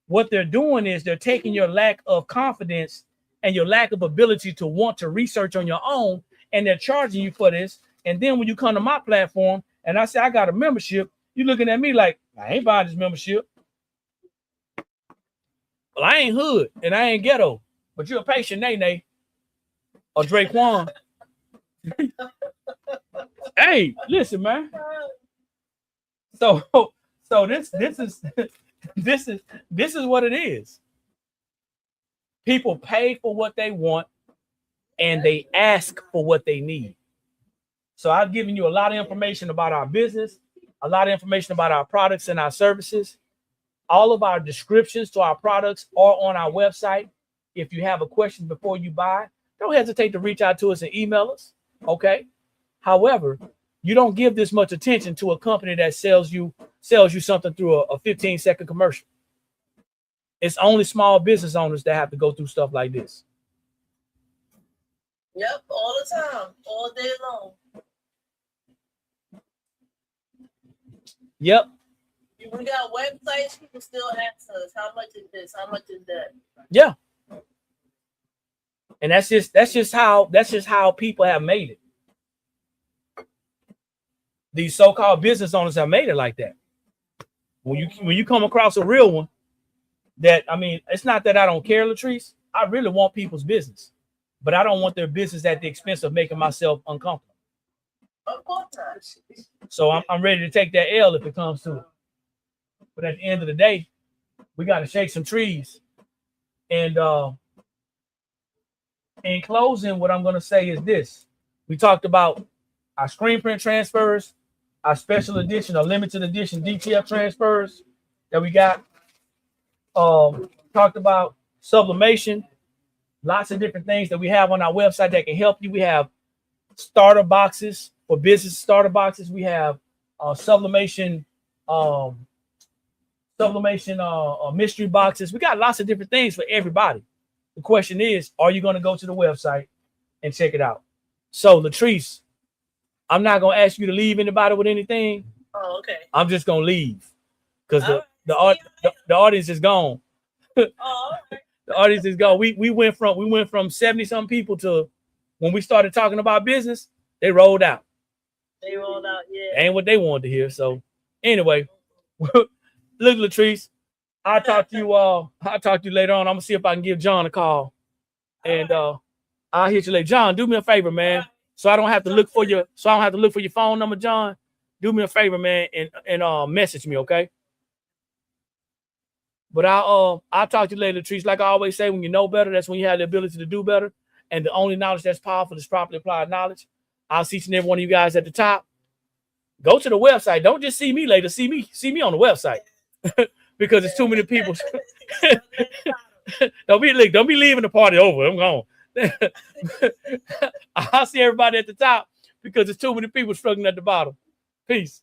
what they're doing is they're taking your lack of confidence and your lack of ability to want to research on your own, and they're charging you for this. And then when you come to my platform and I say I got a membership, you're looking at me like, I ain't buying this membership. Well, I ain't hood and I ain't ghetto, but you're a patient Nene or Draquan. Hey, listen, man. So this is this is what it is. People pay for what they want and they ask for what they need. So I've given you a lot of information about our business, a lot of information about our products and our services. All of our descriptions to our products are on our website. If you have a question before you buy, don't hesitate to reach out to us and email us. Okay. However, you don't give this much attention to a company that sells you something through a 15-second commercial. It's only small business owners that have to go through stuff like this. Yep, all the time, all day long. Yep. We got websites, people still ask us, how much is this? How much is that? Yeah. And that's just how people have made it. These so-called business owners have made it like that. When you come across a real one, that, I mean, it's not that I don't care, Latrice. I really want people's business, but I don't want their business at the expense of making myself uncomfortable. Of course not. So I'm ready to take that L if it comes to it. But at the end of the day, we got to shake some trees. And in closing, what I'm going to say is this. We talked about our screen print transfers, our special edition or limited edition DTF transfers that we got. Talked about sublimation, lots of different things that we have on our website that can help you. We have starter boxes for business starter boxes. We have sublimation mystery boxes. We got lots of different things for everybody. The question is, are you going to go to the website and check it out? So, Latrice, I'm not going to ask you to leave anybody with anything. Oh, okay. I'm just going to leave because the audience is gone. Oh, okay. The audience is gone. We went from 70 some people to, when we started talking about business, they rolled out. They rolled out, yeah. Ain't what they wanted to hear. So anyway, look, Latrice, I'll talk to you later on. I'm gonna see if I can give John a call. And I'll hit you later. John, do me a favor, man. So I don't have to look for your phone number, John. Do me a favor, man, and message me, okay? But I'll talk to you later, Latrice. Like I always say, when you know better, that's when you have the ability to do better. And the only knowledge that's powerful is properly applied knowledge. I'll see each and every one of you guys at the top. Go to the website. Don't just see me later. See me on the website. Because it's too many people. Don't be leaving the party over. I'm gone. I'll see everybody at the top because there's too many people struggling at the bottom. Peace.